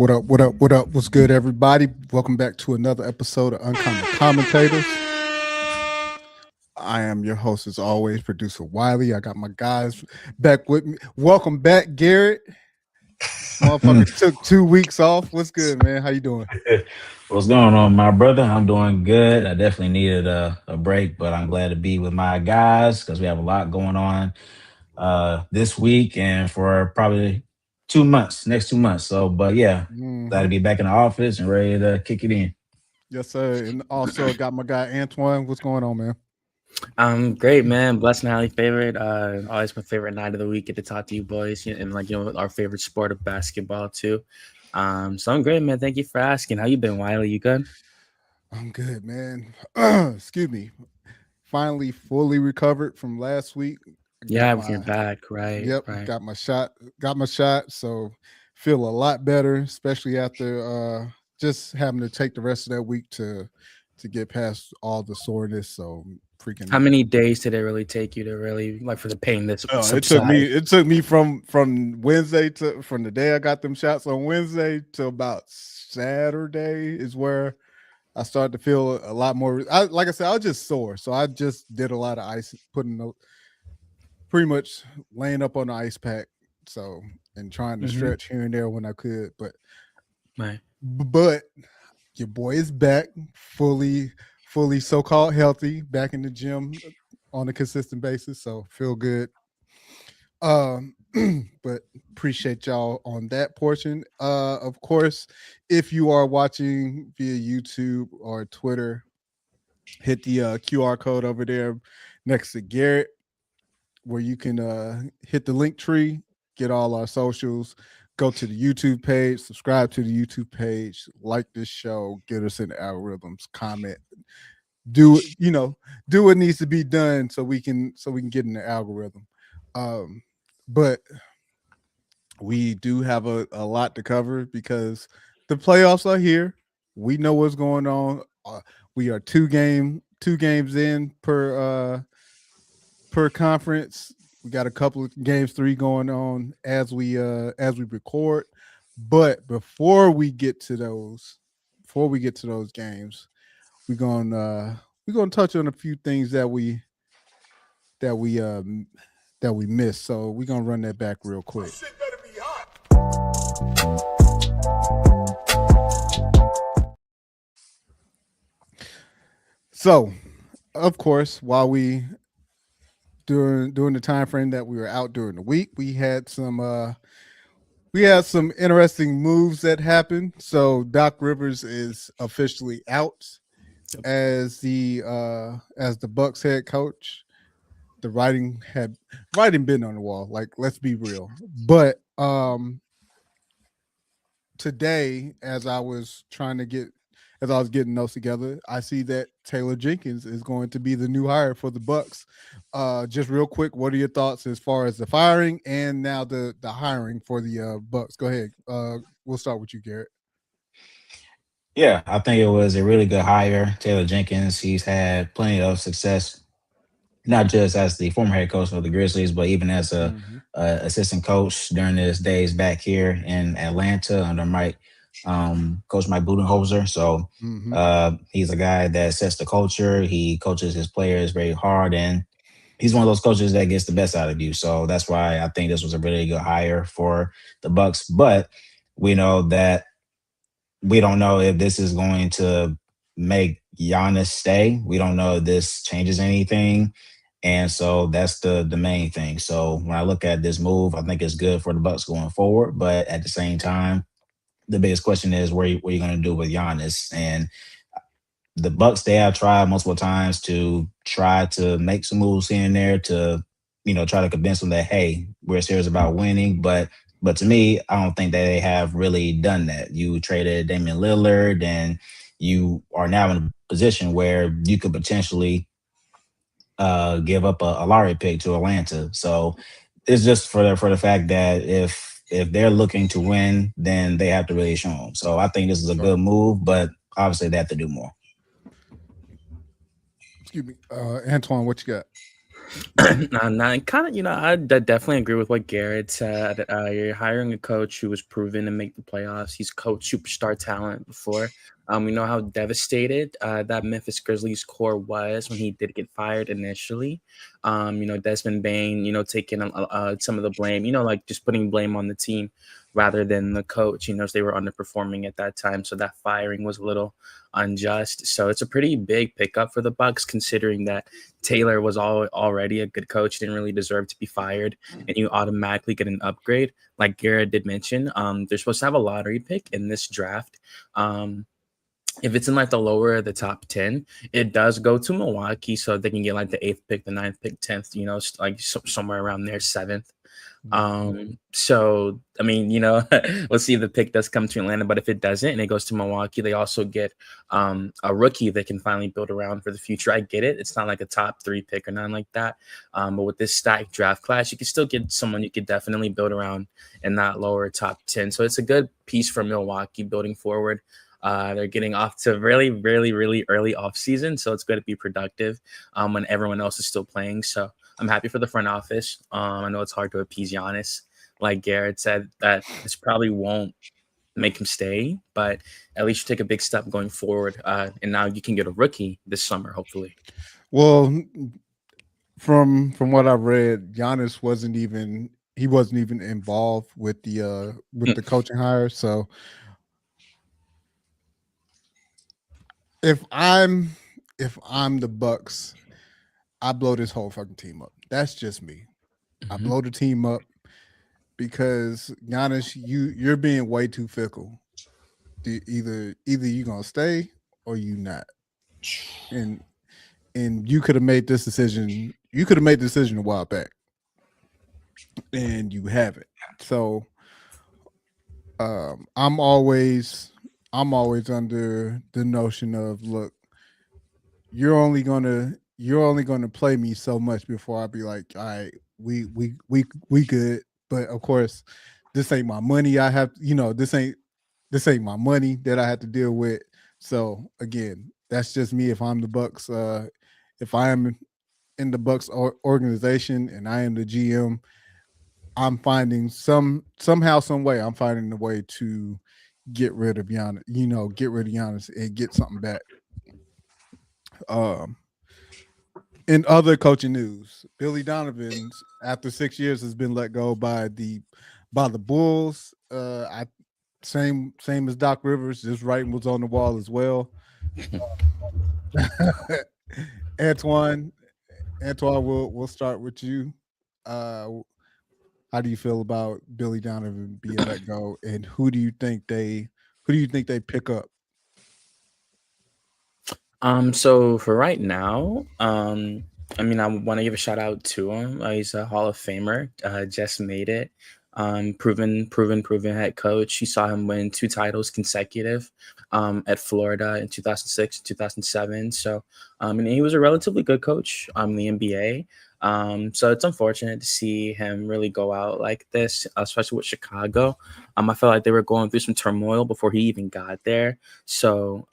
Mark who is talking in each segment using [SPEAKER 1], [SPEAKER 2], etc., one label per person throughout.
[SPEAKER 1] What up? What up? What up? What's good, everybody? Welcome back to another episode of Uncommon Commentators. I am your host, as always, producer Wiley. I got my guys back with me. Welcome back, Garrett. Motherfucker took 2 weeks off. What's good, man? How you doing?
[SPEAKER 2] What's going on, my brother? I'm doing good. I definitely needed a break, but I'm glad to be with my guys because we have a lot going on this week and for probably 2 months, next 2 months. So, but yeah, glad to
[SPEAKER 1] Hmm.
[SPEAKER 2] be back in the office and ready to kick it in.
[SPEAKER 1] Yes, sir. And also got my guy Antoine. What's going on, man?
[SPEAKER 3] Great, man. Blessed and highly favored. Always my favorite night of the week. Get to talk to you boys, and our favorite sport of basketball too. So I'm great, man. Thank you for asking. How you been, Wiley? You good?
[SPEAKER 1] I'm good, man. Excuse me. Finally, fully recovered from last week. Got
[SPEAKER 3] Yeah, you're
[SPEAKER 1] my
[SPEAKER 3] back, right?
[SPEAKER 1] Yep,
[SPEAKER 3] Right.
[SPEAKER 1] got my shot. Got my shot. So feel a lot better, especially after just having to take the rest of that week to get past all the soreness. So
[SPEAKER 3] How
[SPEAKER 1] freaking.
[SPEAKER 3] many days did it really take you to really like for the pain to
[SPEAKER 1] It took me.
[SPEAKER 3] subside?
[SPEAKER 1] It took me from Wednesday to from the day I got them shots on Wednesday to about Saturday is where I started to feel a lot more. Like I said, I was just sore, so I just did a lot of ice, pretty much laying up on the ice pack. So and trying to
[SPEAKER 3] Mm-hmm.
[SPEAKER 1] stretch here and there when I could,
[SPEAKER 3] Right.
[SPEAKER 1] but your boy is back, fully so-called healthy, back in the gym on a consistent basis. So feel good. Um, but appreciate y'all on that portion. Of course, if you are watching via YouTube or Twitter, hit the QR code over there next to Garrett where you can hit the link tree, get all our socials, go to the YouTube page, subscribe to the YouTube page, like this show, get us in the algorithms, comment, do what needs to be done so we can get in the algorithm. Um, but we do have a lot to cover because the playoffs are here. We know what's going on. We are two games in per conference. We got a couple of games three going on as we record. But before we get to those games, we're gonna touch on a few things that we um that we missed. So we're gonna run that back real quick. So, of course, while we during the time frame that we were out during the week, we had some interesting moves that happened. So Doc Rivers is officially out
[SPEAKER 3] Yep.
[SPEAKER 1] as the Bucks head coach. The writing been on the wall. Like, let's be real. But today, as I was getting those together, I see that Taylor Jenkins is going to be the new hire for the Bucks. Just real quick, what are your thoughts as far as the firing and now the hiring for the Bucks? Go ahead. We'll start with you, Garrett.
[SPEAKER 2] Yeah, I think it was a really good hire. Taylor Jenkins, he's had plenty of success, not just as the former head coach of the Grizzlies, but even as
[SPEAKER 1] Mm-hmm.
[SPEAKER 2] a assistant coach during his days back here in Atlanta under Coach Mike Budenholzer. So
[SPEAKER 1] Mm-hmm.
[SPEAKER 2] he's a guy that sets the culture. He coaches his players very hard, and he's one of those coaches that gets the best out of you. So that's why I think this was a really good hire for the Bucks. But we know that we don't know if this is going to make Giannis stay. We don't know if this changes anything. And so that's the main thing. So when I look at this move, I think it's good for the Bucks going forward. But at the same time, the biggest question is what you going to do with Giannis. And the Bucks, they have tried multiple times to try to make some moves here and there to, try to convince them that, hey, we're serious about winning. But to me, I don't think that they have really done that. You traded Damian Lillard, and you are now in a position where you could potentially give up a lottery pick to Atlanta. So it's just for the fact that if they're looking to win, then they have to really show them. So I think this is a
[SPEAKER 1] So,
[SPEAKER 2] good move, but obviously they have to do more.
[SPEAKER 1] excuse me, Antoine, what you got?
[SPEAKER 3] Kind of, I definitely agree with what Garrett said. You're hiring a coach who was proven to make the playoffs. He's coached superstar talent before. We know how devastated that Memphis Grizzlies core was when he did get fired initially. Desmond Bain, taking some of the blame, like just putting blame on the team rather than the coach. As they were underperforming at that time, so that firing was a little unjust. So it's a pretty big pickup for the Bucks, considering that Taylor was already a good coach, didn't really deserve to be fired, and you automatically get an upgrade. Like Garrett did mention, they're supposed to have a lottery pick in this draft. If it's in like the lower of the top 10, it does go to Milwaukee, so they can get like the eighth pick, the ninth pick, 10th, like somewhere around there, seventh. So I mean, let's see if the pick does come to Atlanta, but if it doesn't and it goes to Milwaukee, they also get a rookie they can finally build around for the future. I get it. It's not like a top 3 pick or nothing like that. But with this stacked draft class, you can still get someone you could definitely build around in that lower top 10. So it's a good piece for Milwaukee building forward. They're getting off to really, really, really early off season, so it's going to be productive when everyone else is still playing. So I'm happy for the front office. I know it's hard to appease Giannis. Like Garrett said, that this probably won't make him stay, but at least you take a big step going forward. And now you can get a rookie this summer, hopefully.
[SPEAKER 1] Well, from what I've read, Giannis wasn't even involved with the coaching hire. So if I'm the Bucks, I blow this whole fucking team up. That's just me. I
[SPEAKER 3] Mhm.
[SPEAKER 1] blow the team up because Giannis, you're being way too fickle. Either you gonna stay or you not. And you could have made this decision. You could have made the decision a while back, and you haven't. So I'm always under the notion of, look, you're only gonna play me so much before I be like, all right, we good. But of course, this ain't my money. This ain't my money that I have to deal with. So again, that's just me. If I'm the Bucks, if I am in the Bucks organization and I am the GM, I'm finding somehow, some way, I'm finding a way to get rid of Giannis. Get rid of Giannis and get something back. Um, in other coaching news, Billy Donovan, after 6 years, has been let go by the Bulls. I same as Doc Rivers. This writing was on the wall as well. Antoine, Antoine, we'll start with you. Uh, how do you feel about Billy Donovan being let go, and who do you think they pick up?
[SPEAKER 3] So for right now, I mean, I want to give a shout out to him. He's a Hall of Famer. Just made it. Proven head coach. You saw him win 2 titles consecutive at Florida in 2006, 2007. So, and he was a relatively good coach in the NBA. So it's unfortunate to see him really go out like this, especially with Chicago. I felt like they were going through some turmoil before he even got there. So,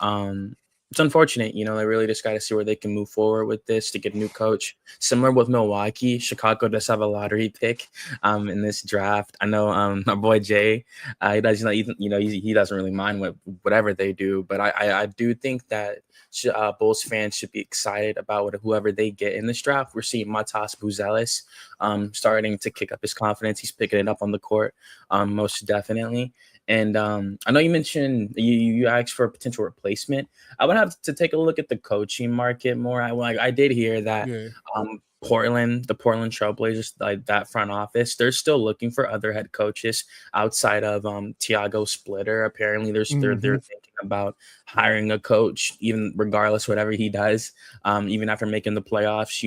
[SPEAKER 3] it's unfortunate, they really just got to see where they can move forward with this to get a new coach. Similar with Milwaukee, Chicago does have a lottery pick in this draft. I know my boy Jay, he does, he doesn't really mind whatever they do, but I do think that Bulls fans should be excited about whoever they get in this draft. We're seeing Matas Buzelis starting to kick up his confidence. He's picking it up on the court, most definitely. And I know you mentioned you asked for a potential replacement. I would have to take a look at the coaching market more. I did hear that
[SPEAKER 1] Yeah.
[SPEAKER 3] the Portland Trailblazers, like that front office, they're still looking for other head coaches outside of Tiago Splitter. Apparently, they're
[SPEAKER 1] Hmm.
[SPEAKER 3] thinking about hiring a coach, even regardless whatever he does, even after making the playoffs.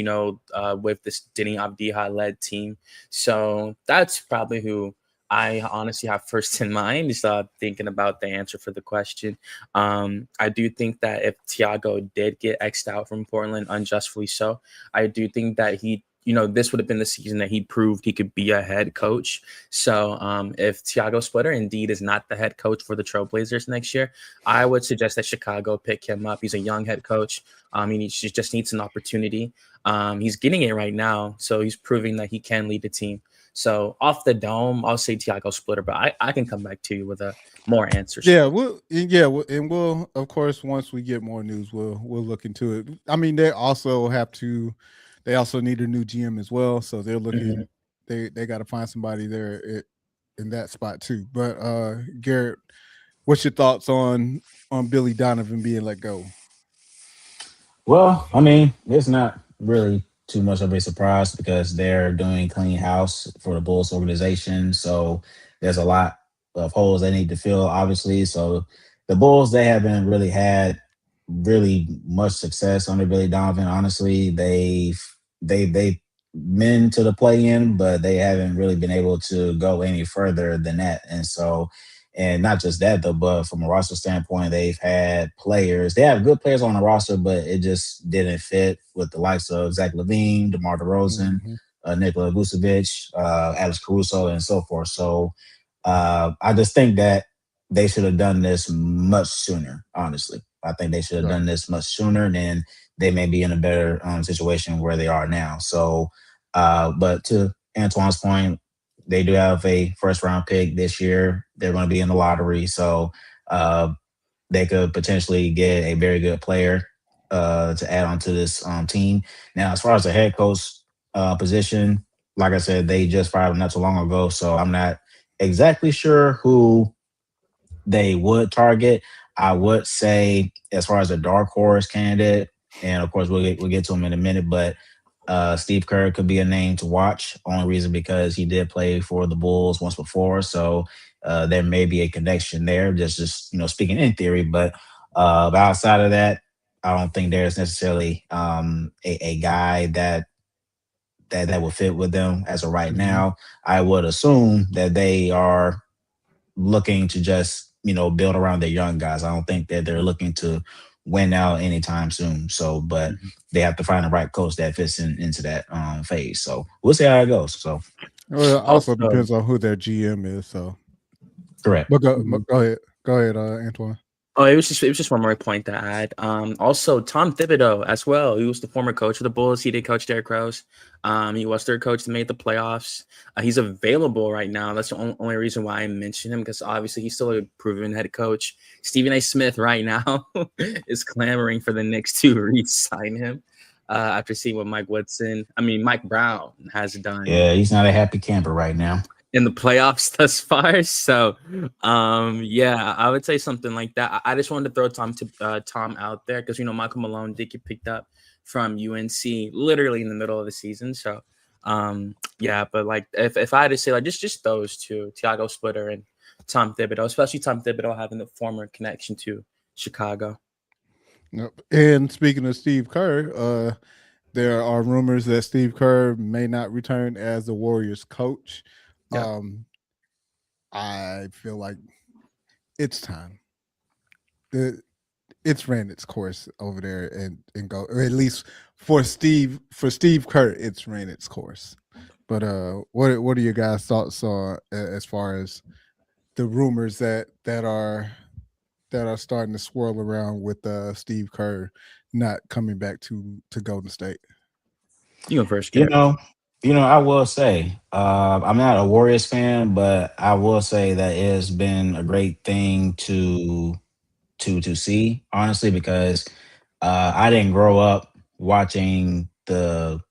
[SPEAKER 3] With this Denny Avdija led team. So that's probably who I honestly have first in mind, is thinking about the answer for the question. I do think that if Tiago did get X'd out from Portland, unjustly so, I do think that he this would have been the season that he proved he could be a head coach. So if Thiago Splitter indeed is not the head coach for the Trailblazers next year, I would suggest that Chicago pick him up. He's a young head coach. He just needs an opportunity. He's getting it right now, so he's proving that he can lead the team. So off the dome, I'll say Thiago Splitter, but I can come back to you with more answers.
[SPEAKER 1] And we'll of course once we get more news, we'll look into it. I mean, they also need a new GM as well, so they're looking. They got to find somebody there in that spot too. But Garrett, what's your thoughts on Billy Donovan being let go?
[SPEAKER 2] Well, I mean, it's not really too much of a surprise because they're doing clean house for the Bulls organization. So there's a lot of holes they need to fill, obviously. So the Bulls, they haven't really had really much success under Billy Donovan. Honestly, they've been to the play in, but they haven't really been able to go any further than that. And so and not just that though, but from a roster standpoint, they've had players. They have good players on the roster, but it just didn't fit with the likes of Zach LaVine, DeMar DeRozan, Nikola Vucevic, Alex Caruso, and so forth. So I just think that they should have done this much sooner. Honestly, I think they should have done this much sooner, and then they may be in a better situation where they are now. So, but to Antoine's point, they do have a first round pick this year. They're going to be in the lottery, so they could potentially get a very good player to add on to this team. Now, as far as the head coach position, like I said, they just fired him not too long ago, so I'm not exactly sure who they would target. I would say, as far as a dark horse candidate, and of course we'll get to him in a minute, but Steve Kerr could be a name to watch. Only reason because he did play for the Bulls once before, so there may be a connection there. Just speaking in theory, but outside of that, I don't think there's necessarily a guy that will fit with them as of right now. I would assume that they are looking to just build around their young guys. I don't think that they're looking to win out anytime soon. So, but they have to find the right coach that fits into that phase. So we'll see how it goes. So,
[SPEAKER 1] well, it also depends on who their GM is. So,
[SPEAKER 2] correct.
[SPEAKER 1] But go ahead, Antoine.
[SPEAKER 3] Oh, it was just one more point to add. Also, Tom Thibodeau as well. He was the former coach of the Bulls. He did coach Derrick Rose. He was their coach that made the playoffs. He's available right now. That's the only reason why I mentioned him, because obviously he's still a proven head coach. Stephen A. Smith right now is clamoring for the Knicks to re-sign him after seeing what Mike Brown has done.
[SPEAKER 2] Yeah, he's not a happy camper right now
[SPEAKER 3] in the playoffs thus far. So, I would say something like that. I just wanted to throw Tom out there because, Michael Malone did get picked up from UNC literally in the middle of the season. So, but like if I had to say like just those two, Thiago Splitter and Tom Thibodeau, especially Tom Thibodeau having the former connection to Chicago.
[SPEAKER 1] Yep. And speaking of Steve Kerr, there are rumors that Steve Kerr may not return as the Warriors coach. Yeah. I feel like it's time. It's ran its course over there and go, or at least for Steve Kerr, it's ran its course. But what are your guys' thoughts on as far as the rumors that are starting to swirl around with Steve Kerr not coming back to Golden State?
[SPEAKER 3] You go first, Garrett.
[SPEAKER 2] I will say, I'm not a Warriors fan, but I will say that it has been a great thing to see, honestly, because I didn't grow up watching the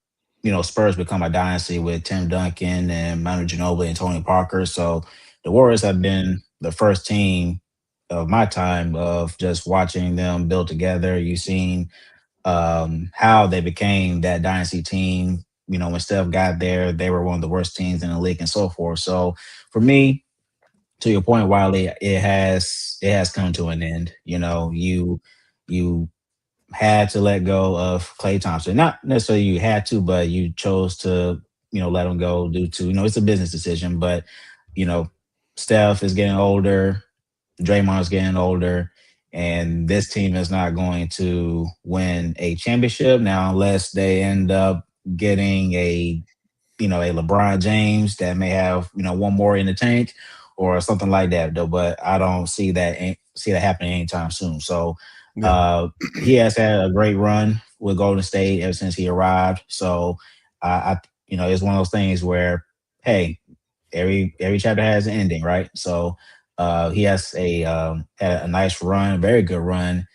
[SPEAKER 2] Spurs become a dynasty with Tim Duncan and Manu Ginobili and Tony Parker. So the Warriors have been the first team of my time of just watching them build together. You've seen how they became that dynasty team. When Steph got there, they were one of the worst teams in the league and so forth. So for me, to your point, Wiley, it has come to an end. You had to let go of Klay Thompson. Not necessarily you had to, but you chose to, let him go due to, it's a business decision. But, Steph is getting older, Draymond's getting older, and this team is not going to win a championship now unless they end up, getting a LeBron James that may have one more in the tank or something like that. Though, but I don't see that happening anytime soon. So
[SPEAKER 1] Yeah.
[SPEAKER 2] uh, he has had a great run with Golden State ever since he arrived. So it's one of those things where hey, every chapter has an ending, right? So he has had a nice run, very good run.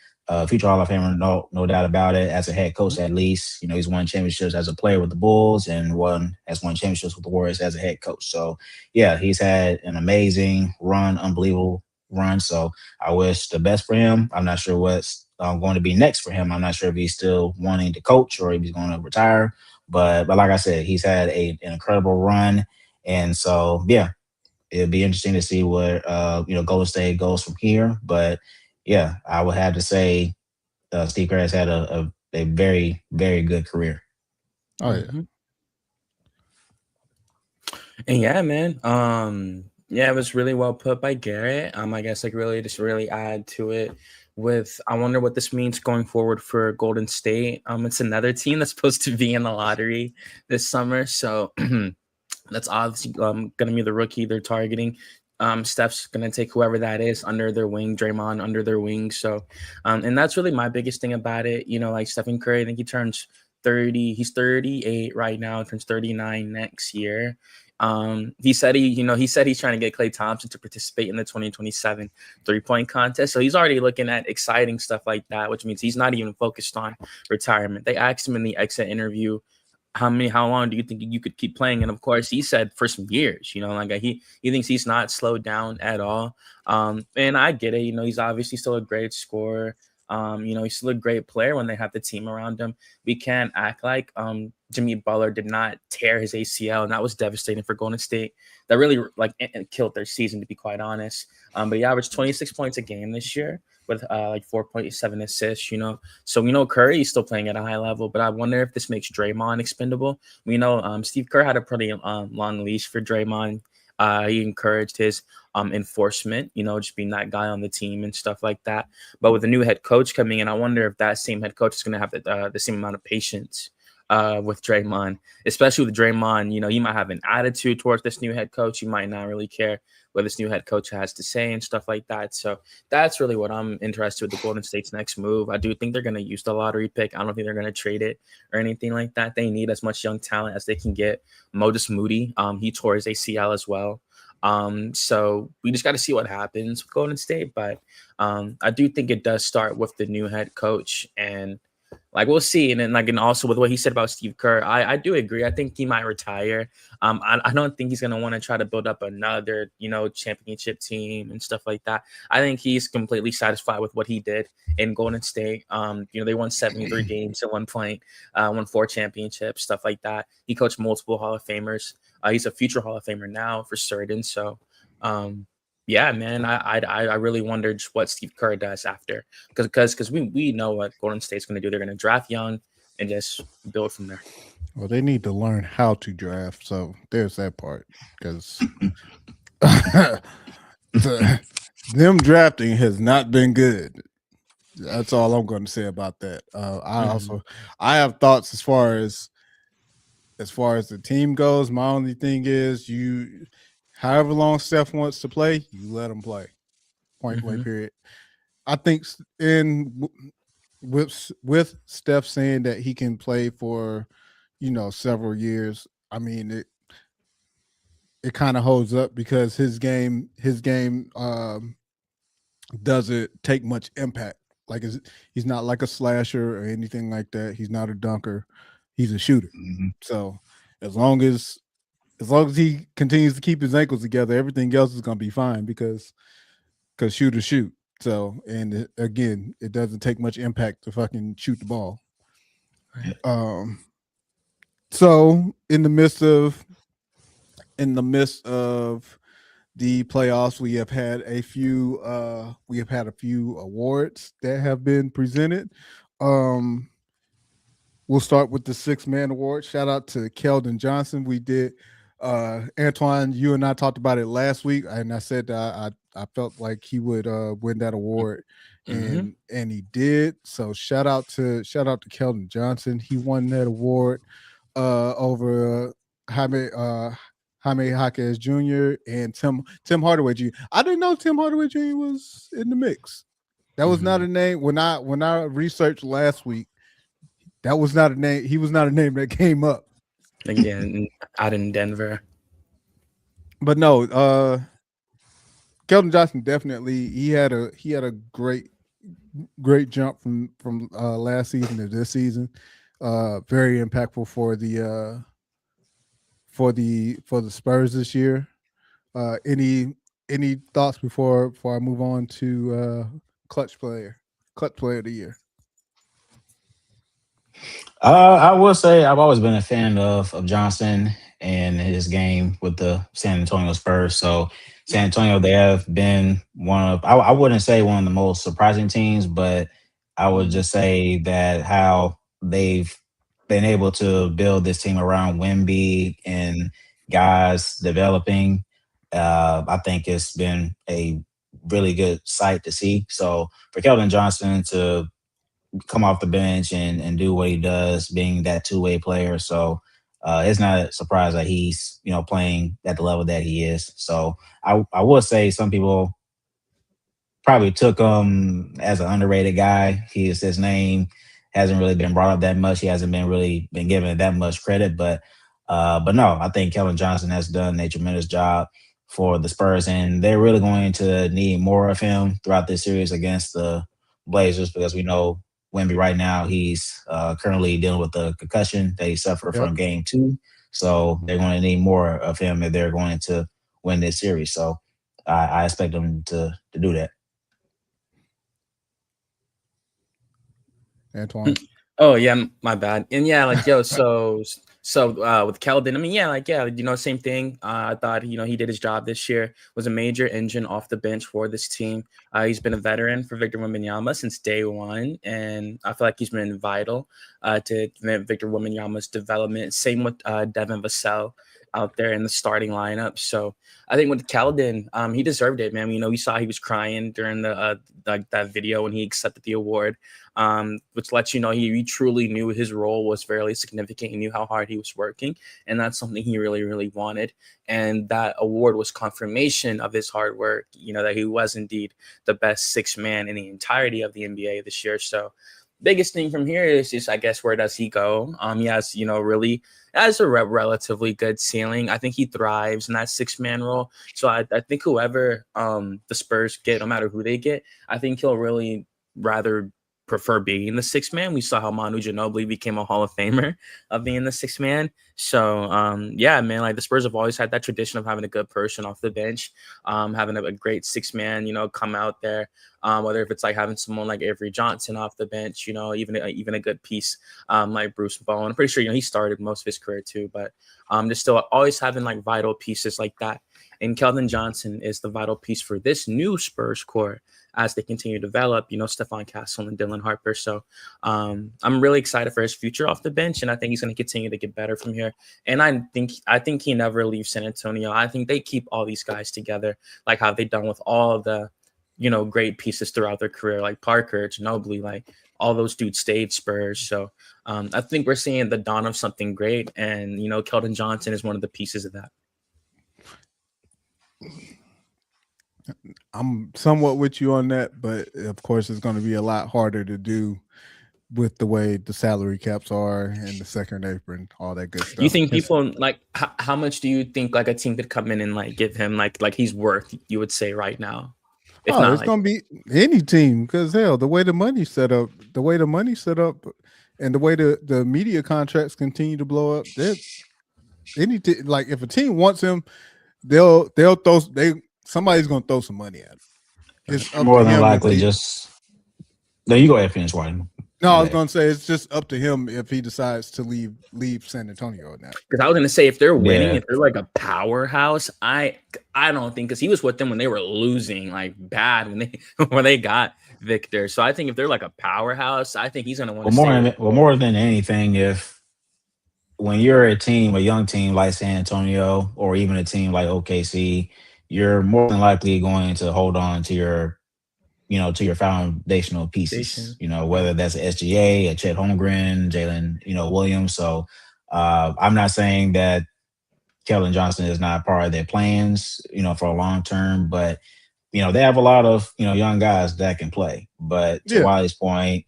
[SPEAKER 2] Future Hall of Famer, no doubt about it. As a head coach, at least, he's won championships as a player with the Bulls and won championships with the Warriors as a head coach. So yeah, he's had an amazing run, unbelievable run. So I wish the best for him. I'm not sure what's going to be next for him. I'm not sure if he's still wanting to coach or if he's going to retire. But like I said, he's had an incredible run, and so yeah, it'll be interesting to see where Golden State goes from here. But yeah, I would have to say Steve Kerr has had a very very good career.
[SPEAKER 1] Oh yeah.
[SPEAKER 3] Mhm. And yeah, man. Yeah, it was really well put by Garrett. I guess like really just really add to it with I wonder what this means going forward for Golden State. It's another team that's supposed to be in the lottery this summer. So that's obviously gonna be the rookie they're targeting. Steph's gonna take whoever that is under their wing, Draymond under their wing. So and that's really my biggest thing about it. Like Stephen Curry, I think he turns 30, he's 38 right now, turns 39 next year. He said he said he's trying to get Klay Thompson to participate in the 2027 3-point contest. So he's already looking at exciting stuff like that, which means he's not even focused on retirement. They asked him in the exit interview, how long do you think you could keep playing? And of course, he said for some years. Like he thinks he's not slowed down at all. And I get it. He's obviously still a great scorer. He's still a great player when they have the team around him. We can't act like Jimmy Butler did not tear his ACL, and that was devastating for Golden State. That really it killed their season, to be quite honest. But he averaged 26 points a game this year with like 4.7 assists. So we know Curry is still playing at a high level, but I wonder if this makes Draymond expendable. We know Steve Kerr had a pretty long leash for Draymond. He encouraged his enforcement, just being that guy on the team and stuff like that. But with a new head coach coming in, I wonder if that same head coach is going to have the same amount of patience with Draymond, especially with Draymond. You might have an attitude towards this new head coach. You might not really care what this new head coach has to say and stuff like that. So that's really what I'm interested with the Golden State's next move. I do think they're going to use the lottery pick. I don't think they're going to trade it or anything like that. They need as much young talent as they can get. Modus Moody, he tore his ACL as well. So we just got to see what happens with Golden State. But I do think it does start with the new head coach, and like we'll see. And then and also with what he said about Steve Kerr, I do agree. I think he might retire. I don't think he's gonna want to try to build up another championship team and stuff like that. I think he's completely satisfied with what he did in Golden State. They won 73 games at one point, won 4 championships, stuff like that. He coached multiple Hall of Famers. He's a future Hall of Famer now for certain. So yeah, man, I really wondered what Steve Kerr does after, because we know what Golden State's going to do. They're going to draft young and just build from there.
[SPEAKER 1] Well, they need to learn how to draft. So there's that part, because them drafting has not been good. That's all I'm going to say about that. I have thoughts as far as the team goes. My only thing is however long Steph wants to play, you let him play. Point blank period. I think with Steph saying that he can play for several years, I mean it kind of holds up because his game doesn't take much impact. Like he's not like a slasher or anything like that. He's not a dunker. He's a shooter.
[SPEAKER 2] Mhm.
[SPEAKER 1] So as long as he continues to keep his ankles together, everything else is going to be fine because shooters shoot. So, and again, it doesn't take much impact to fucking shoot the ball.
[SPEAKER 2] Right.
[SPEAKER 1] So in the midst of the playoffs, we have had a few awards that have been presented. We'll start with the 6-man award. Shout out to Keldon Johnson. We did Antoine, you and I talked about it last week, and I said I felt like he would win that award, and he did. So shout out to Keldon Johnson. He won that award. over Jaime Jaquez Jr. and Tim Hardaway Jr. I didn't know Tim Hardaway Jr. was in the mix. That was not
[SPEAKER 3] Mhm.
[SPEAKER 1] a name when I researched last week. That was not a name. He was not a name that came up.
[SPEAKER 3] Again, out in Denver.
[SPEAKER 1] But no, Keldon Johnson definitely he had a great jump from last season to this season. Very impactful for the Spurs this year. Any thoughts before I move on to clutch player of the year?
[SPEAKER 2] I will say I've always been a fan of Johnson and his game with the San Antonio Spurs. So San Antonio, they have been one of I wouldn't say one of the most surprising teams, but I would
[SPEAKER 1] Mhm.
[SPEAKER 2] just say that how they've been able to build this team around Wemby and guys developing. I think it's been a really good sight to see. So for Kelvin Johnson to come off the bench and do what he does, being that two-way player. So it's not a surprise that he's playing at the level that he is. So I would say some people probably took him as an underrated guy. His name hasn't really been brought up that much. He hasn't been really been given that much credit. But no, I think Kevin Johnson has done a tremendous job for the Spurs, and they're really going to need more of him throughout this series against the Blazers because we know Wemby right now he's currently dealing with the concussion that he suffered
[SPEAKER 1] Yep.
[SPEAKER 2] from Game Two. So they're going to need more of him if they're going to win this series. So I expect them to do that.
[SPEAKER 1] Antoine.
[SPEAKER 3] Oh yeah, my bad. And yeah, like yo, with Keldon, I mean, yeah, like yeah, same thing. I thought he did his job this year. Was a major engine off the bench for this team. He's been a veteran for Victor Wembanyama since day one, and I feel like he's been vital to Victor Wembanyama's development. Same with Devin Vassell out there in the starting lineup. So I think with Keldon, he deserved it, man. We saw he was crying during the like that video when he accepted the award, which lets you know he truly knew his role was fairly significant. He knew how hard he was working, and that's something he really, really wanted. And that award was confirmation of his hard work, that he was indeed the best six man in the entirety of the NBA this year. So biggest thing from here is just, I guess, where does he go? He has, really has a relatively good ceiling. I think he thrives in that six man role. So I think whoever the Spurs get, no matter who they get, I think he'll really rather prefer being the six man. We saw how Manu Ginobili became a Hall of Famer of being the six man. So yeah, man, like the Spurs have always had that tradition of having a good person off the bench, having a great six man, come out there. Whether if it's like having someone like Avery Johnson off the bench, even a good piece like Bruce Bowen. I'm pretty sure he started most of his career too, but they're still always having like vital pieces like that. And Keldon Johnson is the vital piece for this new Spurs core as they continue to develop, Stephon Castle and Dylan Harper. So I'm really excited for his future off the bench, and I think he's going to continue to get better from here. And I think he never leaves San Antonio. I think they keep all these guys together, like how they've done with all of the, great pieces throughout their career, like Parker, Ginobili, like all those dudes stayed Spurs. So I think we're seeing the dawn of something great, and Keldon Johnson is one of the pieces of that.
[SPEAKER 1] I'm somewhat with you on that, but of course, it's going to be a lot harder to do with the way the salary caps are and the second apron, all that good
[SPEAKER 3] You
[SPEAKER 1] stuff.
[SPEAKER 3] think people like how much do you think like a team could come in and like give him like he's worth? You would say right now, if
[SPEAKER 1] Oh,
[SPEAKER 3] not
[SPEAKER 1] it's
[SPEAKER 3] like
[SPEAKER 1] going to be any team because hell, the way the money's set up, and the way the media contracts continue to blow up, that like if a team wants him, they'll throw somebody's going to throw some money at him. It's up to
[SPEAKER 2] More than
[SPEAKER 1] him if
[SPEAKER 2] likely,
[SPEAKER 1] he.
[SPEAKER 2] just no. You go ahead, finish, White.
[SPEAKER 1] No,
[SPEAKER 2] My
[SPEAKER 1] I was
[SPEAKER 2] bad.
[SPEAKER 1] going to say it's just up to him if he decides to leave San Antonio or not.
[SPEAKER 3] because I was gonna say if they're winning,
[SPEAKER 2] Yeah.
[SPEAKER 3] if they're like a powerhouse, I don't think because he was with them when they were losing like bad when they when they got Victor. So I think if they're like a powerhouse, I think he's gonna want to stay with.
[SPEAKER 2] More than anything, if when you're a team, a young team like San Antonio, or even a team like OKC, you're more than likely going to hold on to your foundational pieces.
[SPEAKER 3] Station.
[SPEAKER 2] Whether that's a SGA, a Chet Holmgren, Jalen, Williams. So I'm not saying that Kellen Johnson is not part of their plans, for a long term, but they have a lot of young guys that can play. But to
[SPEAKER 1] Yeah.
[SPEAKER 2] Wiley's point,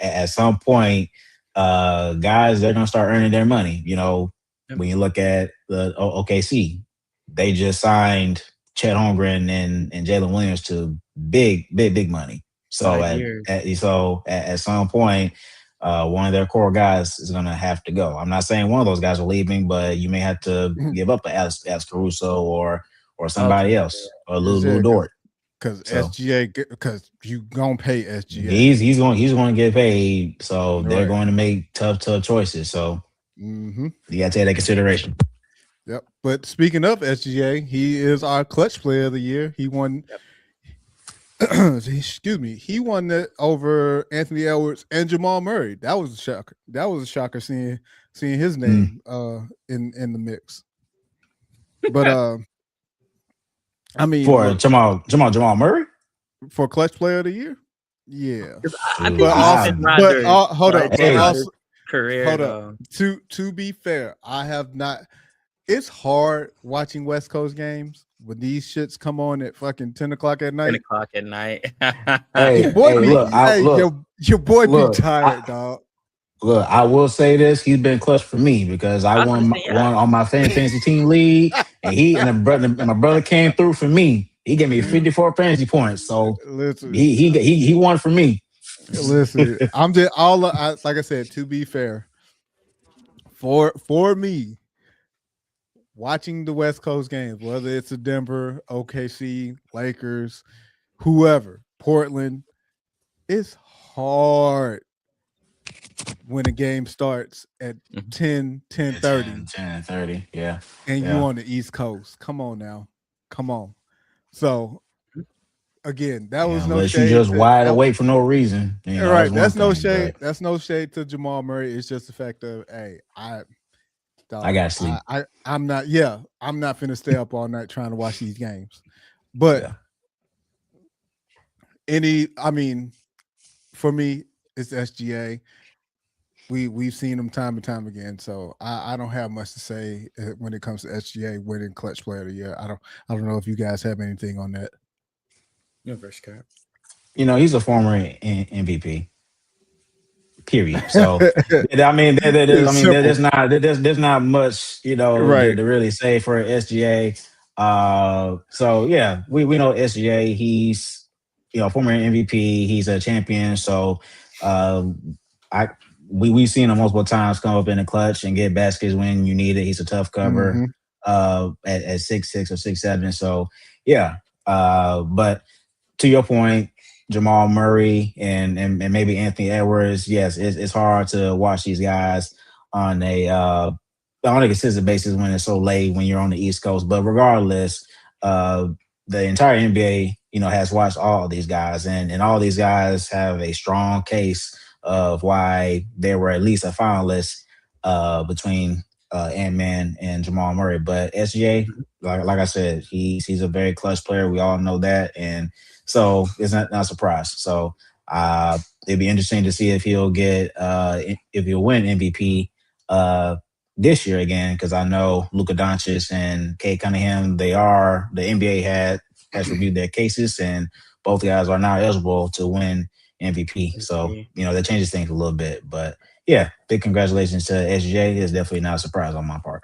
[SPEAKER 2] at some point, guys they're gonna start earning their money.
[SPEAKER 3] Yep.
[SPEAKER 2] When you look at the OKC, they just signed Chet Holmgren and Jalen Williams to big, big, big money. So
[SPEAKER 3] 5 years.
[SPEAKER 2] at some point, one of their core guys is gonna have to go. I'm not saying one of those guys are leaving, but you may have to give up Alex Caruso or somebody
[SPEAKER 3] Ultimately,
[SPEAKER 2] else or Lou
[SPEAKER 1] Yeah,
[SPEAKER 2] Dort.
[SPEAKER 1] because
[SPEAKER 2] So
[SPEAKER 1] SGA, because you gonna pay SGA.
[SPEAKER 2] he's going to get paid. So they're
[SPEAKER 1] Right.
[SPEAKER 2] going to make tough choices. So
[SPEAKER 1] Mm-hmm.
[SPEAKER 2] you got to take that consideration.
[SPEAKER 1] Yep. But speaking of SGA, he is our clutch player of the year. He won.
[SPEAKER 3] Yep.
[SPEAKER 1] Excuse me. He won that over Anthony Edwards and Jamal Murray. That was a shocker. That was a shocker seeing his name in the mix. But I mean,
[SPEAKER 2] For
[SPEAKER 1] look,
[SPEAKER 2] Jamal Murray.
[SPEAKER 1] for clutch player of the year, yeah.
[SPEAKER 3] I think
[SPEAKER 2] Shoot,
[SPEAKER 1] But
[SPEAKER 3] he's
[SPEAKER 1] also,
[SPEAKER 3] been not
[SPEAKER 1] but
[SPEAKER 3] during
[SPEAKER 1] hold up. But
[SPEAKER 2] Hey.
[SPEAKER 3] his
[SPEAKER 1] also,
[SPEAKER 3] career
[SPEAKER 1] hold up.
[SPEAKER 3] though.
[SPEAKER 1] To be fair, I have not. It's hard watching West Coast games when these shits come on at fucking 10 o'clock at
[SPEAKER 3] 10
[SPEAKER 1] night.
[SPEAKER 3] o'clock at night.
[SPEAKER 2] Hey,
[SPEAKER 1] Boy,
[SPEAKER 2] hey,
[SPEAKER 1] be
[SPEAKER 2] look,
[SPEAKER 1] your boy be
[SPEAKER 2] look,
[SPEAKER 1] tired, dog.
[SPEAKER 2] I will say this: he's been clutch for me because I
[SPEAKER 3] I was gonna
[SPEAKER 2] won
[SPEAKER 3] say,
[SPEAKER 2] one on my fantasy team league, and my brother came through for me. He gave me 54 fantasy points, so
[SPEAKER 1] Listen,
[SPEAKER 2] he won for me.
[SPEAKER 1] listen. I'm just like I said. To be fair, for me, watching the West Coast games, whether it's a Denver, OKC, Lakers, whoever, Portland, it's hard when a game starts at
[SPEAKER 3] Mhm.
[SPEAKER 1] 10, 10:30
[SPEAKER 2] 10 and 30, yeah,
[SPEAKER 1] and you
[SPEAKER 2] yeah.
[SPEAKER 1] on the East Coast. Come on now. Come on. So again, that was no
[SPEAKER 2] Unless you
[SPEAKER 1] shade
[SPEAKER 2] just
[SPEAKER 1] to
[SPEAKER 2] wide
[SPEAKER 1] that,
[SPEAKER 2] awake for no reason, that's
[SPEAKER 1] right.
[SPEAKER 2] one
[SPEAKER 1] That's no
[SPEAKER 2] thing.
[SPEAKER 1] shade.
[SPEAKER 2] But
[SPEAKER 1] That's no shade to Jamal Murray. It's just the fact of, hey,
[SPEAKER 2] I
[SPEAKER 1] dog,
[SPEAKER 2] got to sleep.
[SPEAKER 1] I'm not, yeah, I'm not finna stay up all night trying to watch these games. But
[SPEAKER 2] Yeah.
[SPEAKER 1] I mean, for me, it's SGA. We've seen him time and time again, so I don't have much to say when it comes to SGA winning clutch player of the year. I don't know if you guys have anything on that.
[SPEAKER 3] Universe cap.
[SPEAKER 2] He's a former MVP. Period. So, I mean,
[SPEAKER 1] It's simple,
[SPEAKER 2] there's not much,
[SPEAKER 1] right?
[SPEAKER 2] to really say for SGA. So yeah, we know SGA. He's former MVP. He's a champion. So, I we've seen him multiple times come up in the clutch and get baskets when you need it. He's a tough cover.
[SPEAKER 1] Mm-hmm.
[SPEAKER 2] At 6'6" or 6'7". So yeah. But to your point, Jamal Murray and maybe Anthony Edwards. Yes, it's hard to watch these guys on a consistent basis when it's so late when you're on the East Coast. But regardless, uh, the entire NBA, has watched all of these guys, and all these guys have a strong case of why they were at least a finalist between Ant-Man and Jamal Murray. But SGA,
[SPEAKER 3] Mhm.
[SPEAKER 2] like I said, he's a very clutch player. We all know that, and so it's not a surprise. So it'd be interesting to see if he'll get if he'll win MVP this year again, because I know Luka Doncic and Kate Cunningham, the NBA has reviewed their cases, and both guys are now eligible to win MVP. So
[SPEAKER 3] MVP.
[SPEAKER 2] that changes things a little bit. But yeah, big congratulations to SJ. It's definitely not a surprise on my part.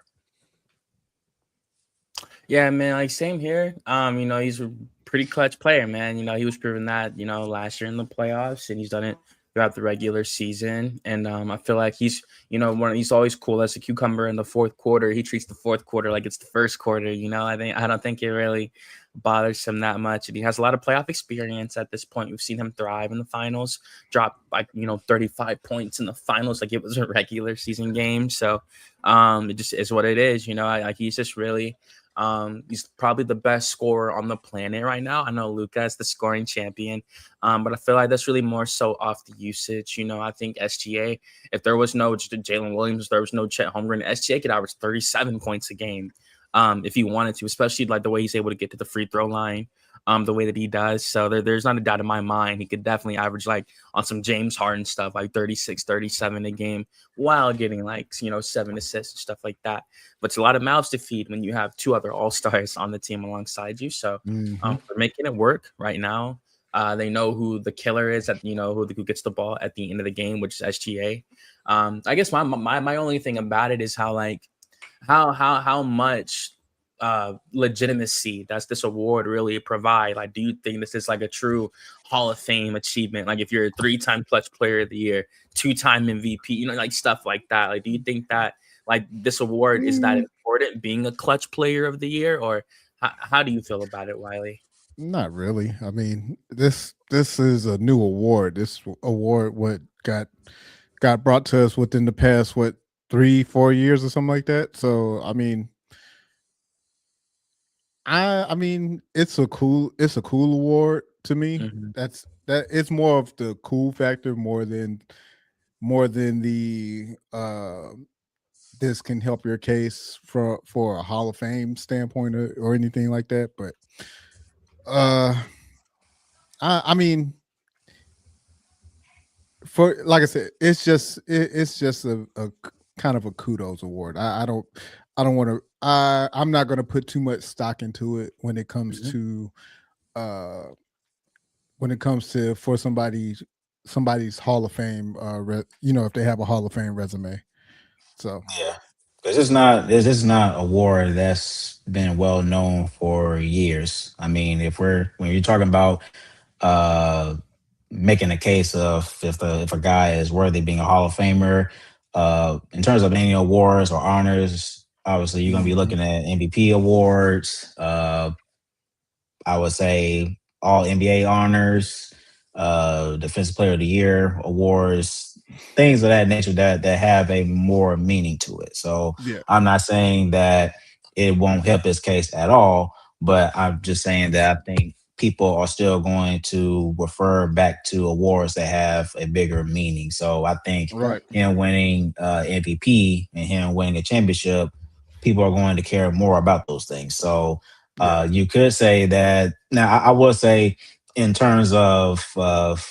[SPEAKER 3] Yeah, man, like same here. He's a pretty clutch player, man. He was proving that, last year in the playoffs, and he's done it throughout the regular season. And I feel like he's, he's always cool as a cucumber in the fourth quarter. He treats the fourth quarter like it's the first quarter. I don't think it really bothers him that much. And he has a lot of playoff experience at this point. We've seen him thrive in the finals, drop like 35 points in the finals like it was a regular season game. So it just is what it is. He's just really he's probably the best scorer on the planet right now. I know Luka is the scoring champion, but I feel like that's really more so off the usage. I think SGA, if there was no Jalen Williams, there was no Chet Holmgren, SGA could average 37 points a game if he wanted to, especially like the way he's able to get to the free throw line. the way that he does. So there's not a doubt in my mind he could definitely average like on some James Harden stuff, like 36, 37 a game while getting like, 7 assists and stuff like that. But it's a lot of mouths to feed when you have two other all-stars on the team alongside you. So
[SPEAKER 1] Hmm.
[SPEAKER 3] they're making it work right now. They know who the killer is at who gets the ball at the end of the game, which is SGA. I guess my only thing about it is how like how much legitimacy does this award really provide? Like, do you think this is like a true Hall of Fame achievement? Like, if you're a 3-time clutch player of the year, 2-time MVP, like stuff like that. Like, do you think that like this award is that important, being a clutch player of the year, or how do you feel about it, Wiley?
[SPEAKER 1] Not really. I mean, this is a new award. This award what got brought to us within the past 3-4 years or something like that. So I mean, I mean it's a cool award to me.
[SPEAKER 3] Mm-hmm.
[SPEAKER 1] That it's more of the cool factor more than the this can help your case for a Hall of Fame standpoint or anything like that. But uh I mean, for like I said, it's just a kind of a kudos award. I don't want to. I'm not going to put too much stock into it
[SPEAKER 3] Mm-hmm.
[SPEAKER 1] uh when it comes to for somebody's Hall of Fame. If they have a Hall of Fame resume. So
[SPEAKER 2] Yeah, because it's not a war that's been well known for years. I mean, if we're when you're talking about uh making a case of if a guy is worthy of being a Hall of Famer, in terms of any awards or honors, obviously you're gonna be
[SPEAKER 1] mhm.
[SPEAKER 2] looking at MVP awards, I would say all NBA honors, defensive player of the year awards, things of that nature that have a more meaning to it. So
[SPEAKER 1] Yeah,
[SPEAKER 2] I'm not saying that it won't help his case at all, but I'm just saying that I think people are still going to refer back to awards that have a bigger meaning. So I think
[SPEAKER 1] right,
[SPEAKER 2] him winning MVP and him winning a championship, people are going to care more about those things. So
[SPEAKER 1] yeah,
[SPEAKER 2] you could say that. Now, I will say, in terms of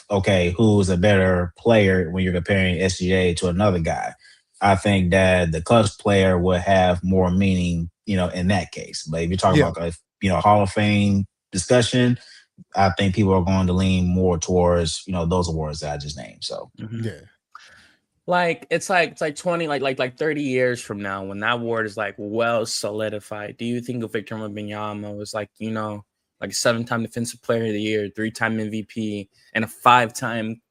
[SPEAKER 2] okay, who's a better player when you're comparing SGA to another guy? I think that the clutch player would have more meaning, in that case. But if you're talking
[SPEAKER 1] yeah,
[SPEAKER 2] about Hall of Fame discussion, I think people are going to lean more towards those awards that I just named. So
[SPEAKER 3] Mm-hmm.
[SPEAKER 1] yeah.
[SPEAKER 3] Like it's like 20 like 30 years from now when that award is like well solidified. Do you think of Victor Wembanyama was like like a 7-time defensive player of the year, 3-time MVP, and a 5-time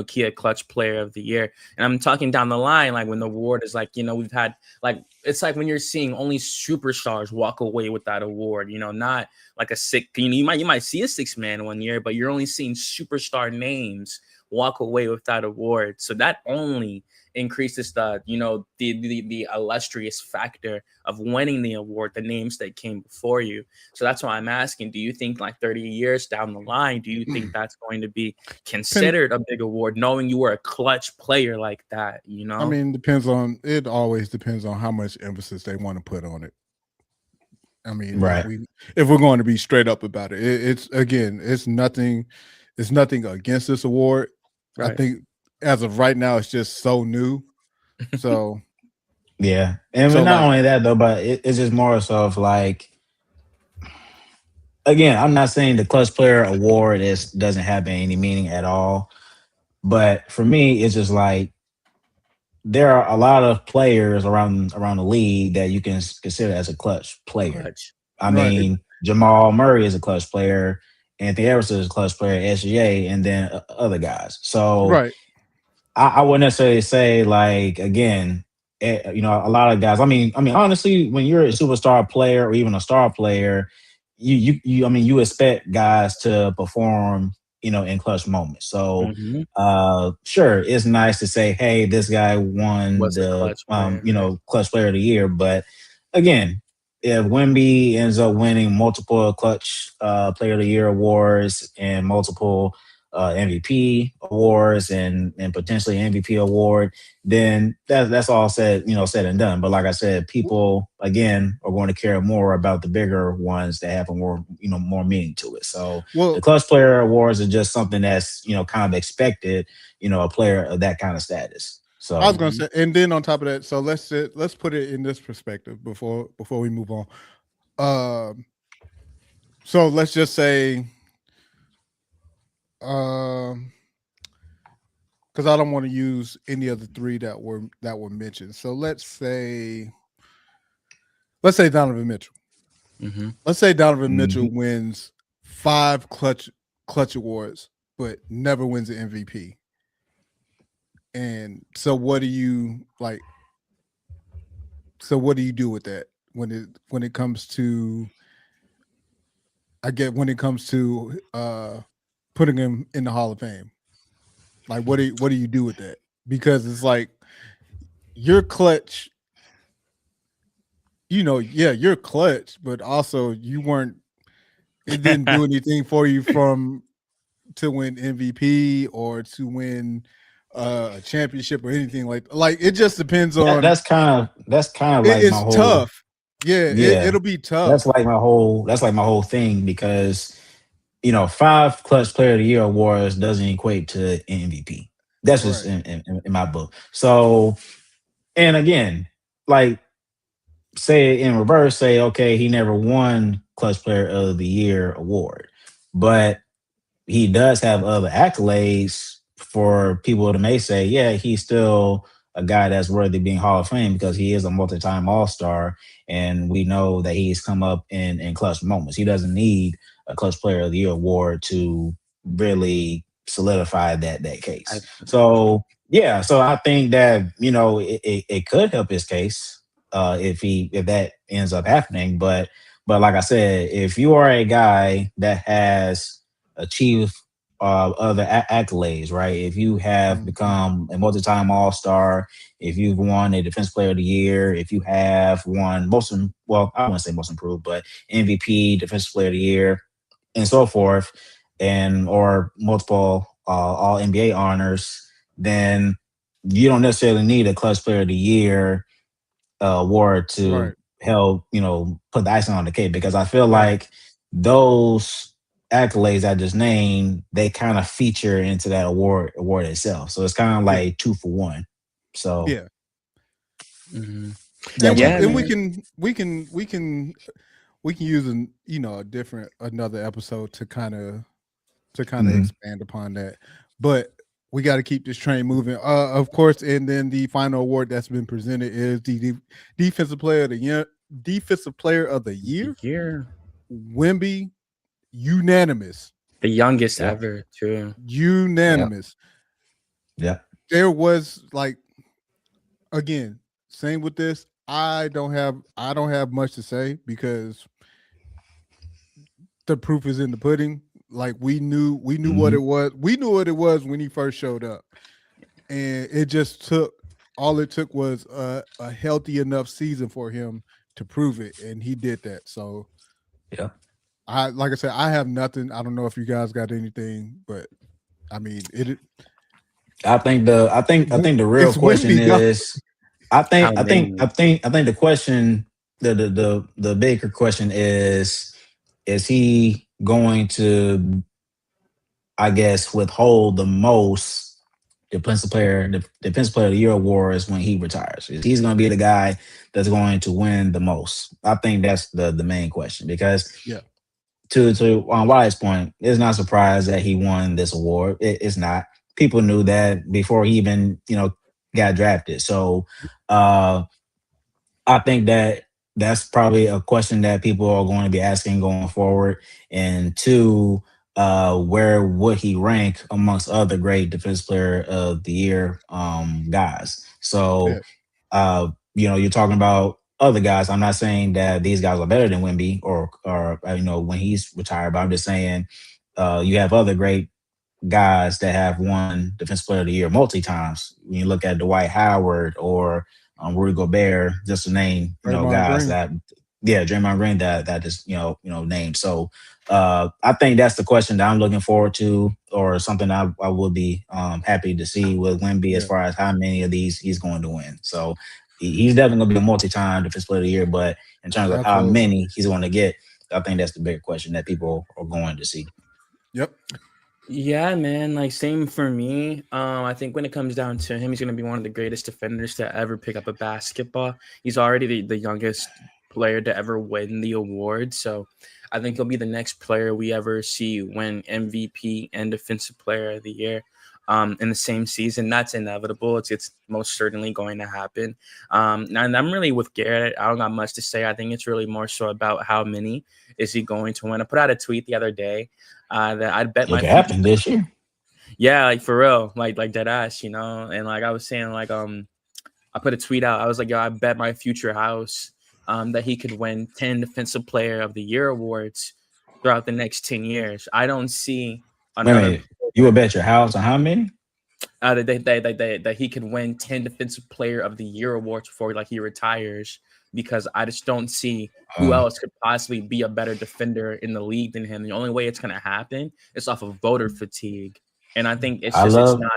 [SPEAKER 3] Kia clutch player of the year? And I'm talking down the line like when the award is like we've had like it's like when you're seeing only superstars walk away with that award. Not like a sick. You might see a 6-man one year, but you're only seeing superstar names walk away with that award. So that only increases the illustrious factor of winning the award, the names that came before you. So that's why I'm asking, do you think like 30 years down the line, do you think that's going to be
[SPEAKER 1] Depend,
[SPEAKER 3] considered a big award, knowing you were a clutch player like that,
[SPEAKER 1] I mean, it always depends on how much emphasis they want to put on it. I mean, if
[SPEAKER 2] right,
[SPEAKER 1] we're going to be straight up about it, it's again, it's nothing against this award. I
[SPEAKER 3] Right.
[SPEAKER 1] think as of right now, it's just so new. So
[SPEAKER 2] yeah, and
[SPEAKER 1] so
[SPEAKER 2] not
[SPEAKER 1] like
[SPEAKER 2] only that though, but it's just more so of like, again, I'm not saying the clutch player award is doesn't have any meaning at all, but for me, it's just like there are a lot of players around the league that you can consider as a clutch player.
[SPEAKER 3] Clutch.
[SPEAKER 2] I
[SPEAKER 1] right,
[SPEAKER 2] mean, Jamal Murray is a clutch player, Anthony Everson is a clutch player, SGA, and then other guys. So
[SPEAKER 1] right,
[SPEAKER 2] I wouldn't necessarily say like again, a lot of guys. I mean, honestly, when you're a superstar player or even a star player, I mean, you expect guys to perform, in clutch moments. So,
[SPEAKER 3] Mm-hmm.
[SPEAKER 2] sure, it's nice to say, hey, this guy won
[SPEAKER 3] Was a
[SPEAKER 2] the,
[SPEAKER 3] clutch player, right?
[SPEAKER 2] clutch player of the year. But again, if Wemby ends up winning multiple clutch player of the year awards and multiple MVP awards and potentially MVP award, then that's all said and done. But like I said, people again are going to care more about the bigger ones that have a more meaning to it. So the
[SPEAKER 1] Well,
[SPEAKER 2] clutch player awards are just something that's kind of expected, a player of that kind of status.
[SPEAKER 1] I was
[SPEAKER 2] So
[SPEAKER 1] gonna
[SPEAKER 3] Mhm.
[SPEAKER 1] say, and then on top of that, so let's put it in this perspective before we move on. Um, so let's just say, um, because I don't want to use any of the three that were mentioned. So let's say Donovan Mitchell.
[SPEAKER 3] Mhm.
[SPEAKER 1] Let's say Donovan
[SPEAKER 2] mhm.
[SPEAKER 1] Mitchell wins 5 clutch awards, but never wins an MVP. And so, what do you like? So, what do you do with that when it comes to when it comes to putting him in the Hall of Fame? Like, what do you do with that? Because it's like you're clutch. Yeah, you're clutch, but also you weren't. It didn't do anything for you from to win MVP or to win a championship or anything like it just depends
[SPEAKER 2] That
[SPEAKER 1] on
[SPEAKER 2] that's kind of like my
[SPEAKER 1] it's
[SPEAKER 2] whole
[SPEAKER 1] tough. Yeah,
[SPEAKER 2] yeah.
[SPEAKER 1] it'll be tough.
[SPEAKER 2] That's like my whole thing because 5 clutch player of the year awards doesn't equate to MVP. That's just
[SPEAKER 1] Right.
[SPEAKER 2] in my book. So, and again, like say in reverse, say okay, he never won clutch player of the year award, but he does have other accolades for people to may say, yeah, he's still a guy that's worthy of being Hall of Fame because he is a multi-time All-Star, and we know that he's come up in clutch moments. He doesn't need a Clutch Player of the Year award to really solidify that
[SPEAKER 3] I,
[SPEAKER 2] case. So yeah, so I think that it could help his case if that ends up happening, but like I said, if you are a guy that has achieve other accolades, right? If you have
[SPEAKER 1] Mhm.
[SPEAKER 2] become a multi-time All-Star, if you've won a Defense Player of the Year, if you have won well, I wouldn't say most improved, but MVP, Defensive Player of the Year, and so forth, and or multiple All NBA honors, then you don't necessarily need a Clutch Player of the Year award to
[SPEAKER 1] Right.
[SPEAKER 2] help put the icing on the cake because I feel
[SPEAKER 1] Right.
[SPEAKER 2] like those accolades I just named they kind of feature into that award itself. So it's kind of
[SPEAKER 1] Yeah.
[SPEAKER 2] like 2 for 1. So
[SPEAKER 1] Yeah.
[SPEAKER 3] mhm.
[SPEAKER 2] that's
[SPEAKER 1] And
[SPEAKER 2] what
[SPEAKER 1] we
[SPEAKER 2] I
[SPEAKER 3] Yeah,
[SPEAKER 1] and
[SPEAKER 2] think.
[SPEAKER 1] we
[SPEAKER 3] man.
[SPEAKER 1] can we can we can we can use a different another episode to kind of
[SPEAKER 2] Hmm.
[SPEAKER 1] expand upon that. But we got to keep this train moving. Of course, and then the final award that's been presented is the defensive player of the year. Defensive player of the
[SPEAKER 3] The
[SPEAKER 1] year,
[SPEAKER 3] year,
[SPEAKER 1] Wemby, unanimous,
[SPEAKER 3] the youngest
[SPEAKER 2] Yep.
[SPEAKER 3] ever, too.
[SPEAKER 2] Yep.
[SPEAKER 1] unanimous.
[SPEAKER 2] Yep.
[SPEAKER 1] There was like again, same with this. I don't have much to say because the proof is in the pudding. Like we knew what
[SPEAKER 2] Hmm.
[SPEAKER 1] it was. We knew what it was when he first showed up. And it just took all it took was a healthy enough season for him to prove it, and he did that. So
[SPEAKER 2] Yep.
[SPEAKER 1] I like I said, I have nothing. I don't know if you guys got anything, but I mean
[SPEAKER 2] I think the real
[SPEAKER 1] it's
[SPEAKER 2] question
[SPEAKER 1] Wimby, dog.
[SPEAKER 2] is
[SPEAKER 3] How many?
[SPEAKER 2] I think the question the bigger question is he going to I guess withhold the most defensive player of the year awards when he retires. He's going to be the guy that's going to win the most. I think that's the main question because
[SPEAKER 1] Yeah,
[SPEAKER 2] to on Wyatt's point, it's not surprised that he won this award. It's not. People knew that before he even got drafted. So uh, I think that that's probably a question that people are going to be asking going forward. And two, where would he rank amongst other great defense player of the year guys? So
[SPEAKER 1] yeah,
[SPEAKER 2] you're talking about other guys. I'm not saying that these guys are better than Wimby or when he's retired, but I'm just saying you have other great guys that have won Defensive Player of the Year multi times. When you look at Dwight Howard or Rudy Gobert, just to name
[SPEAKER 1] Draymond
[SPEAKER 2] guys
[SPEAKER 1] Green.
[SPEAKER 2] that Yeah, Draymond Green that is named. So I think that's the question that I'm looking forward to, or something I would be happy to see with Wemby as
[SPEAKER 1] Yeah,
[SPEAKER 2] far as how many of these he's going to win. So he's definitely going to be a multi-time defensive player of the year, but in terms of how
[SPEAKER 1] absolutely.
[SPEAKER 2] many he's going to get, I think that's the bigger question that people are going to see.
[SPEAKER 1] Yep.
[SPEAKER 3] Yeah, man. Like same for me. I think when it comes down to him, he's gonna be one of the greatest defenders to ever pick up a basketball. He's already the youngest player to ever win the award. So I think he'll be the next player we ever see win MVP and Defensive Player of the Year. In the same season, that's inevitable. It's most certainly going to happen. And I'm really with Garrett. I don't got much to say. I think it's really more so about how many is he going to win. I put out a tweet the other day that I'd bet
[SPEAKER 2] It
[SPEAKER 3] my
[SPEAKER 2] could
[SPEAKER 3] future.
[SPEAKER 2] happen this year.
[SPEAKER 3] Yeah, like for real, like dead ass, And like I was saying, like I put a tweet out. I was like, yo, I bet my future house that he could win 10 Defensive Player of the Year awards throughout the next 10 years. I don't see
[SPEAKER 2] Wait a
[SPEAKER 3] another
[SPEAKER 2] minute. You would bet your house on how many?
[SPEAKER 3] that he could win 10 Defensive Player of the Year awards before like he retires, because I just don't see who
[SPEAKER 2] Uh,
[SPEAKER 3] else could possibly be a better defender in the league than him. The only way it's gonna happen is off of voter fatigue. And I think
[SPEAKER 2] I
[SPEAKER 3] it's
[SPEAKER 2] love
[SPEAKER 3] not.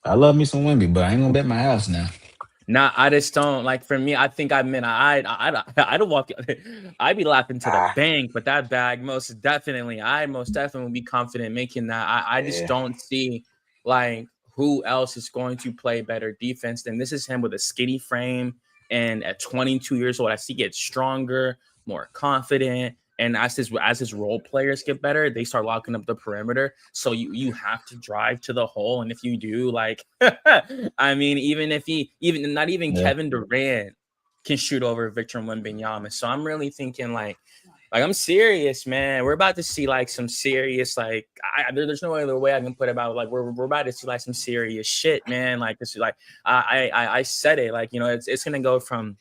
[SPEAKER 2] I love me some Wemby, but I ain't gonna bet my house now.
[SPEAKER 3] I just don't like. For me, I think I meant I'd walk. I'd be laughing to the
[SPEAKER 2] Ah,
[SPEAKER 3] bank, but that bag I most definitely would be confident making that. I just
[SPEAKER 2] yeah.
[SPEAKER 3] don't see like who else is going to play better defense than this is him with a skinny frame. And at 22 years old, as he gets stronger, more confident, and as his role players get better, they start locking up the perimeter. So you have to drive to the hole, and if you do, like, I mean, even if even not even
[SPEAKER 2] Yeah.
[SPEAKER 3] Kevin Durant can shoot over Victor Wembanyama. So I'm really thinking like I'm serious, man. We're about to see like some serious there's no other way I can put it about like we're about to see like some serious shit, man. Like this is like I said it, like it's gonna go from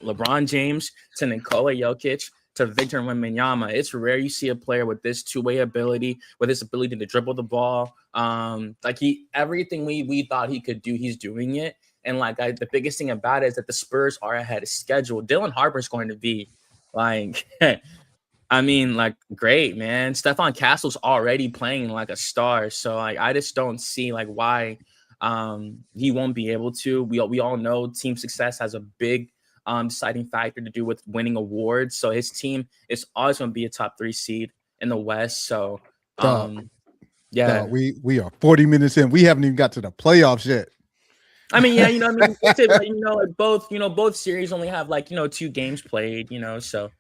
[SPEAKER 3] LeBron James to Nikola Jokic to Victor Wembanyama. It's rare you see a player with this two-way ability, with his ability to dribble the ball. Like everything we thought he could do, he's doing it. And like the biggest thing about it is that the Spurs are ahead of schedule. Dylan Harper's going to be like, I mean, like great, man. Stephon Castle's already playing like a star. So like I just don't see like why he won't be able to. We all know team success has a big deciding factor to do with winning awards. So his team is always going to be a top 3 seed in the West. So
[SPEAKER 1] Dog,
[SPEAKER 3] yeah.
[SPEAKER 1] dog. We are 40 minutes in. We haven't even got to the playoffs yet.
[SPEAKER 3] I mean, yeah, I mean, that's it, but like both series only have like 2 games played, so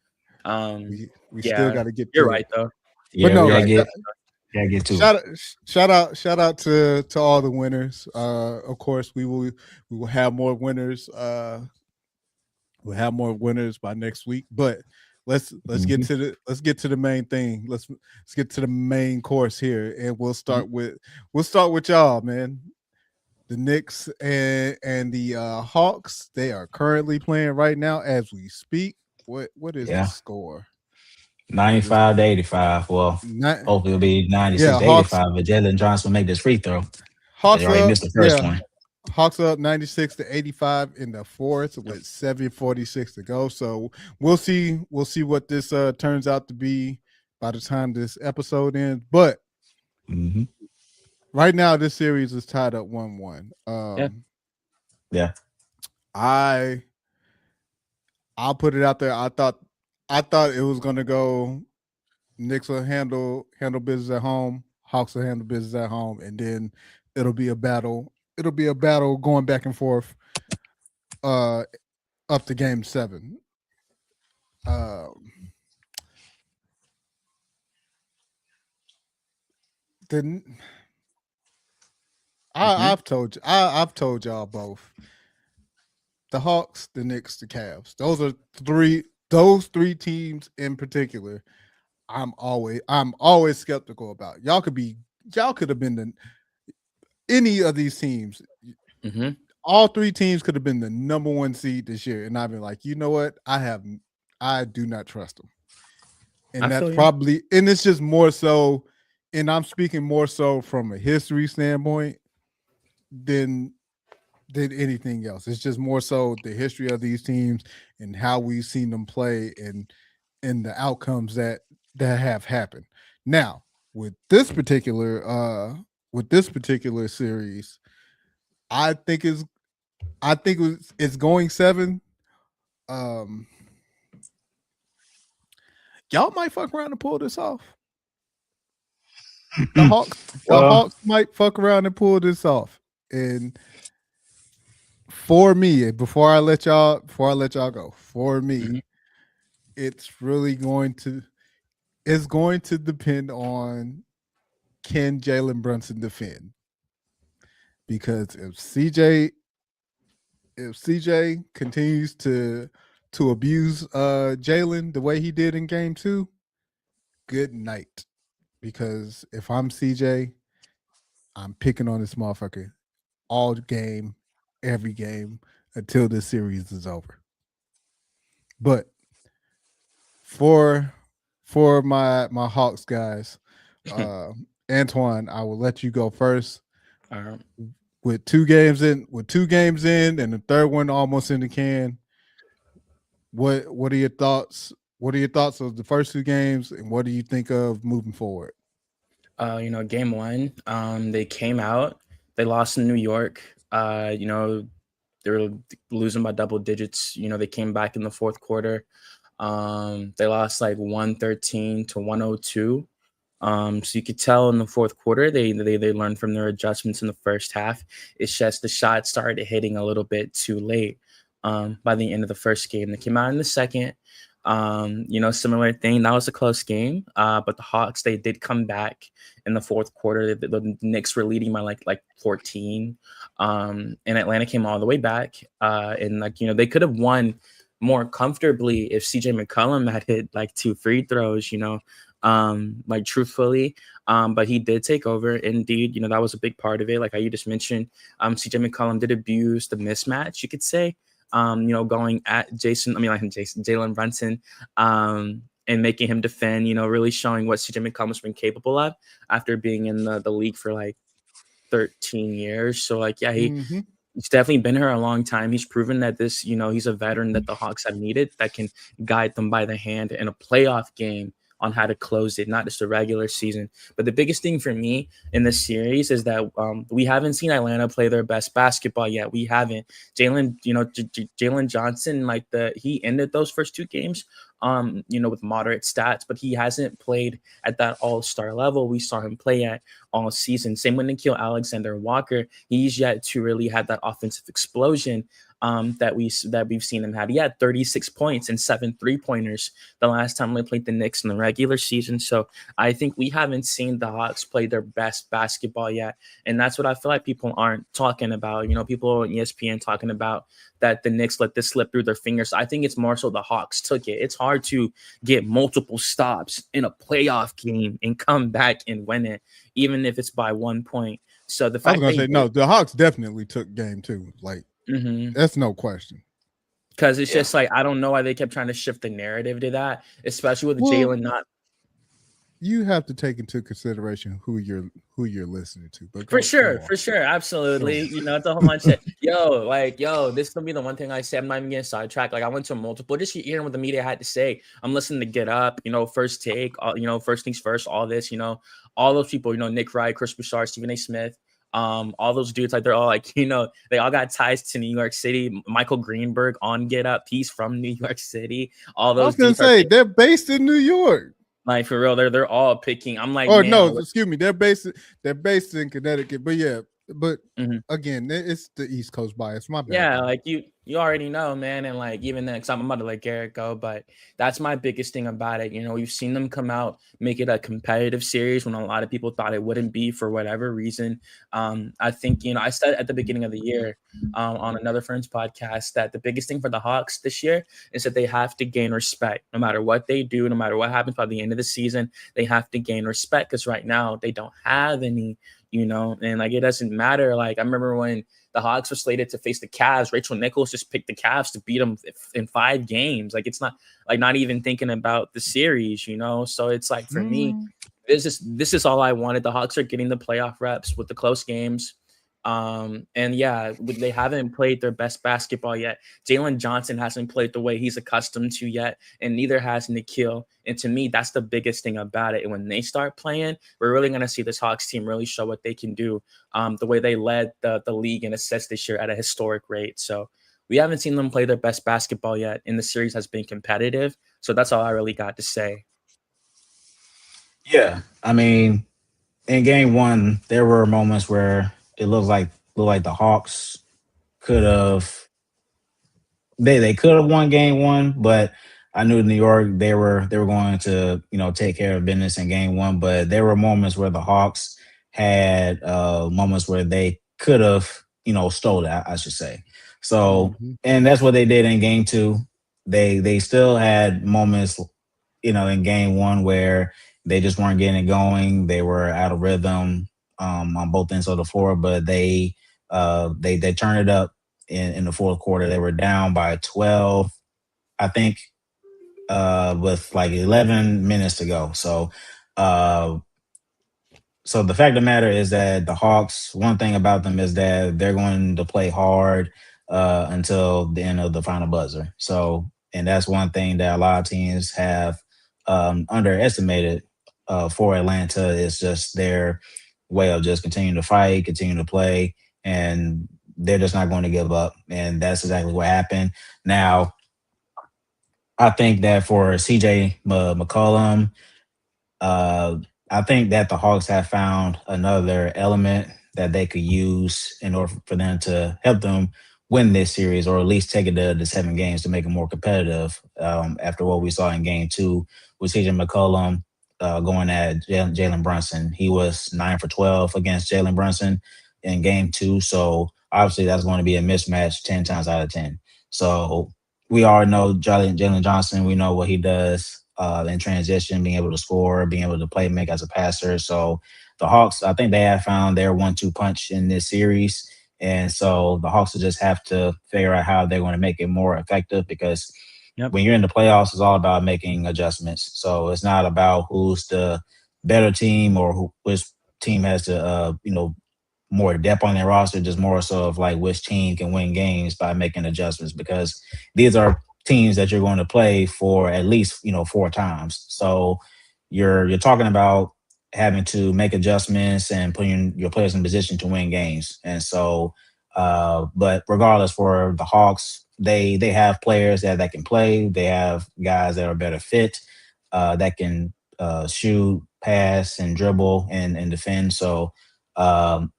[SPEAKER 1] We still
[SPEAKER 3] yeah,
[SPEAKER 1] got to get
[SPEAKER 3] you're
[SPEAKER 1] to
[SPEAKER 3] right
[SPEAKER 1] it.
[SPEAKER 3] though.
[SPEAKER 1] But
[SPEAKER 2] Yeah, we
[SPEAKER 1] no,
[SPEAKER 3] You're
[SPEAKER 2] gotta
[SPEAKER 3] right.
[SPEAKER 2] get to it.
[SPEAKER 1] shout out to all the winners. Of course, we will have more winners. We'll have more winners by next week. But let's get
[SPEAKER 2] Mhm.
[SPEAKER 1] to the main thing. Let's get to the main course here, and we'll start with y'all, man. The Knicks and the Hawks. They are currently playing right now as we speak. What is the
[SPEAKER 2] Yeah.
[SPEAKER 1] score? What is
[SPEAKER 2] 95 to 85. Well,
[SPEAKER 1] not?
[SPEAKER 2] hopefully it'll be 96
[SPEAKER 1] Yeah,
[SPEAKER 2] to 85. But Jalen Johnson will make this free throw. They
[SPEAKER 1] Hawks
[SPEAKER 2] already
[SPEAKER 1] up.
[SPEAKER 2] missed the first
[SPEAKER 1] Yeah,
[SPEAKER 2] one.
[SPEAKER 1] Hawks up 96-85 in the fourth with 7:46 to go. So we'll see what this turns out to be by the time this episode ends. But
[SPEAKER 2] Hmm.
[SPEAKER 1] right now this series is tied up 1-1.
[SPEAKER 3] Yeah.
[SPEAKER 2] Yeah.
[SPEAKER 1] I'll put it out there. I thought it was gonna go Knicks will handle business at home, Hawks will handle business at home, and then it'll be a battle. It'll be a battle going back and forth uh up to game 7. Um then
[SPEAKER 3] Mhm.
[SPEAKER 1] I've told y'all both. The Hawks, the Knicks, the Cavs. Those three teams in particular. I'm always skeptical about. Y'all could have been any of these teams.
[SPEAKER 3] Mhm.
[SPEAKER 1] All three teams could have been the number 1 seed this year, and I've been like, you know what? I do not trust them,
[SPEAKER 3] I
[SPEAKER 1] and that's
[SPEAKER 3] feel you.
[SPEAKER 1] probably, and it's just more so, and I'm speaking more so from a history standpoint than than anything else. It's just more so the history of these teams and how we've seen them play and the outcomes that have happened. Now, with this particular series, I think is it's going 7. Um y'all might fuck around and pull this off. The
[SPEAKER 2] Well,
[SPEAKER 1] Hawks might fuck around and pull this off. And for me, before I let y'all go, for me,
[SPEAKER 3] Mhm.
[SPEAKER 1] it's really going to depend on, can Jalen Brunson defend? Because if CJ continues to abuse Jalen the way he did in game 2, good night. Because if I'm CJ, I'm picking on this motherfucker all game, every game until this series is over. But for my Hawks guys, uh, Antoine, I will let you go first.
[SPEAKER 3] All right.
[SPEAKER 1] With 2 games in, and the third one almost in the can. What are your thoughts? What are your thoughts of the first 2 games, and what do you think of moving forward?
[SPEAKER 3] Game 1, they came out, they lost in New York. They were losing by double digits. They came back in the fourth quarter. They lost like 113 to 102. So you could tell in the fourth quarter they learned from their adjustments in the first half. It's just the shots started hitting a little bit too late. By the end of the first game, they came out in the second. Similar thing. That was a close game. But the Hawks, they did come back in the fourth quarter. The Knicks were leading by like 14. And Atlanta came all the way back. And they could have won more comfortably if CJ McCollum had hit like 2 free throws, like truthfully. But he did take over. Indeed, that was a big part of it. Like how you just mentioned, CJ McCollum did abuse the mismatch, you could say. Going at Jalen Brunson, and making him defend, really showing what CJ McCollum's been capable of after being in the league for like 13 years. So like, yeah,
[SPEAKER 1] Mm-hmm.
[SPEAKER 3] he's definitely been here a long time. He's proven that he's a veteran that the Hawks have needed, that can guide them by the hand in a playoff game on how to close it, not just a regular season. But the biggest thing for me in this series is that we haven't seen Atlanta play their best basketball yet. We haven't. Jalen Johnson, he ended those first 2 games, with moderate stats, but he hasn't played at that all-star level we saw him play at all season. Same with Nickeil Alexander-Walker. He's yet to really have that offensive explosion that we've seen him have. He had 36 points and 7 3-pointers the last time they played the Knicks in the regular season. So I think we haven't seen the Hawks play their best basketball yet. And that's what I feel like people aren't talking about. People on ESPN talking about that the Knicks let this slip through their fingers. I think it's more so the Hawks took it. It's hard to get multiple stops in a playoff game and come back and win it, even if it's by 1 point. So the
[SPEAKER 1] I was
[SPEAKER 3] fact
[SPEAKER 1] gonna
[SPEAKER 3] that
[SPEAKER 1] say no. The Hawks definitely took game 2. Like that's no question.
[SPEAKER 3] Because it's just like, I don't know why they kept trying to shift the narrative to that, especially with
[SPEAKER 1] Well,
[SPEAKER 3] Jalen not.
[SPEAKER 1] You have to take into consideration who you're listening to. But
[SPEAKER 3] For
[SPEAKER 1] go
[SPEAKER 3] sure,
[SPEAKER 1] on.
[SPEAKER 3] for sure, absolutely. It's a whole bunch of this is gonna be the one thing I say. I'm not even getting sidetracked. Like I went to multiple, just hearing what the media had to say. I'm listening to Get Up, First Take, First Things First, all this, all those people, Nick Wright, Chris Bouchard, Stephen A. Smith, all those dudes, like they're all like, they all got ties to New York City. Michael Greenberg on Get Up, he's from New York City. All
[SPEAKER 1] I was
[SPEAKER 3] those
[SPEAKER 1] gonna
[SPEAKER 3] dudes are
[SPEAKER 1] say they're based in New York.
[SPEAKER 3] like for real. They're all picking. I'm like,
[SPEAKER 1] Or
[SPEAKER 3] man.
[SPEAKER 1] no, excuse me, they're based in Connecticut. But yeah, but
[SPEAKER 3] Mhm.
[SPEAKER 1] again, it's the East Coast bias. My bad.
[SPEAKER 3] Yeah,
[SPEAKER 1] Bro.
[SPEAKER 3] like you already know, man, and like even then, because I'm about to let Garrett go, but that's my biggest thing about it. We've seen them come out, make it a competitive series when a lot of people thought it wouldn't be for whatever reason. I think I said at the beginning of the year on another friend's podcast that the biggest thing for the Hawks this year is that they have to gain respect, no matter what they do, no matter what happens by the end of the season. They have to gain respect because right now they don't have any. And like it doesn't matter. Like I remember when the Hawks were slated to face the Cavs, Rachel Nichols just picked the Cavs to beat them in 5 games. Like it's not like not even thinking about the series, So it's like for me, this is all I wanted. The Hawks are getting the playoff reps with the close games. And yeah, they haven't played their best basketball yet. Jalen Johnson hasn't played the way he's accustomed to yet, and neither has Nikhil. And to me, that's the biggest thing about it. And when they start playing, we're really going to see this Hawks team really show what they can do. The way they led the league in assists this year at a historic rate. So we haven't seen them play their best basketball yet, and the series has been competitive. So that's all I really got to say.
[SPEAKER 2] Yeah, I mean, in game one, there were moments where it looked like the Hawks could have they could have won game one, but I knew New York they were going to take care of business in game one. But there were moments where the Hawks had moments where they could have stole that, I should say. So,
[SPEAKER 1] Mhm.
[SPEAKER 2] and that's what they did in game two. They still had moments in game one where they just weren't getting it going. They were out of rhythm on both ends of the floor, but they turned it up in the fourth quarter. They were down by 12, I think, with like 11 minutes to go. Uh, so the fact of the matter is that the Hawks, one thing about them is that they're going to play hard until the end of the final buzzer. So, and that's one thing that a lot of teams have underestimated for Atlanta is just their way of just continuing to fight, continue to play, and they're just not going to give up. And that's exactly what happened. Now, I think that for CJ McCollum, uh, I think that the Hawks have found another element that they could use in order for them to help them win this series, or at least take it to the 7 games to make it more competitive. After what we saw in Game Two with CJ McCollum going at Jalen Brunson, he was 9 for 12 against Jalen Brunson in Game Two. So obviously that's going to be a mismatch 10 times out of 10. So we already know Jalen Johnson. We know what he does in transition, being able to score, being able to play, make as a passer. So the Hawks, I think they have found their 1-2 punch in this series. And so the Hawks will just have to figure out how they're going to make it more effective, because
[SPEAKER 3] Yep.
[SPEAKER 2] when you're in the playoffs, it's all about making adjustments. So it's not about who's the better team or which team has the more depth on their roster, just more so of like which team can win games by making adjustments, because these are teams that you're going to play for at least 4 times. So you're talking about having to make adjustments and putting your players in position to win games. And so, but regardless, for the Hawks, they have players that can play. They have guys that are better fit, that can shoot, pass, and dribble and defend. So um,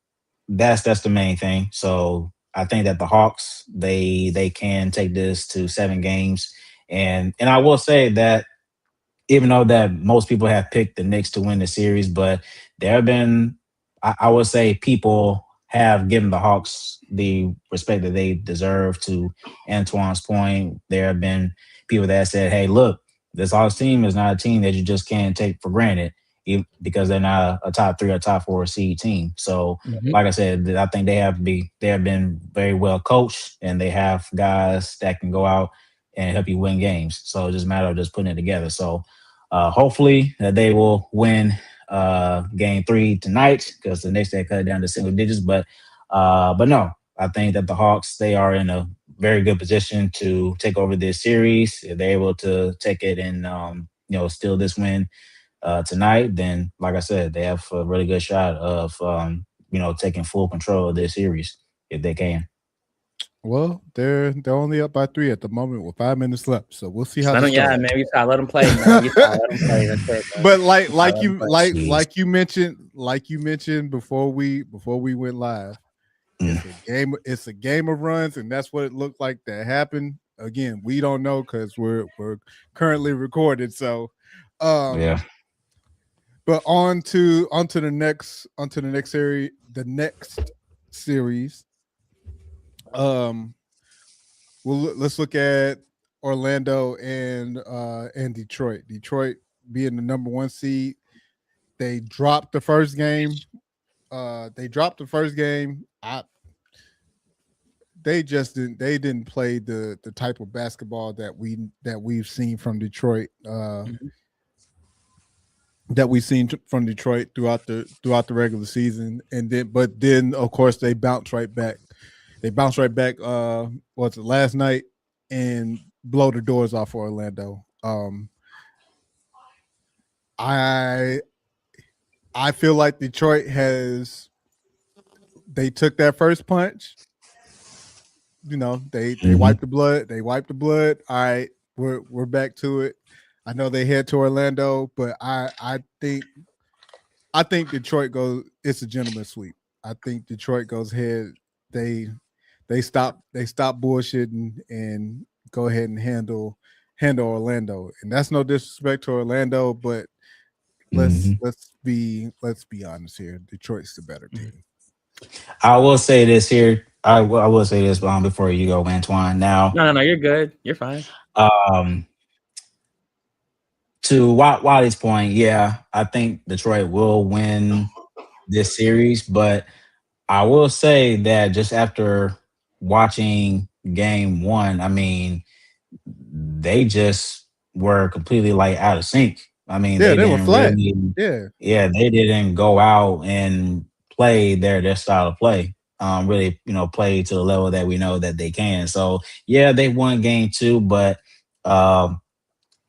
[SPEAKER 2] that's the main thing. So I think that the Hawks they can take this to 7 games, and I will say that even though that most people have picked the Knicks to win the series, but there have been, I would say, people have given the Hawks the respect that they deserve. To Antoine's point, there have been people that said, "Hey, look, this Hawks team is not a team that you just can't take for granted, because they're not a top 3 or top 4 seed team." So,
[SPEAKER 3] Mhm.
[SPEAKER 2] like I said, I think they have been very well coached, and they have guys that can go out and help you win games. So it's just a matter of just putting it together. So hopefully that they will win game three tonight, because the next day cut it down to single digits. But no, I think that the Hawks, they are in a very good position to take over this series. If they're able to take it and steal this win tonight, then like I said, they have a really good shot of taking full control of this series if they can.
[SPEAKER 1] Well, they're only up by 3 at the moment with 5 minutes left, so we'll see
[SPEAKER 3] Just
[SPEAKER 1] how
[SPEAKER 3] let them,
[SPEAKER 1] this
[SPEAKER 3] yeah,
[SPEAKER 1] goes.
[SPEAKER 3] man. We just gotta let them play, man. You just gotta let them play. That's it, bro.
[SPEAKER 1] But like
[SPEAKER 3] Gotta
[SPEAKER 1] like
[SPEAKER 3] let 'em
[SPEAKER 1] you
[SPEAKER 3] play.
[SPEAKER 1] like
[SPEAKER 2] Jeez.
[SPEAKER 1] like you mentioned before we went live,
[SPEAKER 2] Mm,
[SPEAKER 1] it's a game of runs, and that's what it looked like that happened. Again, we don't know because we're currently recorded. So, um,
[SPEAKER 2] yeah.
[SPEAKER 1] but onto the next series. The next series. Um, let's look at Orlando and Detroit. Detroit being the number 1 seed, they dropped the first game. I they didn't play the type of basketball that we've seen from Detroit.
[SPEAKER 3] Mhm.
[SPEAKER 1] that we've seen from Detroit throughout the regular season, and then of course they bounce right back. They bounce right back. What's it last night and blow the doors off for Orlando. I I feel like Detroit has they took that first punch. They
[SPEAKER 2] Hmm.
[SPEAKER 1] wiped the blood. They wiped the blood. All right, we're back to it. I know they head to Orlando, but I think Detroit goes. It's a gentleman's sweep. I think Detroit goes ahead. They they stop bullshitting and go ahead and handle Orlando. And that's no disrespect to Orlando, but let's
[SPEAKER 2] Hmm.
[SPEAKER 1] let's be let's be honest here. Detroit's the better
[SPEAKER 3] Mhm.
[SPEAKER 1] team.
[SPEAKER 2] I will say this here. I will say this before you go, Antoine. Now,
[SPEAKER 3] No, you're good. You're fine.
[SPEAKER 2] um, to Wiley's point, yeah, I think Detroit will win this series, but I will say that just after watching game one, I mean, they just were completely like out of sync. I mean,
[SPEAKER 1] Yeah,
[SPEAKER 2] they
[SPEAKER 1] they were
[SPEAKER 2] didn't
[SPEAKER 1] flat.
[SPEAKER 2] really,
[SPEAKER 1] Yeah,
[SPEAKER 2] yeah, they didn't go out and play their style of play. Really, play to the level that we know that they can. So yeah, they won game two, but um,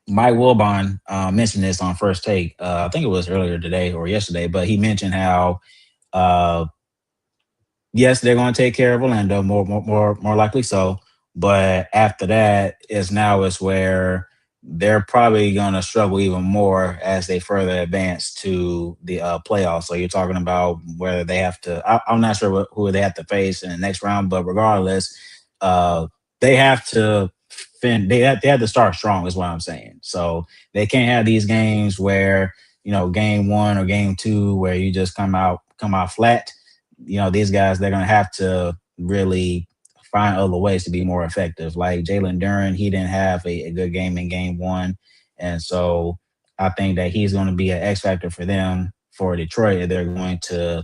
[SPEAKER 2] Mike Wilbon mentioned this on First Take. I think it was earlier today or yesterday, but he mentioned how uh, yes, they're going to take care of Orlando more likely so. But after that is where they're probably going to struggle even more as they further advance to the playoffs. So you're talking about whether they have to. I'm not sure who they have to face in the next round, but regardless, uh, they have to. They have to start strong, is what I'm saying. So they can't have these games where game one or game two where you just come out flat. These guys, they're going to have to really find other ways to be more effective. Like Jalen Duran, he didn't have a good game in game one. And so I think that he's going to be an X factor for them for Detroit. They're going to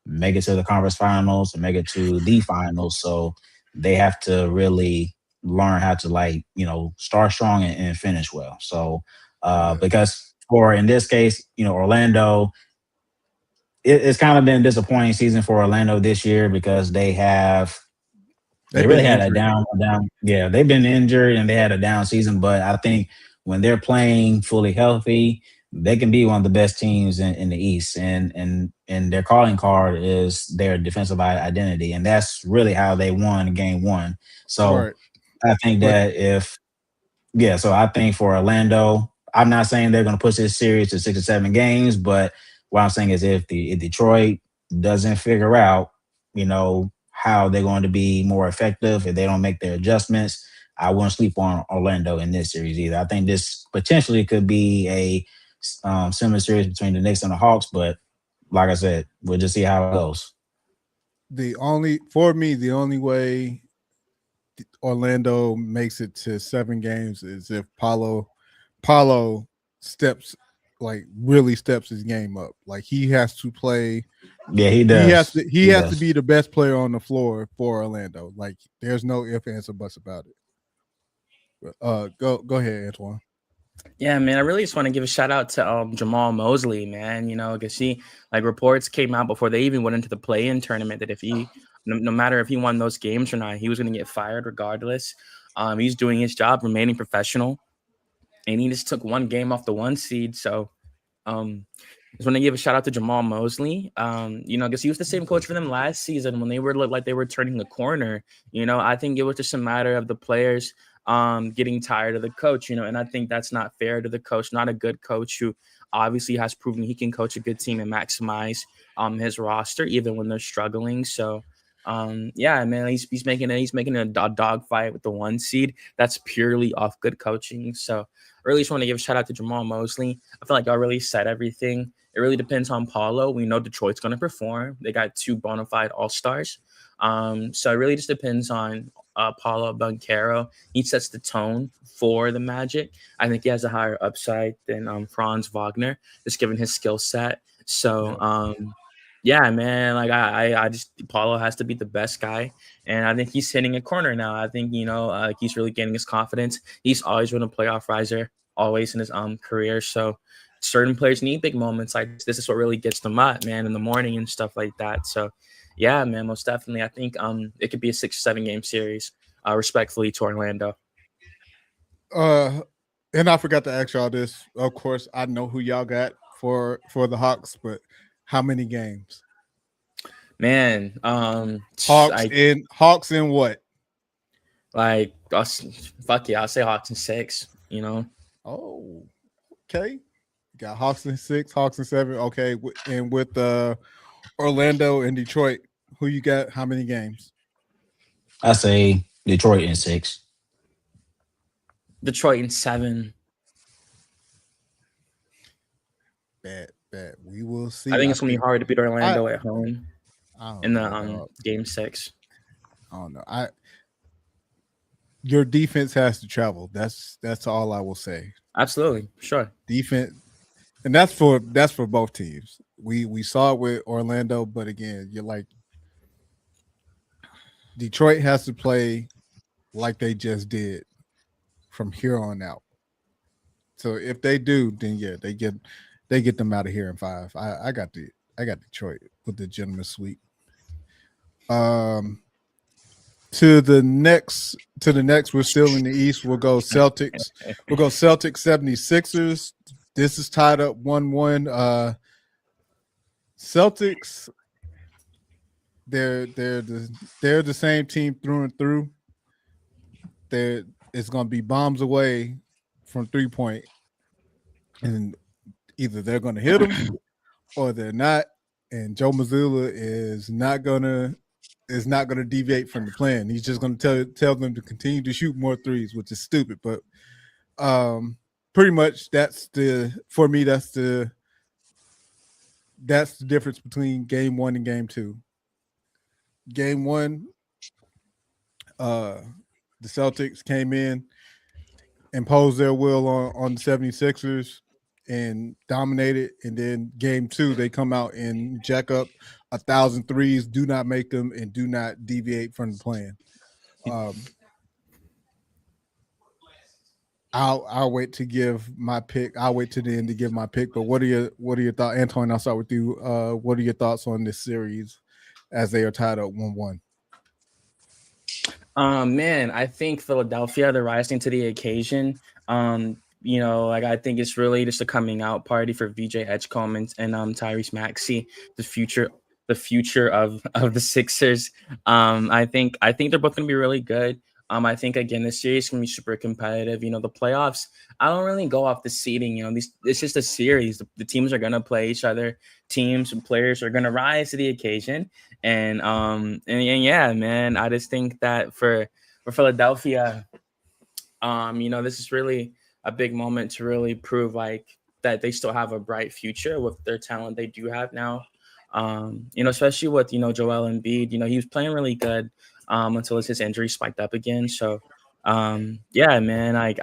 [SPEAKER 2] make it to the conference finals and make it to the finals. So they have to really learn how to start strong and finish well. So
[SPEAKER 1] yeah.
[SPEAKER 2] because for in this case, Orlando, it's kind of been a disappointing season for Orlando this year because they
[SPEAKER 1] They've
[SPEAKER 2] really
[SPEAKER 1] been
[SPEAKER 2] had a
[SPEAKER 1] injury
[SPEAKER 2] down
[SPEAKER 1] ridden.
[SPEAKER 2] a down yeah, they've been injured and they had a down season, but I think when they're playing fully healthy, they can be one of the best teams in the East, and their calling card is their defensive identity, and that's really how they won game one. So
[SPEAKER 1] Right,
[SPEAKER 2] I think
[SPEAKER 1] but
[SPEAKER 2] that if yeah, so I think for Orlando, I'm not saying they're going to push this series to 6 or 7 games, but what I'm saying is if Detroit doesn't figure out, how they're going to be more effective, if they don't make their adjustments, I wouldn't sleep on Orlando in this series either. I think this potentially could be a similar series between the Knicks and the Hawks, but like I said, we'll just see how it goes.
[SPEAKER 1] the only way Orlando makes it to 7 games is if Paulo steps really steps his game up. Like he has to play.
[SPEAKER 2] Yeah, he
[SPEAKER 1] He has
[SPEAKER 2] does.
[SPEAKER 1] to he
[SPEAKER 2] He
[SPEAKER 1] has to
[SPEAKER 2] does.
[SPEAKER 1] be the best player on the floor for Orlando. Like there's no ifs ands or buts about it. Go ahead, Antoine.
[SPEAKER 3] Yeah, man. I really just want to give a shout out to Jamal Mosley, man. Because he like reports came out before they even went into the play-in tournament that if he, no matter if he won those games or not, he was going to get fired regardless. He's doing his job, remaining professional, and he just took one game off the one seed. So, just want to give a shout out to Jamal Mosley. Because he was the same coach for them last season when they were looked like they were turning the corner. I think it was just a matter of the players getting tired of the coach, and I think that's not fair to the coach, not a good coach who obviously has proven he can coach a good team and maximize his roster even when they're struggling. So yeah, man, he's making a dog fight with the one seed. That's purely off good coaching. So I really just want to give a shout out to Jamal Mosley. I feel like I really said everything. It really depends on Paulo. We know Detroit's going to perform. They got two bona fide all stars. So it really just depends on Paulo Banchero. He sets the tone for the Magic. I think he has a higher upside than Franz Wagner, just given his skill set. So
[SPEAKER 1] Yeah,
[SPEAKER 3] yeah, man, like I just Paulo has to be the best guy, and I think he's hitting a corner now. I think he's really gaining his confidence. He's always been a playoff riser, always in his career. So certain players need big moments like this. This is what really gets them up, man, in the morning and stuff like that. So, yeah, man, most definitely. I think it could be a 6 or 7 game series. Respectfully to Orlando.
[SPEAKER 1] Uh, and I forgot to ask y'all this. Of course, I know who y'all got for the Hawks, but how many games?
[SPEAKER 3] Man,
[SPEAKER 1] Hawks
[SPEAKER 3] I
[SPEAKER 1] in Hawks in what?
[SPEAKER 3] like us. Fuck yeah, I'll say Hawks in 6. You know,
[SPEAKER 1] Oh, okay. Got Hawks in 6, Hawks in 7. Okay, and with Orlando and Detroit, who you got? How many games?
[SPEAKER 2] I say Detroit in 6.
[SPEAKER 3] Detroit in 7.
[SPEAKER 1] Bad, bad. We will
[SPEAKER 3] I
[SPEAKER 1] see.
[SPEAKER 3] think
[SPEAKER 1] I
[SPEAKER 3] it's gonna be
[SPEAKER 1] think
[SPEAKER 3] hard to beat
[SPEAKER 1] I
[SPEAKER 3] Orlando at home
[SPEAKER 1] I
[SPEAKER 3] in
[SPEAKER 1] don't
[SPEAKER 3] the
[SPEAKER 1] know, dog.
[SPEAKER 3] game 6.
[SPEAKER 1] I don't know. Your defense has to travel. That's all I will say.
[SPEAKER 3] Absolutely, sure.
[SPEAKER 1] Defense, and that's for both teams. We saw it with Orlando, but again, you're like Detroit has to play like they just did from here on out. So if they do, then yeah, they get them out of here in 5. I got Detroit with the gentleman sweep. Um, to the next, we're still in the East. We'll go Celtics. We'll go Celtics 76ers. This is tied up 1-1. Celtics, they're the same team through and through. It's gonna be bombs away from 3 point, and either they're gonna hit them or they're not. And Joe Mazzulla is not gonna deviate from the plan. He's just gonna tell them to continue to shoot more threes, which is stupid. But pretty much for me that's the difference between game 1 and game 2. Game 1, uh, the Celtics came in, imposed their will on the 76ers and dominated. And then game 2, they come out and jack up 1,000 threes, do not make them, and do not deviate from the plan. Um, I'll wait to give my pick. I'll wait to the end to give my pick. But what are your thoughts, Antoine? I'll start with you. What are your thoughts on this series as they are tied up 1-1?
[SPEAKER 3] Man, I think Philadelphia, they're rising to the occasion. Like I think it's really just a coming out party for VJ Edgecombe and Tyrese Maxey, the future of the Sixers. I think they're both gonna be really good. I think again this series is gonna be super competitive. The playoffs. I don't really go off the seeding. It's just a series. The teams are gonna play each other. Teams and players are gonna rise to the occasion. And yeah, man, I just think that for Philadelphia, this is really a big moment to really prove like that they still have a bright future with their talent they do have now. Especially with Joel Embiid, he was playing really good until his injury spiked up again. So yeah, man, I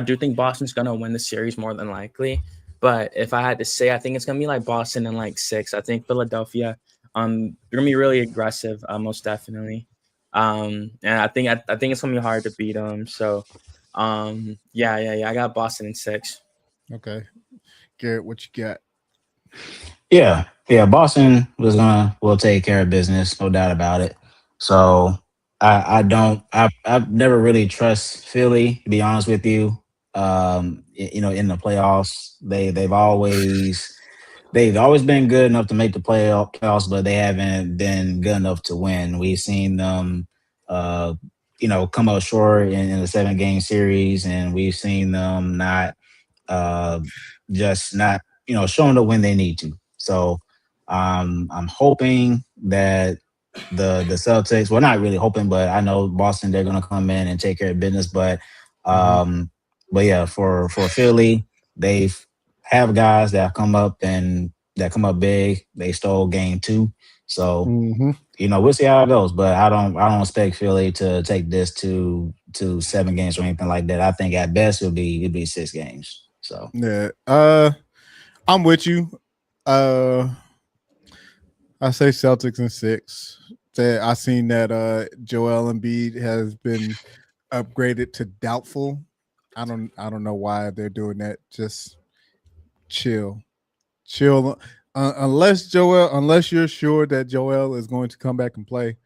[SPEAKER 3] do think Boston's gonna win the series more than likely. But if I had to say, I think it's gonna be like Boston in like 6. I think Philadelphia, they're gonna be really aggressive, most definitely. And I think it's gonna be hard to beat them. So, yeah. I got Boston in 6.
[SPEAKER 1] Okay, Garrett, what you got?
[SPEAKER 2] Yeah. Boston will take care of business, no doubt about it. So I don't I've never really trust Philly to be honest with you. In the playoffs, they've always been good enough to make the playoffs, but they haven't been good enough to win. We've seen them, uh, come up short in a 7 game series, and we've seen them uh, not showing up when they need to. So I'm hoping that the Celtics, well, not really hoping, but I know Boston, they're gonna come in and take care of business.
[SPEAKER 1] Mm-hmm.
[SPEAKER 2] But yeah, for Philly, they have guys that come up big. They stole game 2, so
[SPEAKER 1] Mm-hmm.
[SPEAKER 2] we'll see how it goes. But I don't expect Philly to take this to 7 games or anything like that. I think at best it'll be 6 games. So
[SPEAKER 1] Yeah. I'm with you. Uh, I say Celtics in 6. I seen that Joel Embiid has been upgraded to doubtful. I don't know why they're doing that. Just chill. Unless you're sure that Joel is going to come back and play,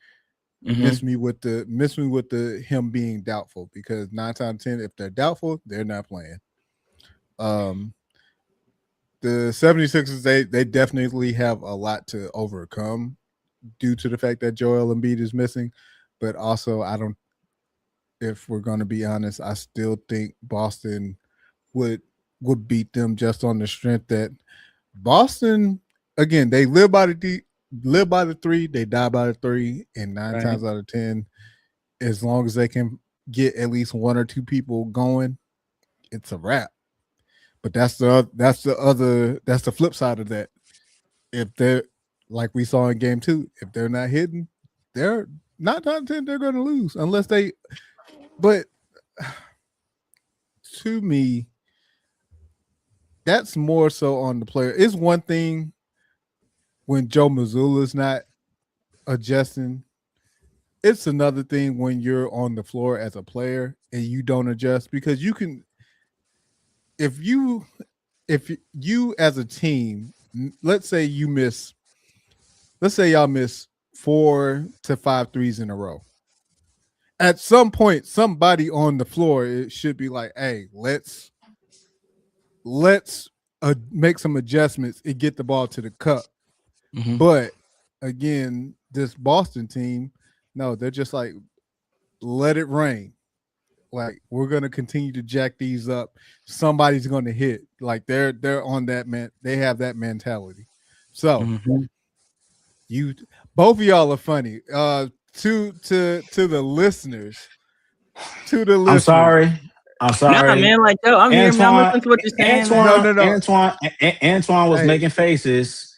[SPEAKER 1] miss me with the him being doubtful, because 9 times 10, if they're doubtful, they're not playing. The 76ers, they definitely have a lot to overcome due to the fact that Joel Embiid is missing, but also if we're going to be honest, I still think Boston would beat them just on the strength that Boston, again, they live by the three, they die by the three, and 9 times out of 10, as long as they can get at least one or two people going, it's a wrap. But that's the flip side of that. If they're, like we saw in game 2, if they're not hitting, they're 9 times 10, they're going to lose unless they. But to me, that's more so on the player. It's one thing when Joe Mazzulla's not adjusting. It's another thing when you're on the floor as a player and you don't adjust, because you can. If you as a team, let's say y'all miss 4 to 5 threes in a row. At some point, somebody on the floor, it should be like, hey, let's make some adjustments and get the ball to the cup. But again, this Boston team, no, they're just like, let it rain. Like, we're gonna continue to jack these up. Somebody's gonna hit. Like, they're on that man. They have that mentality. So you both of y'all are funny. To the listeners.
[SPEAKER 2] I'm sorry.
[SPEAKER 3] Nah, man, like, yo, I'm here, man. I'm listening to what you're saying.
[SPEAKER 2] Antoine was making faces.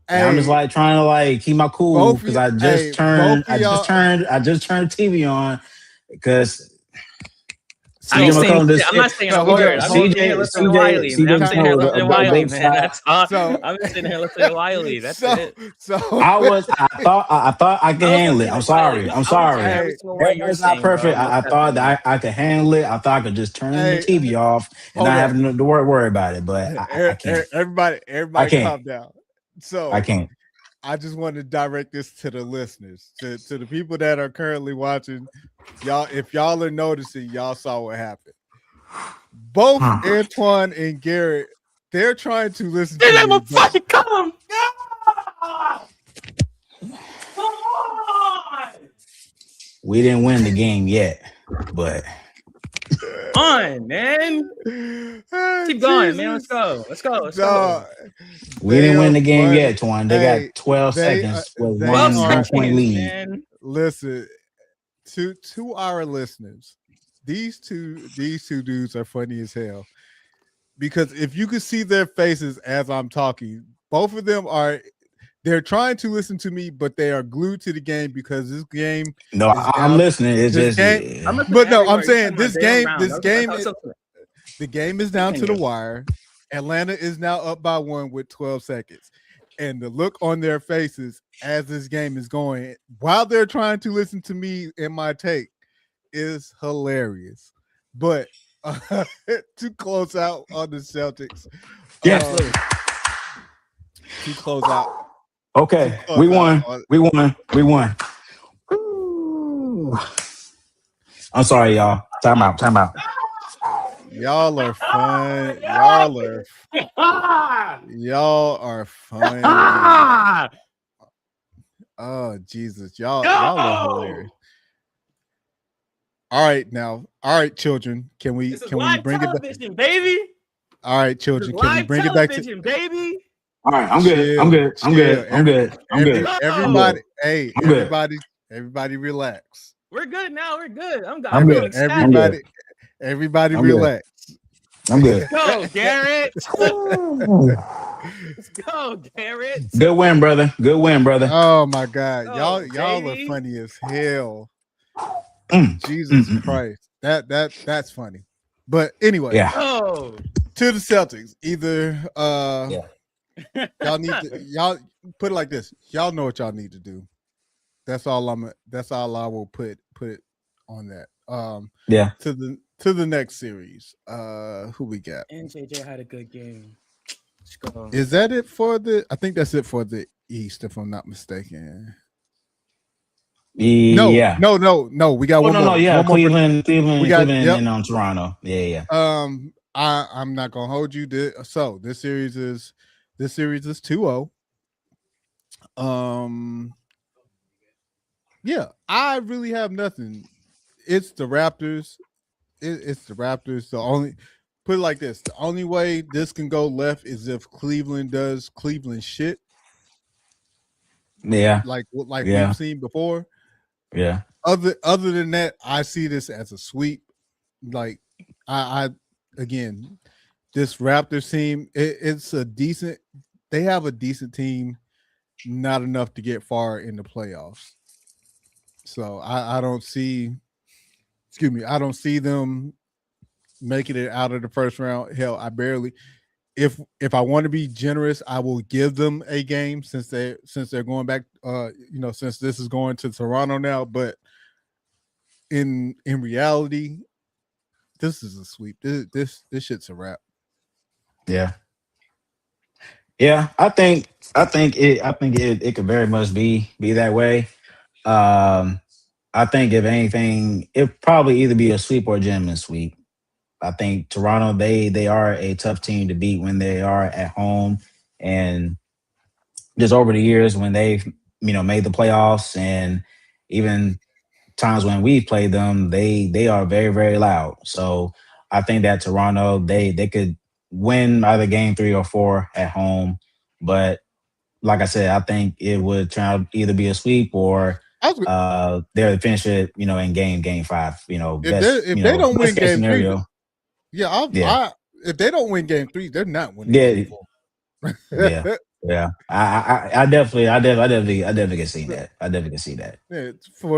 [SPEAKER 2] And I'm just like trying to like keep my cool, because I just turned the TV on, because
[SPEAKER 3] I'm not saying I'm sitting here listening to Wiley. I'm sitting here listening to Wiley, man. That's awesome. I'm sitting here listening to Wiley. That's it.
[SPEAKER 2] So I thought I could handle it. I'm sorry. It's not perfect. I thought that I could handle it. I thought I could just turn the TV off and not have to worry about it. But I can't.
[SPEAKER 1] Everybody calm down. So
[SPEAKER 2] I can't.
[SPEAKER 1] I just want to direct this to the listeners, to the people that are currently watching. Y'all, if y'all are noticing, y'all saw what happened. Both Antoine and Garrett, they're trying to listen to
[SPEAKER 3] me. Fucking come on!
[SPEAKER 2] We didn't win the game yet, but
[SPEAKER 3] on, man. Keep going, man. Let's go.
[SPEAKER 2] We didn't win the game yet, Twan. They got 12 seconds with 1 point lead. Man.
[SPEAKER 1] Listen, to our listeners, these two dudes are funny as hell, because if you could see their faces as I'm talking, both of them they're trying to listen to me, but they are glued to the game, because this game.
[SPEAKER 2] No, I'm listening. It's just
[SPEAKER 1] game, but no, I'm saying the game is down to the wire. Atlanta is now up by 1 with 12 seconds. And the look on their faces as this game is going, while they're trying to listen to me and my take, is hilarious. But to close out on the Celtics.
[SPEAKER 2] To
[SPEAKER 1] close out.
[SPEAKER 2] Okay, we won. I'm sorry, y'all. Time out.
[SPEAKER 1] Y'all are fun. Y'all are fun. Oh, Jesus. Y'all are hilarious. All right, children. Can we bring it back,
[SPEAKER 3] baby?
[SPEAKER 1] All right, children. Can we bring it back to
[SPEAKER 3] baby?
[SPEAKER 2] All right, I'm good.
[SPEAKER 1] Everybody relax.
[SPEAKER 3] We're good now. We're good. I'm
[SPEAKER 2] good.
[SPEAKER 1] Everybody relax.
[SPEAKER 2] I'm good.
[SPEAKER 3] Go, Garrett. Let's go, Garrett.
[SPEAKER 2] Good win, brother.
[SPEAKER 1] Oh my God. Y'all are funny as hell. Jesus Christ. That's funny. But anyway,
[SPEAKER 3] to
[SPEAKER 1] the Celtics. Either y'all need to, y'all put it like this. Y'all know what y'all need to do. That's all I will put it on that. To the next series. Who we got?
[SPEAKER 3] And JJ had a good game. Let's go.
[SPEAKER 1] Is that it for the? I think that's it for the East, if I'm not mistaken. No,
[SPEAKER 2] Yeah.
[SPEAKER 1] no, no, no. We got
[SPEAKER 2] Oh
[SPEAKER 1] one
[SPEAKER 2] no, no,
[SPEAKER 1] more.
[SPEAKER 2] yeah.
[SPEAKER 1] One more for we got.
[SPEAKER 2] Cleveland,
[SPEAKER 1] Yep.
[SPEAKER 2] and Toronto. Yeah, yeah.
[SPEAKER 1] I'm not gonna hold you. So this series is 2-0. Um, yeah, I really have nothing. It's the Raptors. It's the Raptors. The only put it like this: the only way this can go left is if Cleveland does Cleveland shit,
[SPEAKER 2] Yeah,
[SPEAKER 1] like we've
[SPEAKER 2] yeah,
[SPEAKER 1] seen before.
[SPEAKER 2] yeah.
[SPEAKER 1] Other than that, I see this as a sweep. Like I again, this Raptors team, it's a decent. They have a decent team, not enough to get far in the playoffs. So I don't see. Excuse me, I don't see them making it out of the first round. Hell, I barely. If I want to be generous, I will give them a game since they're going back. Since this is going to Toronto now, but in reality, this is a sweep. This shit's a wrap.
[SPEAKER 2] Yeah. Yeah, I think it could very much be that way. Um, I think if anything, it probably either be a sweep or a gentleman sweep. I think Toronto they are a tough team to beat when they are at home, and just over the years when they've made the playoffs, and even times when we've played them, they are very very loud. So I think that Toronto they could win either game 3 or 4 at home, but like I said, I think it would turn out either be a sweep or
[SPEAKER 1] I was,
[SPEAKER 2] they'll finish it, in game 5.
[SPEAKER 1] if they don't
[SPEAKER 2] Best
[SPEAKER 1] win
[SPEAKER 2] case
[SPEAKER 1] game three,
[SPEAKER 2] scenario.
[SPEAKER 1] yeah,
[SPEAKER 2] Yeah,
[SPEAKER 1] if they don't win game 3, they're not winning game
[SPEAKER 2] yeah,
[SPEAKER 1] 4.
[SPEAKER 2] yeah, yeah. I definitely can see that. I definitely can see that.
[SPEAKER 1] Yeah,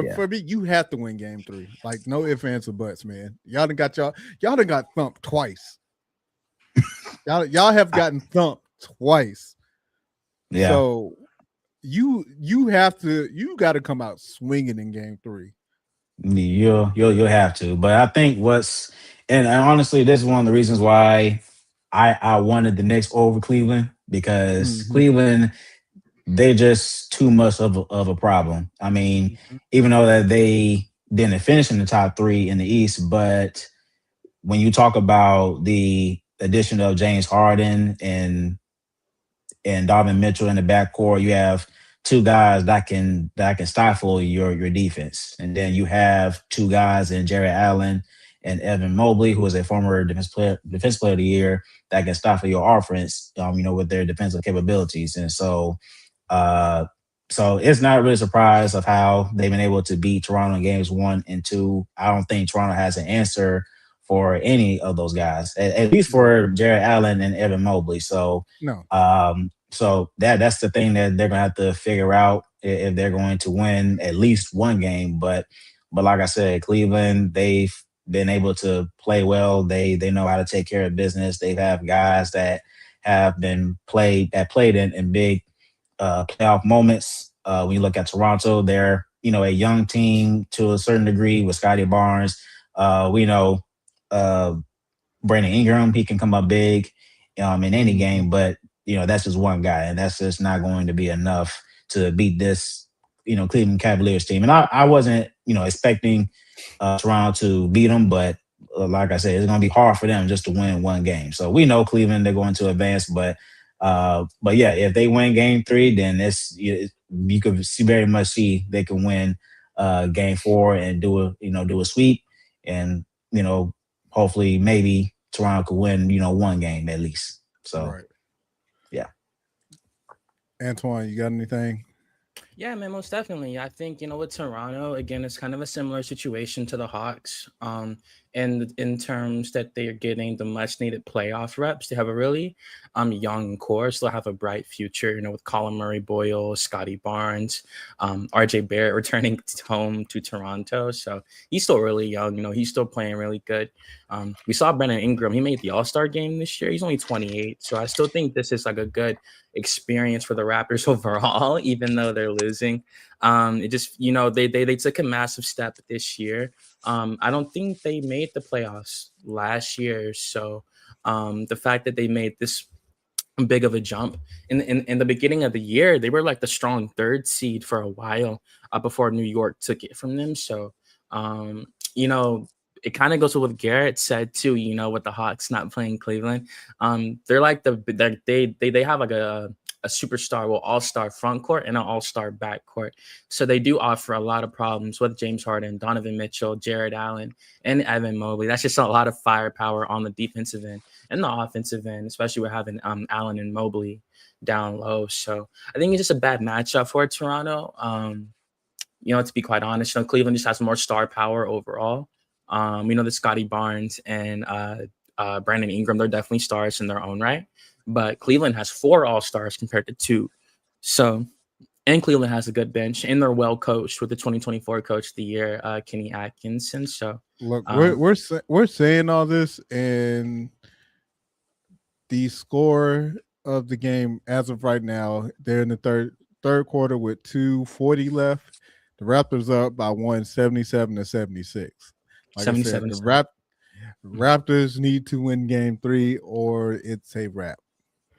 [SPEAKER 2] Yeah,
[SPEAKER 1] for me, you have to win game 3. Like no ifs, ands, or buts, man. Y'all done got thumped twice. Y'all have
[SPEAKER 2] I,
[SPEAKER 1] gotten thumped twice.
[SPEAKER 2] yeah.
[SPEAKER 1] So you got to come out swinging in game 3.
[SPEAKER 2] You'll have to. But I think and honestly, this is one of the reasons why I wanted the Knicks over Cleveland, because
[SPEAKER 1] Mm-hmm.
[SPEAKER 2] Cleveland, they're just too much of a problem. I mean,
[SPEAKER 1] Mm-hmm.
[SPEAKER 2] even though that they didn't finish in the top 3 in the East, but when you talk about the addition of James Harden and Donovan Mitchell in the backcourt, you have two guys that can stifle your defense, and then you have two guys in Jared Allen and Evan Mobley, who is a former defense player of the year, that can stifle your offense. With their defensive capabilities, and uh, so it's not really a surprise of how they've been able to beat Toronto in games 1 and 2. I don't think Toronto has an answer for any of those guys, at least
[SPEAKER 1] No,
[SPEAKER 2] for Jared Allen and Evan Mobley. So
[SPEAKER 1] no,
[SPEAKER 2] that's the thing that they're gonna have to figure out if they're going to win at least one game. But like I said, Cleveland, they've been able to play well. They know how to take care of business. They have guys that have been played in big playoff moments. When you look at Toronto, they're a young team to a certain degree with Scotty Barnes. We know uh, Brandon Ingram, he can come up big in any
[SPEAKER 1] mm-hmm.
[SPEAKER 2] game, but that's just one guy, and that's just not going to be enough to beat this Cleveland Cavaliers team. And I wasn't expecting Toronto to beat them, but like I said, it's going to be hard for them just to win one game. So we know Cleveland, they're going to advance, but yeah, if they win game 3, then you could very much see they can win game 4 and do a sweep, and you know hopefully maybe Toronto could win one game at least. So
[SPEAKER 1] right.
[SPEAKER 2] yeah,
[SPEAKER 1] Antoine, you got anything?
[SPEAKER 3] Yeah, man, most definitely. I think, with Toronto, again, it's kind of a similar situation to the Hawks. And in terms that they're getting the much needed playoff reps, they have a really young core, still have a bright future, with Colin Murray Boyle, Scotty Barnes, RJ Barrett returning home to Toronto. So he's still really young, he's still playing really good. We saw Brandon Ingram, he made the All-Star game this year. He's only 28. So I still think this is like a good experience for the Raptors overall, even though they're losing. It just, they took a massive step this year. I don't think they made the playoffs last year. So the fact that they made this big of a jump. In the beginning of the year, they were like the strong third seed for a while before New York took it from them. So, um, you know, it kind of goes with what Garrett said too. You know, with the Hawks not playing Cleveland, they're like they have like a superstar, well, all-star front court and an all-star back court. So they do offer a lot of problems with James Harden, Donovan Mitchell, Jared Allen, and Evan Mobley. That's just a lot of firepower on the defensive end and the offensive end, especially with having Allen and Mobley down low. So I think it's just a bad matchup for Toronto. To be quite honest, Cleveland just has more star power overall. The Scotty Barnes and Brandon Ingram, they're definitely stars in their own right. But Cleveland has 4 all-stars compared to 2. So, and Cleveland has a good bench, and they're well coached with the 2024 Coach of the Year, Kenny Atkinson. So,
[SPEAKER 1] Look, we're saying all this, and the score of the game as of right now, they're in the third quarter with 2:40 left. The Raptors up by 177-76. Like I said,
[SPEAKER 3] 77.
[SPEAKER 1] the Raptors need to win game 3 or it's a wrap.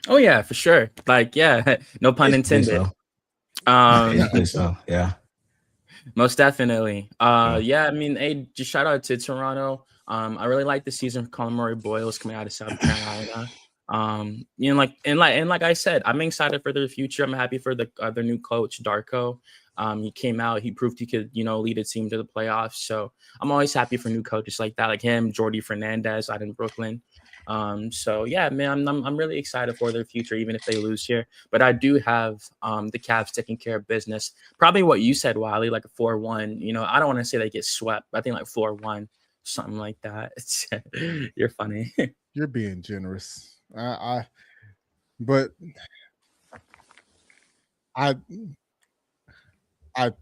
[SPEAKER 3] Oh yeah, for sure. Like, yeah, no pun intended.
[SPEAKER 2] So.
[SPEAKER 3] Um,
[SPEAKER 2] So yeah.
[SPEAKER 3] Most definitely. Yeah, I mean, hey, just shout out to Toronto. I really like the season for Colin Murray Boyles coming out of South Carolina. Like I said, I'm excited for their future. I'm happy for their new coach, Darko. He came out, he proved he could, lead a team to the playoffs. So I'm always happy for new coaches like that, like him, Jordy Fernandez out in Brooklyn. So yeah, man, I'm really excited for their future, even if they lose here. But I do have the Cavs taking care of business. Probably what you said, Wiley, like a 4-1. I don't want to say they get swept. I think like 4-1, something like that. You're funny.
[SPEAKER 1] You're being generous. I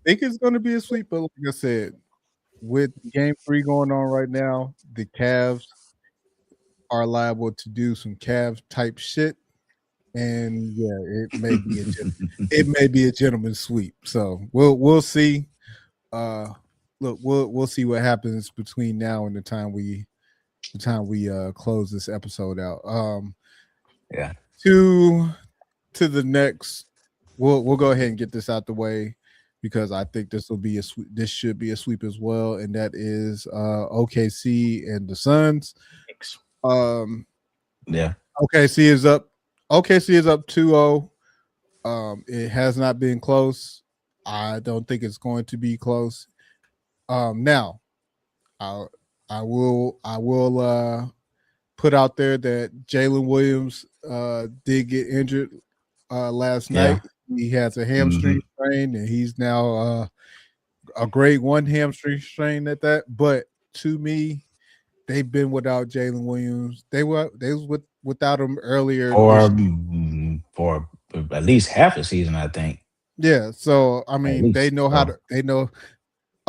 [SPEAKER 1] think it's going to be a sweep, but like I said, with game 3 going on right now, the Cavs are liable to do some Cavs type shit, and yeah, it may be a gentleman's sweep. So we'll see. Look, we'll see what happens between now and the time we close this episode out.
[SPEAKER 2] Yeah.
[SPEAKER 1] To the next, we'll go ahead and get this out the way because I think this should be a sweep as well, and that is OKC and the Suns.
[SPEAKER 3] Thanks.
[SPEAKER 2] Yeah.
[SPEAKER 1] OKC is up 2-0. It has not been close. I don't think it's going to be close. Now, I will put out there that Jalen Williams did get injured last night. He has a hamstring strain, and he's now a grade 1 hamstring strain at that. But to me, they've been without Jalen Williams. They was without him earlier
[SPEAKER 2] for at least half a season, I think.
[SPEAKER 1] Yeah, so I mean, they know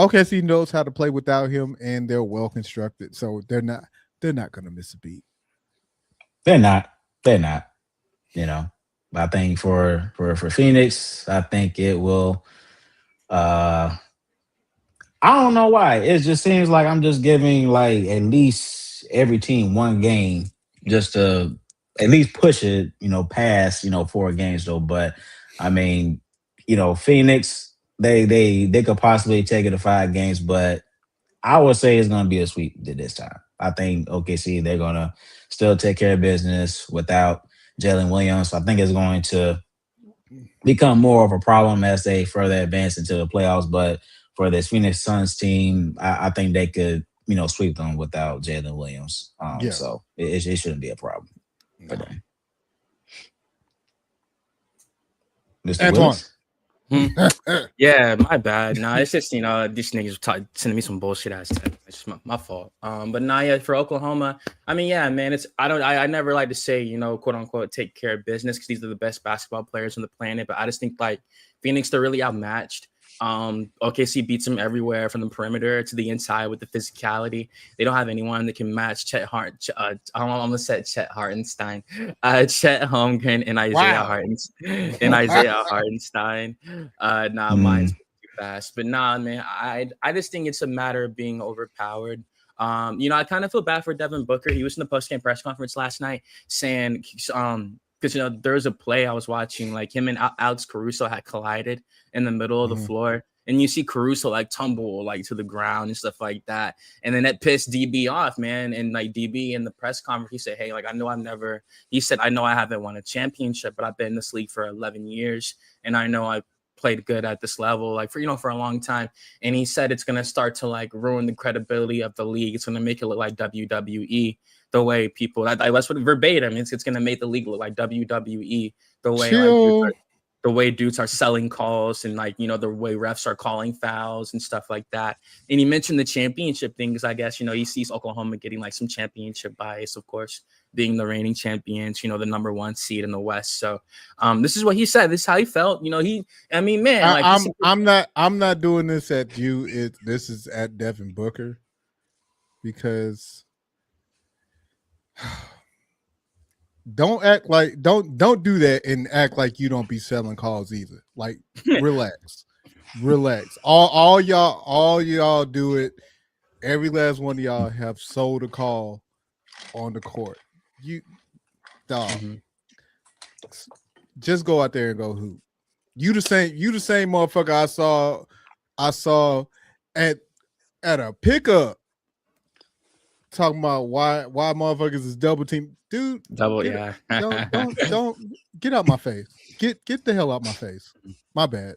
[SPEAKER 1] OKC knows how to play without him, and they're well constructed, so they're not going to miss a beat.
[SPEAKER 2] They're not. I think for Phoenix, I think it will. I don't know why. It just seems like I'm just giving like at least every team one game just to at least push it, past 4 games though. But I mean, Phoenix, they could possibly take it to 5 games, but I would say it's going to be a sweep this time. I think OKC, they're going to still take care of business without Jalen Williams. I think it's going to become more of a problem as they further advance into the playoffs. But for this Phoenix Suns team, I think they could, sweep them without Jalen Williams. So it shouldn't be a problem for them. Mr.
[SPEAKER 1] Antoine.
[SPEAKER 2] Willis?
[SPEAKER 3] Yeah, my bad. Nah, it's just these niggas sending me some bullshit ass text. It's just my fault. But yeah, for Oklahoma, I mean, yeah, man, I never like to say, quote unquote, take care of business because these are the best basketball players on the planet. But I just think like Phoenix, they're really outmatched. OKC beats them everywhere from the perimeter to the inside with the physicality. They don't have anyone that can match Chet Hartenstein, Chet Holmgren and Isaiah Hartenstein. Mine's too fast, but nah, man, I just think it's a matter of being overpowered. I kind of feel bad for Devin Booker. He was in the post-game press conference last night saying, because there was a play I was watching, like him and Alex Caruso had collided in the middle of the
[SPEAKER 1] Mhm.
[SPEAKER 3] floor, and you see Caruso like tumble like to the ground and stuff like that, and then that pissed DB off, man. And like DB in the press conference, he said, "Hey, like I know I've never," he said, "I know I haven't won a championship, but I've been in this league for 11 years, and I know I played good at this level, like for a long time." And he said it's gonna start to like ruin the credibility of the league. It's gonna make it look like WWE the way people that's what verbatim. It's gonna make the league look like WWE the way like
[SPEAKER 1] Chill.
[SPEAKER 3] the way dudes are selling calls and like the way refs are calling fouls and stuff like that. And he mentioned the championship things. I guess he sees Oklahoma getting like some championship bias, of course, being the reigning champions, the number one seed in the West. So this is what he said. This is how he felt. I mean, man, like
[SPEAKER 1] I'm not doing this at you. This is at Devin Booker, because don't do that and act like you don't be selling calls either. Like, relax. All y'all do it. Every last one of y'all have sold a call on the court. You dog.
[SPEAKER 3] Mhm.
[SPEAKER 1] Just go out there and go hoop. You the same motherfucker I saw at a pickup talking about why motherfuckers is double team. Dude,
[SPEAKER 3] Double, yeah.
[SPEAKER 1] don't get out my face. Get the hell out my face. My bad.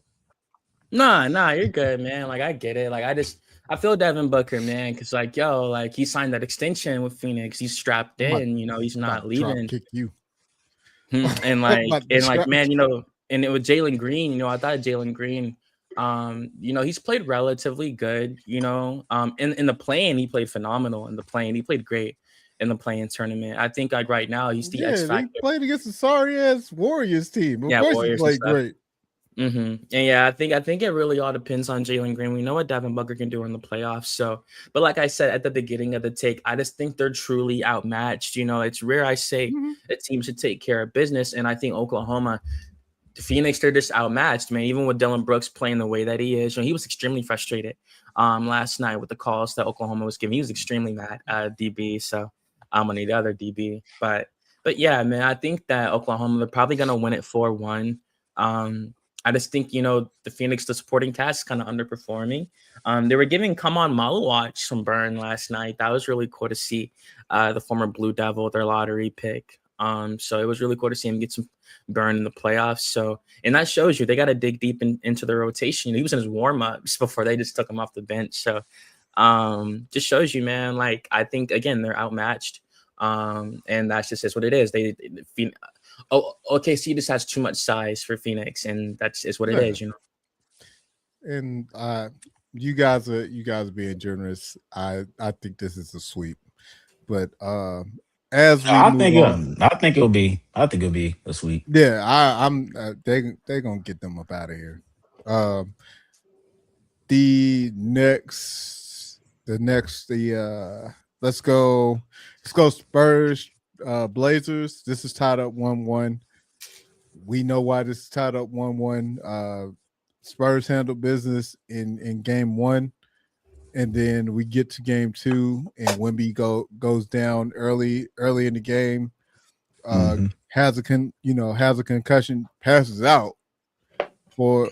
[SPEAKER 3] Nah, you're good, man. Like I get it. Like I feel Devin Booker, man, because like like he signed that extension with Phoenix. He's strapped in. He's
[SPEAKER 1] About
[SPEAKER 3] not
[SPEAKER 1] to drop
[SPEAKER 3] leaving.
[SPEAKER 1] kick you.
[SPEAKER 3] And
[SPEAKER 1] About to drop
[SPEAKER 3] man, and it was Jalen Green. I thought Jalen Green, he's played relatively good. In the play-in, he played phenomenal. In the play-in, he played great in the play-in tournament. I think like right now he's the X
[SPEAKER 1] Yeah, they
[SPEAKER 3] factor.
[SPEAKER 1] played against the sorry ass Warriors team. Of
[SPEAKER 3] Yeah,
[SPEAKER 1] course he
[SPEAKER 3] Warriors and
[SPEAKER 1] played
[SPEAKER 3] stuff.
[SPEAKER 1] great.
[SPEAKER 3] And yeah, I think it really all depends on Jalen Green. We know what Devin Booker can do in the playoffs. So, but like I said at the beginning of the take, I just think they're truly outmatched. It's rare I say a team should take care of business, and I think Oklahoma, Phoenix, they're just outmatched, man. Even with Dylan Brooks playing the way that he is, he was extremely frustrated last night with the calls that Oklahoma was giving. He was extremely mad at DB. So I'm on the other DB, but yeah, man, I think that Oklahoma, they're probably gonna win it 4-1. I just think, the Phoenix, the supporting cast is kind of underperforming. They were giving Come On Malawach some burn last night. That was really cool to see the former Blue Devil, their lottery pick. So it was really cool to see him get some burn in the playoffs. So, and that shows you they got to dig deep into the rotation. He was in his warm-ups before they just took him off the bench. So just shows you, man, like I think again they're outmatched. And that's just is what it is. OKC just has too much size for Phoenix, and that's is what it is,
[SPEAKER 1] And you guys are being generous. I think this is a sweep. But as we
[SPEAKER 2] I
[SPEAKER 1] move
[SPEAKER 2] think
[SPEAKER 1] on,
[SPEAKER 2] it'll be a sweep.
[SPEAKER 1] yeah, I'm they gonna get them up out of here. The next let's go Spurs Blazers. This is tied up 1-1. We know why this is tied up 1-1. Spurs handled business in game 1, and then we get to game 2 and Wemby goes down early in the game. Has a concussion, passes out for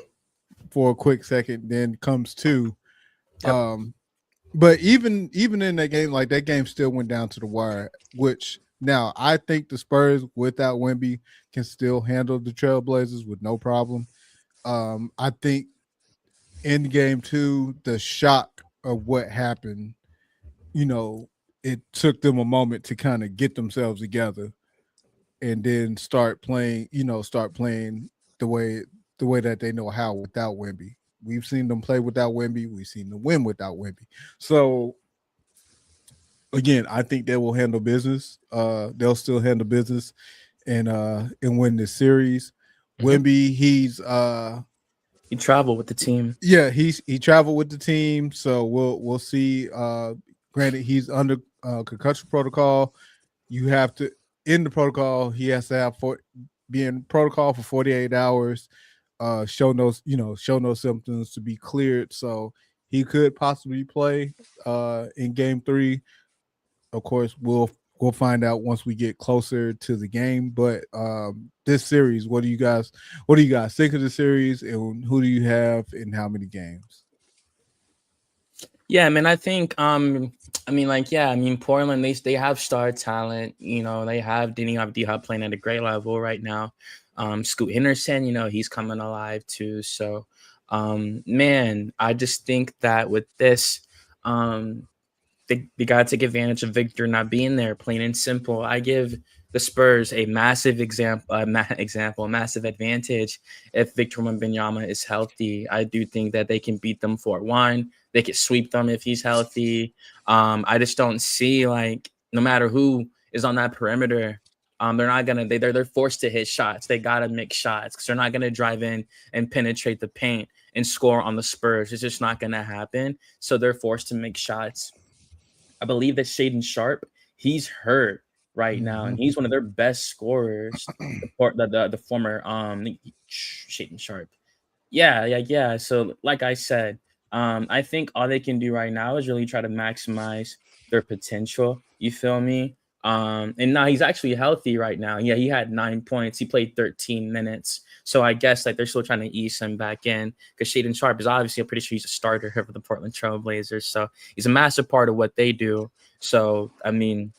[SPEAKER 1] a quick second, then comes to.
[SPEAKER 3] Yep.
[SPEAKER 1] But even in that game, like that game still went down to the wire, which now I think the Spurs without Wemby can still handle the Trailblazers with no problem. I think in game 2, the shock of what happened, it took them a moment to kind of get themselves together and then start playing the way that they know how without Wemby. We've seen them play without Wemby. We've seen them win without Wemby. So again, I think they will handle business. They'll still handle business and win this series. Wemby,
[SPEAKER 3] he traveled with the team.
[SPEAKER 1] Yeah, he traveled with the team, so we'll see. Granted, he's under concussion protocol. You have to in the protocol. He has to be in protocol for 48 hours. Show no symptoms to be cleared. So he could possibly play in game 3. Of course, we'll we'll find out once we get closer to the game. But this series, what do you guys think of the series, and who do you have in how many games?
[SPEAKER 3] Yeah, I mean, I think, I mean, like, yeah, I mean, Portland, they have star talent. They have Denny of D Hub playing at a great level right now. Scoot Henderson, he's coming alive too. So, man, I just think that with this, um, they got to take advantage of Victor not being there, plain and simple. I give the Spurs a massive a massive advantage if Victor Wembanyama is healthy. I do think that they can beat them 4-1. They can sweep them if he's healthy. I just don't see, like, no matter who is on that perimeter, they're not gonna they're forced to hit shots. They gotta make shots because they're not gonna drive in and penetrate the paint and score on the Spurs. It's just not gonna happen. So they're forced to make shots. I believe that Shaden Sharp, he's hurt right now, and
[SPEAKER 1] Mhm.
[SPEAKER 3] he's one of their best scorers. The former Shaden Sharp. Yeah, yeah, yeah. So, like I said, I think all they can do right now is really try to maximize their potential. You feel me? And now he's actually healthy right now. Yeah, he had 9 points. He played 13 minutes. So I guess like they're still trying to ease him back in because Shaden Sharp is obviously, I'm pretty sure he's a starter here for the Portland Trailblazers. So he's a massive part of what they do. So I mean,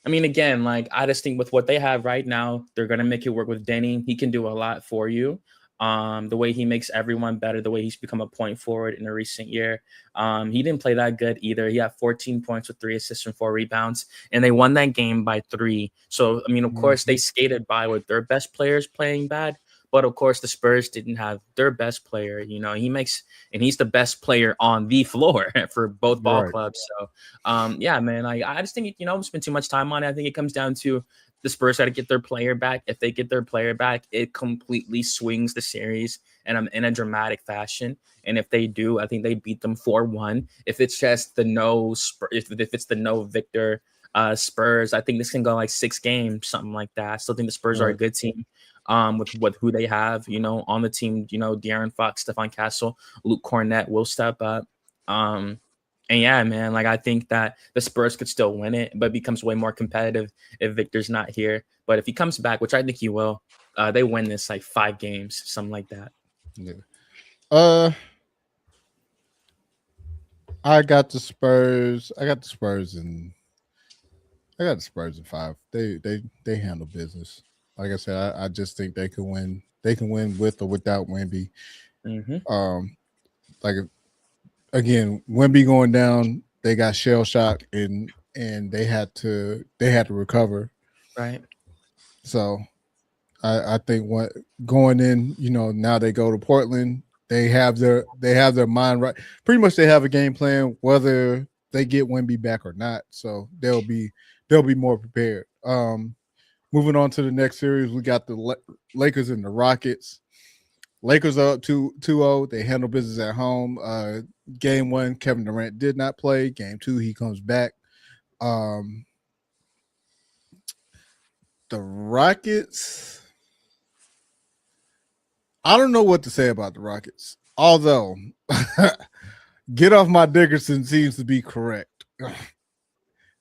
[SPEAKER 3] again, like I just think with what they have right now, they're gonna make it work with Denny. He can do a lot for you. The way he makes everyone better, the way he's become a point forward in a recent year. He didn't play that good either. He had 14 points with 3 assists and 4 rebounds, and they won that game by 3. So, I mean, of course, they
[SPEAKER 1] Mhm.
[SPEAKER 3] skated by with their best players playing bad. But of course, the Spurs didn't have their best player. And he's the best player on the floor for both ball
[SPEAKER 1] Right.
[SPEAKER 3] clubs. So, yeah, man, I just think, spend too much time on it. I think it comes down to the Spurs got to get their player back. If they get their player back, it completely swings the series and in a dramatic fashion. And if they do, I think they beat them 4-1. If it's just the no if it's the no Victor Spurs, I think this can go like 6 games, something like that. I still think the Spurs are a
[SPEAKER 1] Right.
[SPEAKER 3] good team. With who they have, on the team, De'Aaron Fox, Stephon Castle, Luke Cornett will step up. Um, and yeah, man, like I think that the Spurs could still win it, but it becomes way more competitive if Victor's not here. But if he comes back, which I think he will, they win this like 5 games, something like that.
[SPEAKER 1] Yeah. Uh, I got the Spurs. I got the Spurs in 5. They handle business. Like I said, I just think they can win. They can win with or without Wemby.
[SPEAKER 3] Mm-hmm.
[SPEAKER 1] Um, like again, Wemby going down, they got shell shock and they had to recover.
[SPEAKER 3] Right.
[SPEAKER 1] So I think what going in, now they go to Portland. They have their mind right. Pretty much, they have a game plan whether they get Wemby back or not. So they'll be more prepared. Moving on to the next series, we got the Lakers and the Rockets. Lakers are up 2-0. They handle business at home. Game 1, Kevin Durant did not play. Game 2, he comes back. Um, the Rockets, I don't know what to say about the Rockets. Although, get off my Dickerson seems to be correct.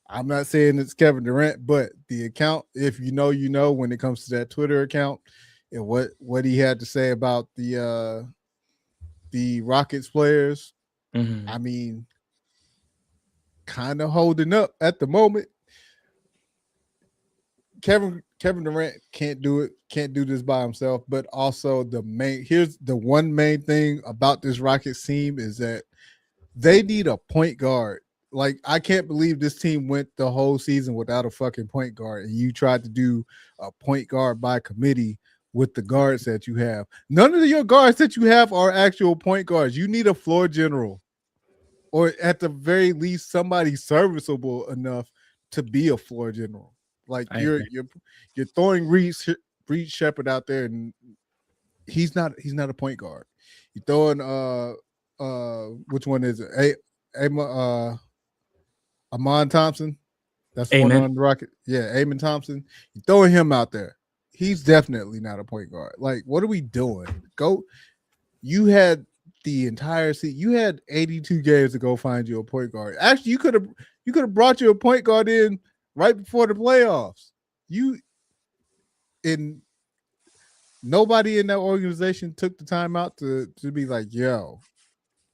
[SPEAKER 1] I'm not saying it's Kevin Durant, but the account, if you know when it comes to that Twitter account and what he had to say about the Rockets players,
[SPEAKER 3] Mm-hmm.
[SPEAKER 1] I mean, kind of holding up at the moment. Kevin Durant can't do it, can't do this by himself. But also here's the one main thing about this Rockets team is that they need a point guard. Like, I can't believe this team went the whole season without a fucking point guard, and you tried to do a point guard by committee with the guards that you have. None of your guards that you have are actual point guards. You need a floor general, or at the very least, somebody serviceable enough to be a floor general. Like,
[SPEAKER 3] I
[SPEAKER 1] you're
[SPEAKER 3] agree.
[SPEAKER 1] you're you're throwing Reed Shepard out there, and he's not a point guard. You throwing which one is it? Amon Thompson. That's the one
[SPEAKER 3] Amen.
[SPEAKER 1] on the Rocket. Yeah, Amon Thompson. You throwing him out there. He's definitely not a point guard. Like, what are we doing? You had the entire season. You had 82 games to go find you a point guard. Actually, You could have brought your point guard in right before the playoffs. You and nobody in that organization took the time out to be like, yo,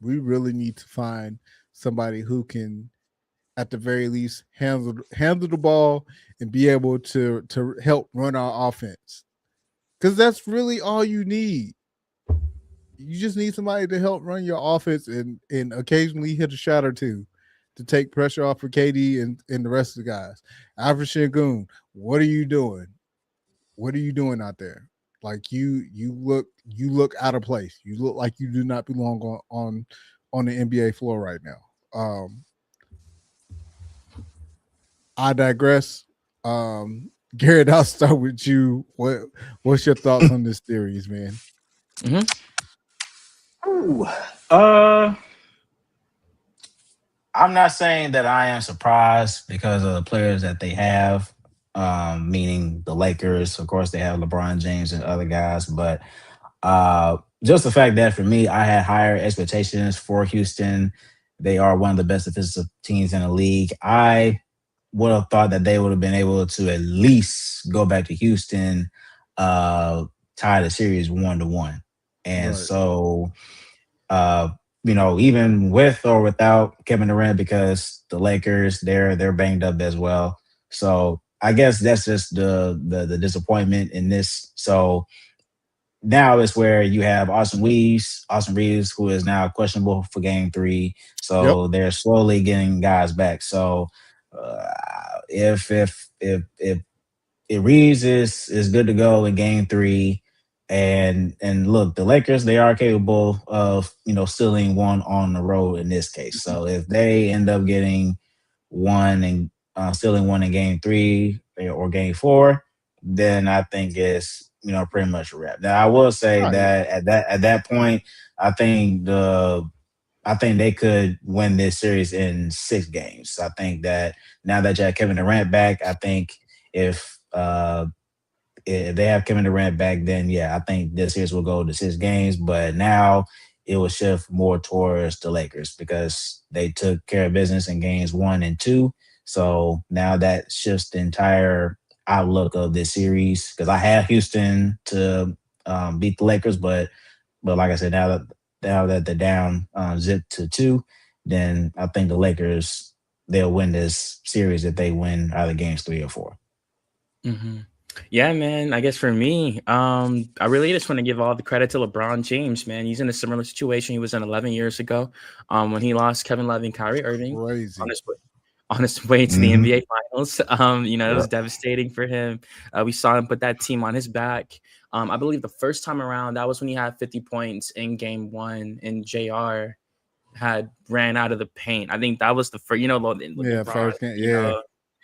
[SPEAKER 1] we really need to find somebody who can at the very least handle the ball and be able to help run our offense. Because that's really all you need. You just need somebody to help run your offense and occasionally hit a shot or two to take pressure off of KD and the rest of the guys. Alfred Şengün, what are you doing? What are you doing out there? Like you look out of place. You look like you do not belong on the NBA floor right now. I digress. Garrett, I'll start with you. What's your thoughts on this series, man?
[SPEAKER 3] Mm-hmm.
[SPEAKER 2] Ooh. Uh, I'm not saying that I am surprised because of the players that they have, meaning the Lakers. Of course, they have LeBron James and other guys, but just the fact that for me, I had higher expectations for Houston. They are one of the best defensive teams in the league. I would have thought that they would have been able to at least go back to Houston, uh, tie the series 1-1. And
[SPEAKER 1] Right.
[SPEAKER 2] so uh, even with or without Kevin Durant, because the Lakers they're banged up as well. So I guess that's just the disappointment in this. So now it's where you have Austin Reeves, who is now questionable for Game 3.
[SPEAKER 1] Yep.
[SPEAKER 2] So they're slowly getting guys back. So uh, if Reeves is good to go in Game 3, and look, the Lakers they are capable of stealing one on the road in this case. So if they end up getting one and stealing one in Game 3 or Game 4, then I think it's pretty much a wrap. Now I will say
[SPEAKER 1] Oh, yeah.
[SPEAKER 2] that at that point, I think they could win this series in 6 games. I think that now that you have Kevin Durant back, I think if if they have Kevin Durant back, then yeah, I think this series will go to 6 games. But now it will shift more towards the Lakers because they took care of business in games 1 and 2. So now that shifts the entire outlook of this series because I have Houston to beat the Lakers, but like I said, now that they're down zip to 2, then I think the Lakers they'll win this series if they win either games 3 or 4.
[SPEAKER 3] Mm-hmm. Yeah, man. I guess for me, I really just want to give all the credit to LeBron James, man. He's in a similar situation he was in 11 years ago, when he lost Kevin Love and Kyrie Irving on
[SPEAKER 1] Crazy.
[SPEAKER 3] his way to the
[SPEAKER 2] Hmm.
[SPEAKER 3] NBA Finals. It was
[SPEAKER 2] Yeah.
[SPEAKER 3] devastating for him. We saw him put that team on his back. I believe the first time around, that was when he had 50 points in Game 1, and JR had ran out of the paint. I think that was the first,
[SPEAKER 1] Yeah,
[SPEAKER 3] LeBron,
[SPEAKER 1] first game. Yeah.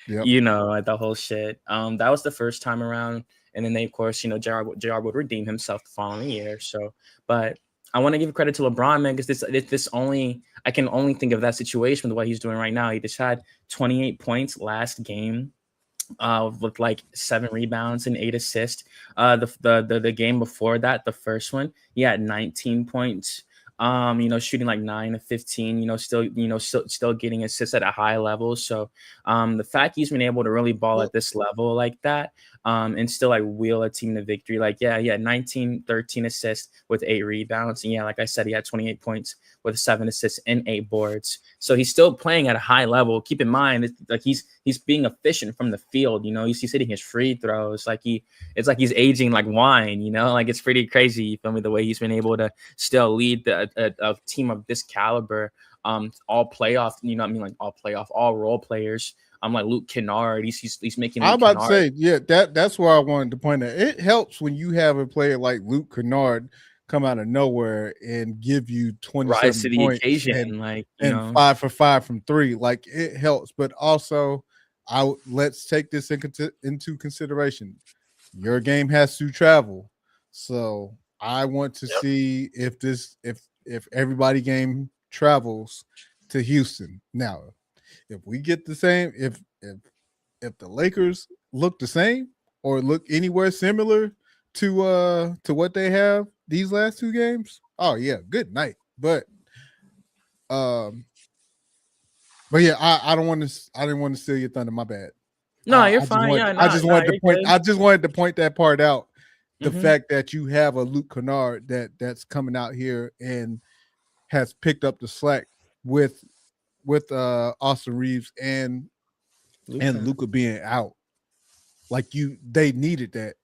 [SPEAKER 1] Yep.
[SPEAKER 3] like the whole shit. That was the first time around, and then they, of course, JR would redeem himself the following year. So, but I want to give credit to LeBron, man, because this only I can only think of that situation with what he's doing right now. He just had 28 points last game, with like 7 rebounds and 8 assists. The game before that, the first one, he had 19 points. Shooting like 9 of 15. Still getting assists at a high level. So, the fact he's been able to really ball
[SPEAKER 1] Well,
[SPEAKER 3] at this level like that, and still like wheel a team to victory. Like, yeah, he had 19, 13 assists with 8 rebounds, and yeah, like I said, he had 28 points with 7 assists and 8 boards. So he's still playing at a high level. Keep in mind, like he's being efficient from the field. He's hitting his free throws. It's like he's aging like wine. Like it's pretty crazy. You feel me? The way he's been able to still lead a team of this caliber, all playoff. Like all playoff, all role players. I'm like Luke Kennard. He's making
[SPEAKER 1] I'm
[SPEAKER 3] Luke
[SPEAKER 1] about to
[SPEAKER 3] Kennard.
[SPEAKER 1] say, yeah, that's where I wanted to point out. It helps when you have a player like Luke Kennard come out of nowhere and give you
[SPEAKER 3] Rise
[SPEAKER 1] 27
[SPEAKER 3] to the
[SPEAKER 1] points
[SPEAKER 3] occasion,
[SPEAKER 1] and 5 for 5 from 3. Like it helps, but also let's take this into consideration. Your game has to travel, so I want to
[SPEAKER 3] Yep.
[SPEAKER 1] see if everybody game travels to Houston. Now, if we get the same, if the Lakers look the same or look anywhere similar to what they have these last 2 games, oh yeah, good night. But um But yeah, I don't want to. I didn't want to steal your thunder. My bad.
[SPEAKER 3] No, you're fine. Yeah,
[SPEAKER 1] I
[SPEAKER 3] no,
[SPEAKER 1] just
[SPEAKER 3] no,
[SPEAKER 1] wanted to
[SPEAKER 3] you're
[SPEAKER 1] point.
[SPEAKER 3] good.
[SPEAKER 1] I just wanted to point that part out. The
[SPEAKER 3] Mm-hmm.
[SPEAKER 1] fact that you have a Luke Kennard that's coming out here and has picked up the slack with Austin Reeves and
[SPEAKER 3] Luka.
[SPEAKER 1] Luca being out. Like they needed that.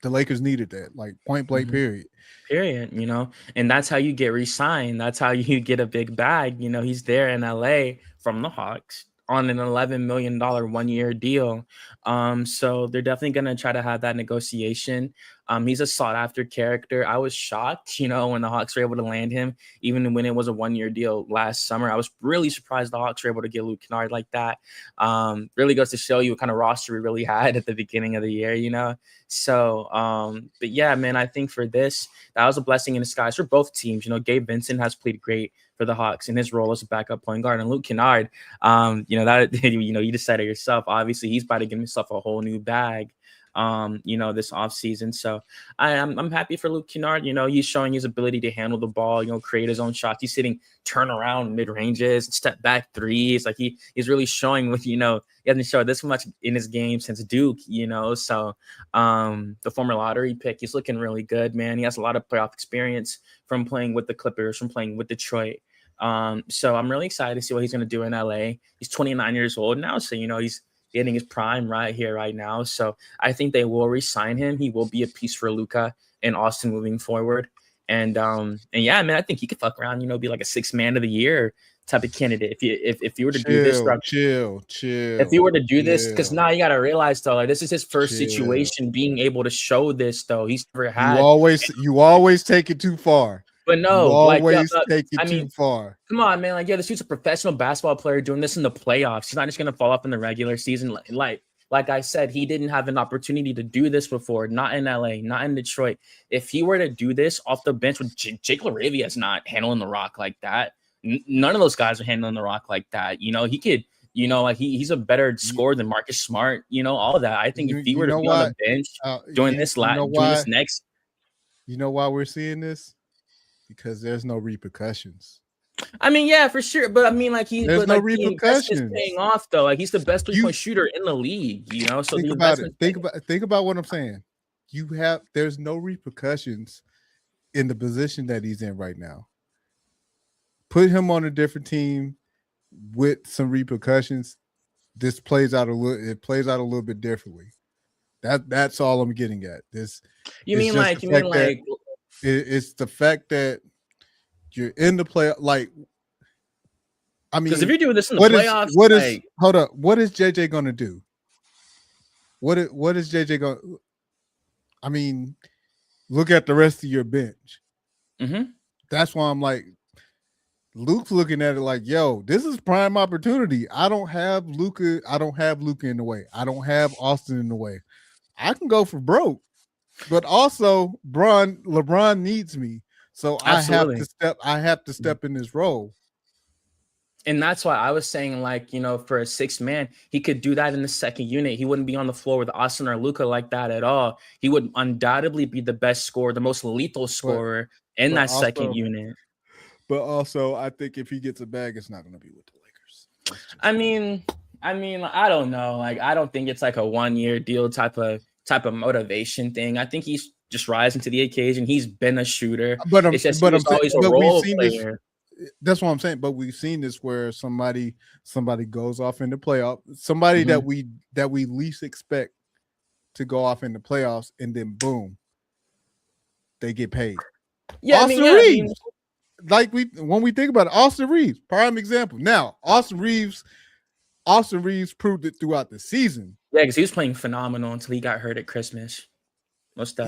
[SPEAKER 1] The Lakers needed that. Like point blank.
[SPEAKER 3] Mm-hmm.
[SPEAKER 1] Period.
[SPEAKER 3] Period, and that's how you get re-signed. That's how you get a big bag. He's there in LA from the Hawks on an $11 million 1-year deal. So they're definitely gonna try to have that negotiation. He's a sought after character. I was shocked, when the Hawks were able to land him, even when it was a 1-year deal last summer. I was really surprised the Hawks were able to get Luke Kennard like that. Really goes to show you what kind of roster we really had at the beginning of the year. So, but yeah, man, I think for this, that was a blessing in disguise for both teams. Gabe Vincent has played great for the Hawks in his role as a backup point guard, and Luke Kennard, that you just said it yourself. Obviously, he's about to give himself a whole new bag. This offseason. So I'm happy for Luke Kennard. He's showing his ability to handle the ball, create his own shots. He's hitting turnaround mid ranges, step back threes. Like he's really showing with, he hasn't showed this much in his game since Duke, So the former lottery pick, he's looking really good, man. He has a lot of playoff experience from playing with the Clippers, from playing with Detroit. So I'm really excited to see what he's going to do in LA. He's 29 years old now. So, he's getting his prime right here, right now. So I think they will re-sign him. He will be a piece for Luka and Austin moving forward. And yeah, man, I think he could fuck around, be like a 6th man of the year type of candidate. If you were to do this,
[SPEAKER 1] chill.
[SPEAKER 3] If you were to do this, because now you got to realize though, like this is his first situation being able to show this though. He's never had.
[SPEAKER 1] You always take it too far.
[SPEAKER 3] But no,
[SPEAKER 1] you always take it too far.
[SPEAKER 3] Come on, man. Like, yeah, this dude's a professional basketball player doing this in the playoffs. He's not just gonna fall off in the regular season. Like I said, he didn't have an opportunity to do this before. Not in LA, not in Detroit. If he were to do this off the bench with Jake LaRavia's not handling the rock like that. None of those guys are handling the rock like that. He could. Like he's a better scorer than Marcus Smart. All of that. I think if he were to be on the bench doing this next.
[SPEAKER 1] You know why we're seeing this? Because there's no repercussions.
[SPEAKER 3] I mean, yeah, for sure. But I mean, like
[SPEAKER 1] there's no repercussions.
[SPEAKER 3] Is paying off though. Like he's the best 3-point shooter in the league. So
[SPEAKER 1] think about it. Think about what I'm saying. There's no repercussions in the position that he's in right now. Put him on a different team with some repercussions. This plays out a little. It plays out a little bit differently. That's all I'm getting at. It's the fact that you're in the play. Like, I mean,
[SPEAKER 3] because if you're doing this in the playoffs,
[SPEAKER 1] hold up? What is JJ going to do? What is JJ going? I mean, look at the rest of your bench.
[SPEAKER 3] Mm-hmm.
[SPEAKER 1] That's why I'm like, Luke's looking at it like, yo, this is prime opportunity. I don't have Luka. I don't have Luka in the way. I don't have Austin in the way. I can go for broke. But also, LeBron needs me, so absolutely. I have to step in this role.
[SPEAKER 3] And that's why I was saying, like, for a 6th man, he could do that in the second unit. He wouldn't be on the floor with Austin or Luka like that at all. He would undoubtedly be the best scorer, the most lethal scorer in that second unit.
[SPEAKER 1] But also, I think if he gets a bag, it's not going to be with the Lakers.
[SPEAKER 3] I mean, I don't know. Like, I don't think it's like a 1-year deal type of motivation thing. I think he's just rising to the occasion. He's been a shooter,
[SPEAKER 1] but
[SPEAKER 3] it's just always a role player.
[SPEAKER 1] That's what I'm saying. But we've seen this where somebody goes off in the playoff, somebody that we least expect to go off in the playoffs, and then boom, they get paid.
[SPEAKER 3] Yeah,
[SPEAKER 1] Austin Reeves. When we think about it, Austin Reeves, prime example. Now, Austin Reeves proved it throughout the season.
[SPEAKER 3] Yeah, because he was playing phenomenal until he got hurt at Christmas.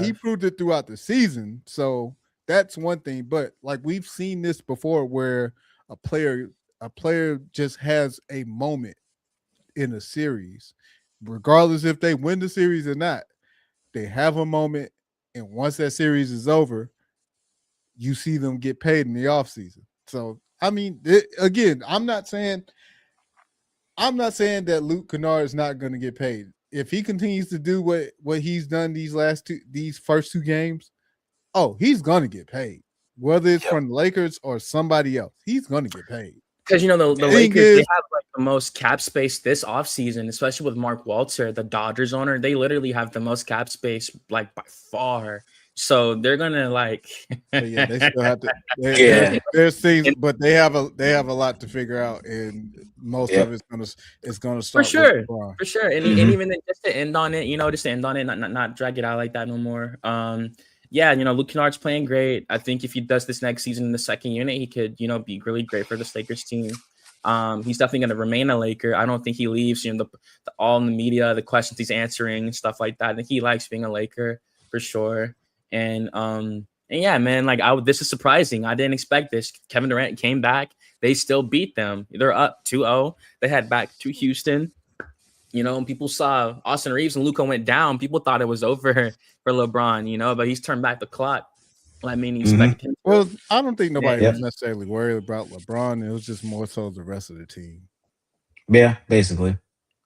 [SPEAKER 1] He proved it throughout the season. So that's one thing. But like we've seen this before where a player just has a moment in a series, regardless if they win the series or not. They have a moment, and once that series is over, you see them get paid in the offseason. So, I mean, again, I'm not saying that Luke Kennard is not going to get paid. If he continues to do what he's done these first 2 games, he's going to get paid. Whether it's from the Lakers or somebody else, he's going to get paid.
[SPEAKER 3] Because the
[SPEAKER 1] thing
[SPEAKER 3] Lakers, they
[SPEAKER 1] is,
[SPEAKER 3] have like the most cap space this offseason, especially with Mark Walter, the Dodgers owner. They literally have the most cap space, like by far. So they're gonna like
[SPEAKER 1] but yeah, they still have to.
[SPEAKER 2] Yeah.
[SPEAKER 1] There's things,
[SPEAKER 3] and
[SPEAKER 1] but they have a lot to figure out, and most of
[SPEAKER 2] Yep.
[SPEAKER 1] it's gonna
[SPEAKER 3] for
[SPEAKER 1] start with
[SPEAKER 3] sure,
[SPEAKER 1] LeBron.
[SPEAKER 3] for sure. And
[SPEAKER 2] Hmm.
[SPEAKER 3] even then, just to end on it, just to end on it, not drag it out like that no more. Yeah, Luke Kennard's playing great. I think if he does this next season in the second unit, he could, be really great for this Lakers team. He's definitely going to remain a Laker. I don't think he leaves. The all in the media, the questions he's answering, and stuff like that. I think he likes being a Laker for sure. And yeah, man, like this is surprising. I didn't expect this. Kevin Durant came back. They still beat them. They're up 2-0. They head back to Houston. And people saw Austin Reeves and Luka went down. People thought it was over for LeBron, but he's turned back the clock. I mean, he
[SPEAKER 2] Hmm.
[SPEAKER 3] expected him to.
[SPEAKER 1] Well, I don't think nobody
[SPEAKER 2] Yep.
[SPEAKER 1] was necessarily worried about LeBron. It was just more so the rest of the team.
[SPEAKER 2] Yeah, basically.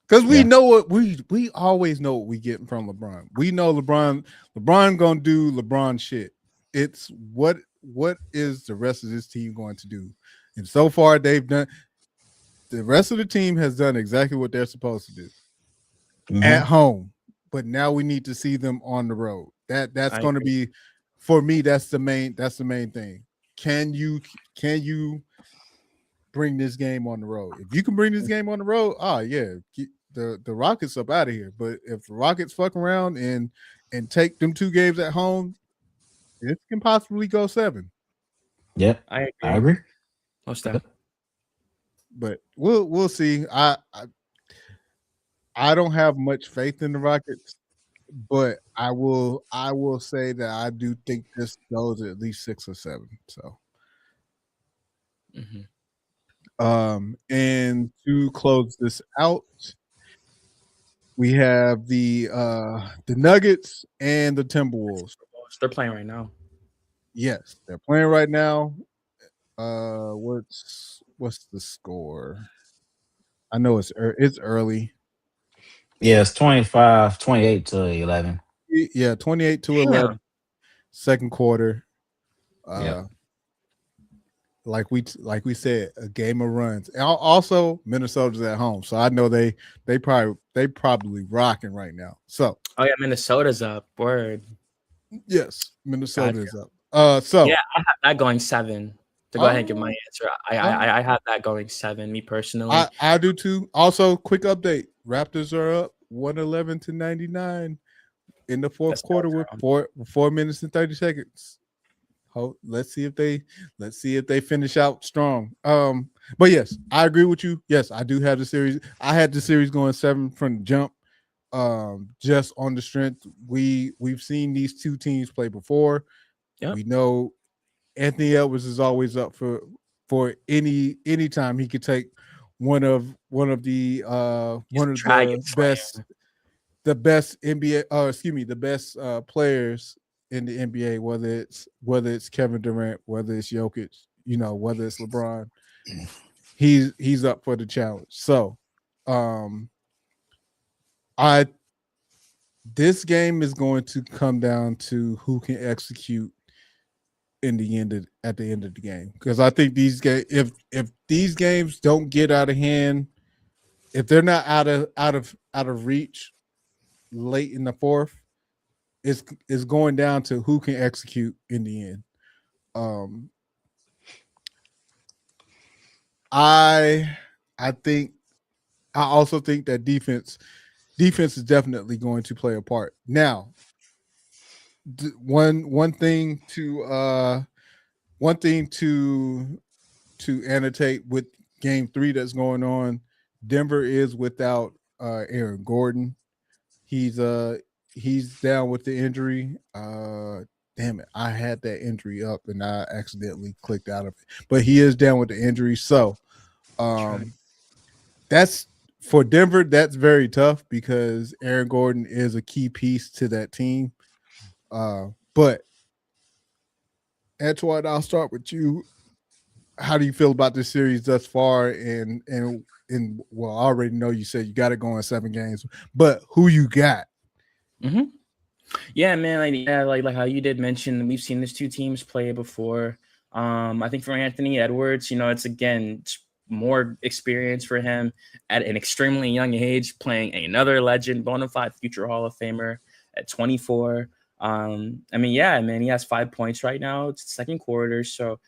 [SPEAKER 1] Because we
[SPEAKER 2] Yeah.
[SPEAKER 1] know what we always know what we getting from LeBron. We know LeBron gonna do LeBron shit. It's what is the rest of this team going to do? And so far the rest of the team has done exactly what they're supposed to do at
[SPEAKER 2] Hmm.
[SPEAKER 1] home. But now we need to see them on the road. That's
[SPEAKER 3] I
[SPEAKER 1] going to
[SPEAKER 3] agree.
[SPEAKER 1] be, for me, that's the main thing. Can you bring this game on the road? If you can bring this game on the road, yeah, the Rockets up out of here. But if the Rockets fuck around and take them 2 games at home, it can possibly go 7.
[SPEAKER 2] Yep.
[SPEAKER 3] I
[SPEAKER 2] I
[SPEAKER 3] agree.
[SPEAKER 2] agree.
[SPEAKER 3] Most
[SPEAKER 2] Yep.
[SPEAKER 3] definitely.
[SPEAKER 1] But we'll see. I don't have much faith in the Rockets, but I will say that I do think this goes at least 6 or 7. So
[SPEAKER 3] Mhm.
[SPEAKER 1] and to close this out, we have the Nuggets and the Timberwolves.
[SPEAKER 3] They're playing right now.
[SPEAKER 1] Yes, they're playing right now. What's the score? I know it's early.
[SPEAKER 2] Yeah, it's 28 to 11.
[SPEAKER 1] Yeah, 28 to 11,
[SPEAKER 3] Damn.
[SPEAKER 1] second quarter.
[SPEAKER 2] Yep.
[SPEAKER 1] Uh, like we said, a game of runs. And also, Minnesota's at home, so I know they probably rocking right now. So
[SPEAKER 3] Oh yeah, Minnesota's up. Word.
[SPEAKER 1] yes, Minnesota
[SPEAKER 3] Gotcha.
[SPEAKER 1] is up.
[SPEAKER 3] Yeah, I have that going 7. To go ahead and give my
[SPEAKER 1] Oh,
[SPEAKER 3] answer, I
[SPEAKER 1] oh,
[SPEAKER 3] I, I have that going 7. Me personally.
[SPEAKER 1] I do too. Also, quick update: Raptors are up 111 to 99 in the fourth
[SPEAKER 3] That's no
[SPEAKER 1] quarter with
[SPEAKER 3] problem.
[SPEAKER 1] 4 minutes and 30 seconds. Let's see if they finish out strong. But yes, I agree with you. Yes, I do have the series. I had the series going 7 from the jump. Just on the strength, we've seen these two teams play before.
[SPEAKER 3] Yep.
[SPEAKER 1] We know Anthony Edwards is always up for any time he could take one of
[SPEAKER 3] He's a dragon
[SPEAKER 1] best
[SPEAKER 3] slayer.
[SPEAKER 1] NBA the best players in the NBA, whether it's Kevin Durant, whether it's Jokic, whether it's LeBron, he's up for the challenge. So I this game is going to come down to who can execute at the end of the game, because I think if these games don't get out of hand, if they're not out of reach late in the fourth, it's going down to who can execute in the end. Um, I I think I also think that defense is definitely going to play a part. Now, one thing to annotate with game 3 that's going on, Denver is without Aaron Gordon. He's down with the injury. Damn it, I had that injury up and I accidentally clicked out of it. But he is down with the injury. So that's for Denver, that's very tough because Aaron Gordon is a key piece to that team. But Antoine, I'll start with you. How do you feel about this series thus far? And well, I already know you said you got it going 7 games, but who you got?
[SPEAKER 3] Mm-hmm. Yeah, man. Like how you did mention, we've seen these two teams play before. I think for Anthony Edwards, it's again more experience for him at an extremely young age, playing another legend, bona fide future Hall of Famer at 24. I mean, yeah, man, he has 5 points right now. It's second quarter, so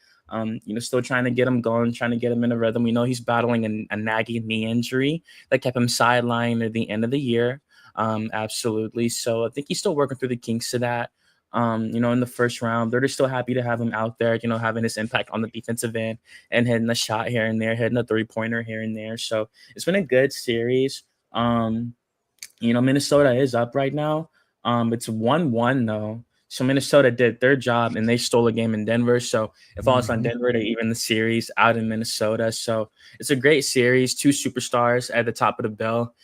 [SPEAKER 3] still trying to get him going, trying to get him in a rhythm. We know he's battling a nagging knee injury that kept him sidelined at the end of the year. Absolutely. So I think he's still working through the kinks of that. In the first round, they're just still happy to have him out there, having his impact on the defensive end and hitting a shot here and there, hitting a 3-pointer here and there. So it's been a good series. Minnesota is up right now. It's 1-1 though. So Minnesota did their job and they stole a game in Denver. So it falls on Denver to even the series out in Minnesota. So it's a great series. Two superstars at the top of the bill.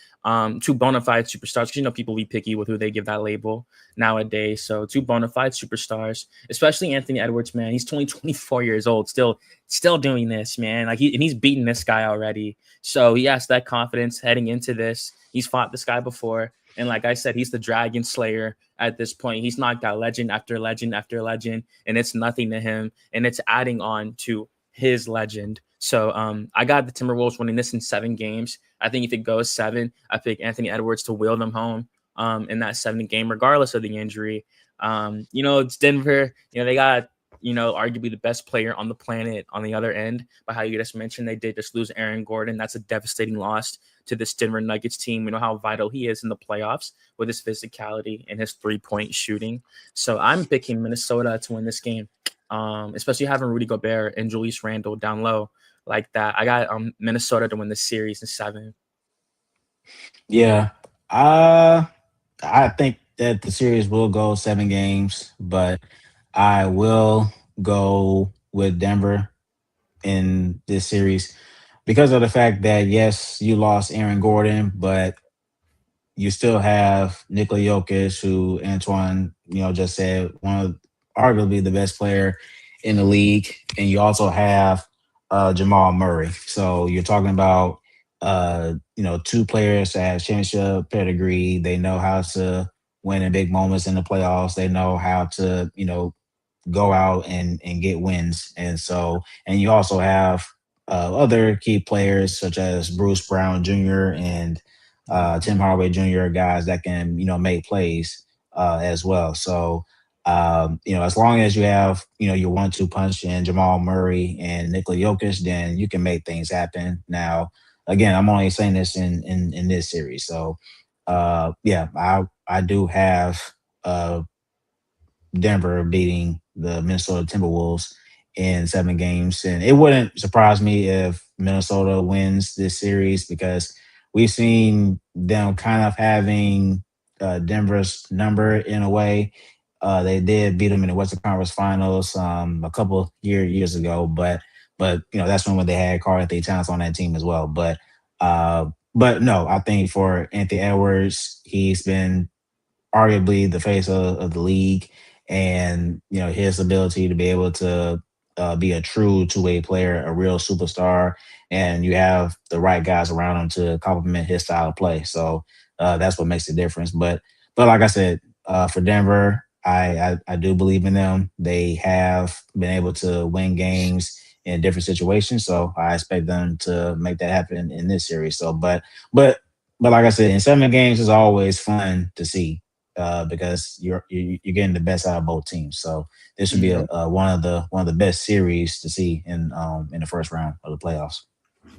[SPEAKER 3] Two bona fide superstars. Because people be picky with who they give that label nowadays. So two bona fide superstars, especially Anthony Edwards, man. He's 24 years old, still doing this, man. Like he's beaten this guy already. So he has that confidence heading into this. He's fought this guy before. And like I said, he's the Dragon Slayer at this point. He's knocked out legend after legend after legend, and it's nothing to him. And it's adding on to his legend. So I got the Timberwolves winning this in 7 games. I think if it goes 7, I pick Anthony Edwards to wheel them home in that 7th game, regardless of the injury. It's Denver. They got arguably the best player on the planet on the other end. But how you just mentioned, they did just lose Aaron Gordon. That's a devastating loss to this Denver Nuggets team. We know how vital he is in the playoffs with his physicality and his 3-point shooting. So I'm picking Minnesota to win this game, especially having Rudy Gobert and Julius Randle down low like that. I got Minnesota to win the series in 7.
[SPEAKER 2] Yeah. I think that the series will go 7 games, but I will go with Denver in this series because of the fact that yes, you lost Aaron Gordon, but you still have Nikola Jokic, who Antoine, just said, one of arguably the best player in the league, and you also have Jamal Murray. So you're talking about two players that have championship pedigree. They know how to win in big moments in the playoffs. They know how to go out and get wins. And you also have other key players such as Bruce Brown Jr. and Tim Hardaway Jr. guys that can make plays as well. So as long as you have your 1-2 punch in Jamal Murray and Nikola Jokic, then you can make things happen. Now, again, I'm only saying this in this series. So yeah, I do have Denver beating the Minnesota Timberwolves in 7 games. And it wouldn't surprise me if Minnesota wins this series because we've seen them kind of having Denver's number in a way. They did beat them in the Western Conference Finals a couple years ago, but that's when they had Karl Anthony Towns on that team as well. But no, I think for Anthony Edwards, he's been arguably the face of the league, and his ability to be able to be a true two-way player, a real superstar, and you have the right guys around him to complement his style of play. So that's what makes the difference. But like I said, for Denver, I do believe in them. They have been able to win games in different situations, so I expect them to make that happen in this series. So, but like I said, in 7 games is always fun to see because you're getting the best out of both teams. So this would be one of the best series to see in the first round of the playoffs.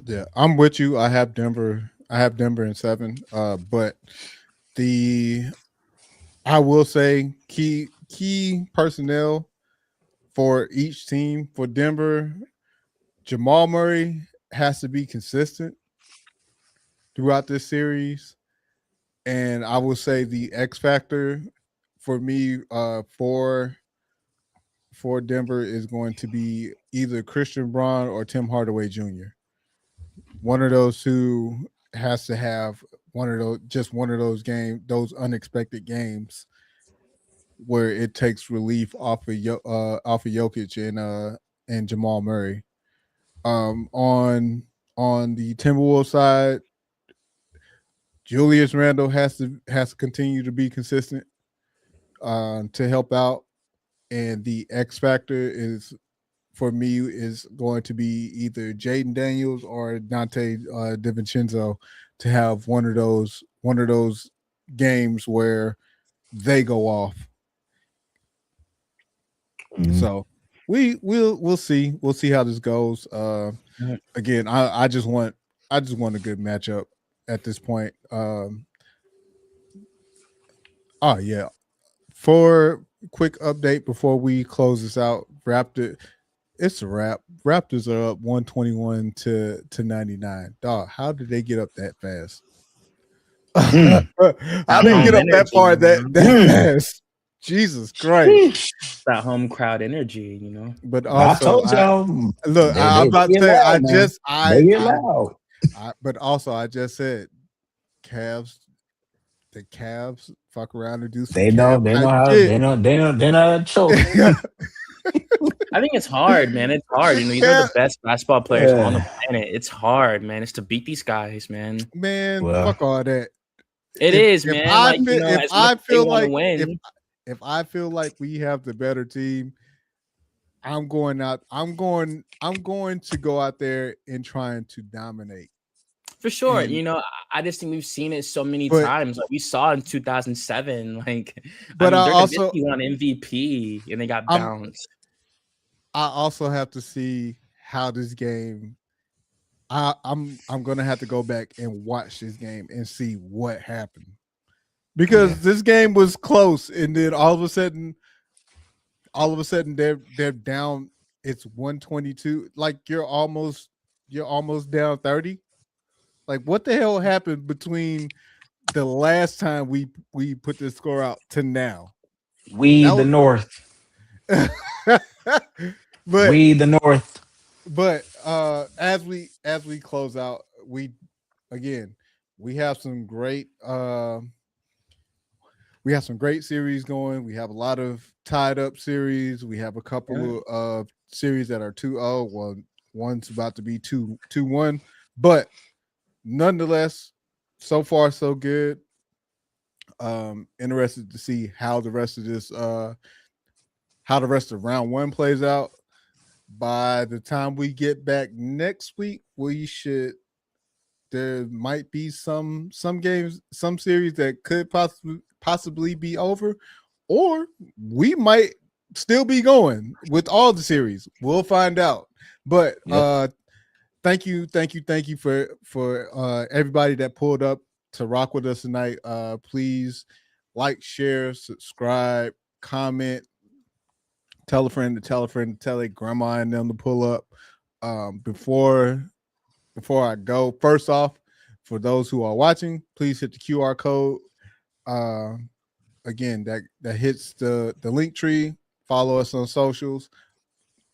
[SPEAKER 1] Yeah, I'm with you. I have Denver. In 7. But I will say key personnel for each team. For Denver, Jamal Murray has to be consistent throughout this series. And I will say the X factor for me for Denver is going to be either Christian Braun or Tim Hardaway Jr. One of those two has to have one of those games, those unexpected games where it takes relief off of Jokic and Jamal Murray. On the Timberwolves side, Julius Randle has to continue to be consistent to help out, and the X factor is for me is going to be either Jaden Daniels or Dante DiVincenzo to have one of those games where they go off.
[SPEAKER 2] Mhm.
[SPEAKER 1] So we'll see. We'll see how this goes. Again, I just want a good matchup at this point. Oh yeah. For quick update before we close this out, it's a wrap. Raptors are up 121 to 99. Dog, how did they get up that fast?
[SPEAKER 2] Mm.
[SPEAKER 1] How
[SPEAKER 3] That
[SPEAKER 1] they
[SPEAKER 3] home
[SPEAKER 1] get
[SPEAKER 2] Mm.
[SPEAKER 1] up that
[SPEAKER 3] energy,
[SPEAKER 1] far
[SPEAKER 3] you know.
[SPEAKER 1] that
[SPEAKER 2] Mm.
[SPEAKER 1] fast? Jesus Christ.
[SPEAKER 3] That home crowd energy, you know.
[SPEAKER 1] But
[SPEAKER 2] I
[SPEAKER 1] also
[SPEAKER 2] told
[SPEAKER 1] I
[SPEAKER 2] y'all
[SPEAKER 1] look, I'm
[SPEAKER 2] they
[SPEAKER 1] about to
[SPEAKER 2] get
[SPEAKER 1] say
[SPEAKER 2] loud, man. They get loud.
[SPEAKER 1] but also I just said Cavs, the Cavs fuck around and do some
[SPEAKER 2] They know
[SPEAKER 1] Cavs
[SPEAKER 2] they know
[SPEAKER 1] type
[SPEAKER 2] how
[SPEAKER 1] shit.
[SPEAKER 2] they know how to choke.
[SPEAKER 3] I think it's hard, man. It's hard.
[SPEAKER 1] The
[SPEAKER 3] You know, these are the
[SPEAKER 1] Cavs,
[SPEAKER 3] best basketball players on the planet. It's hard, man. It's to beat these guys, man.
[SPEAKER 1] man,
[SPEAKER 2] Well,
[SPEAKER 1] fuck all that.
[SPEAKER 3] It
[SPEAKER 1] If
[SPEAKER 3] is,
[SPEAKER 1] if
[SPEAKER 3] man.
[SPEAKER 1] I
[SPEAKER 3] Like, you
[SPEAKER 1] feel
[SPEAKER 3] know,
[SPEAKER 1] if
[SPEAKER 3] as much
[SPEAKER 1] I
[SPEAKER 3] as they
[SPEAKER 1] feel
[SPEAKER 3] want to
[SPEAKER 1] like
[SPEAKER 3] win,
[SPEAKER 1] if I feel like we have the better team, I'm going out. I'm going to go out there and trying to dominate.
[SPEAKER 3] for sure.
[SPEAKER 1] And
[SPEAKER 3] You know, I just think we've seen it so many
[SPEAKER 1] but
[SPEAKER 3] times. Like we saw in 2007. Like, I
[SPEAKER 1] but
[SPEAKER 3] mean, Dirk Nowitzki won MVP and they got
[SPEAKER 1] I'm
[SPEAKER 3] bounced.
[SPEAKER 1] I also have to see how this game. I'm gonna have to go back and watch this game and see what happened
[SPEAKER 2] yeah.
[SPEAKER 1] because this game was close, and then all of a sudden they're down. It's 122. Like you're almost down 30. Like what the hell happened between the last time we put this score out to now?
[SPEAKER 2] We
[SPEAKER 1] That
[SPEAKER 2] the
[SPEAKER 1] was,
[SPEAKER 2] North.
[SPEAKER 1] but
[SPEAKER 2] We the North.
[SPEAKER 1] as we close out, again we have some great series going. We have a lot of tied up series. We have a couple of series that are 2-0. Well, one's about to be 2-1, but nonetheless, so far so good. Interested to see how the rest of round one plays out. By the time we get back next week, there might be some games, some series that could possibly be over, or we might still be going with all the series. We'll find out. But
[SPEAKER 2] Yep.
[SPEAKER 1] thank you for everybody that pulled up to rock with us tonight. Please like, share, subscribe, comment, tell a friend to tell a friend to tell a grandma and them to pull up. Before I go, first off, for those who are watching, please hit the QR code. Uh, Again, that hits the link tree. Follow us on socials.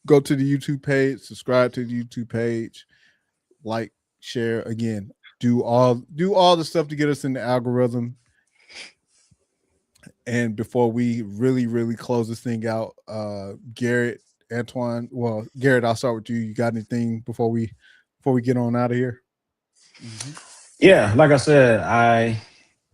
[SPEAKER 1] Go to the YouTube page. Subscribe to the YouTube page. Like, share. Again, do all the stuff to get us in the algorithm. And before we really close this thing out, Garrett, Antoine, well, Garrett, I'll start with you. You got anything before we get on out of here?
[SPEAKER 2] Yeah, like I said, I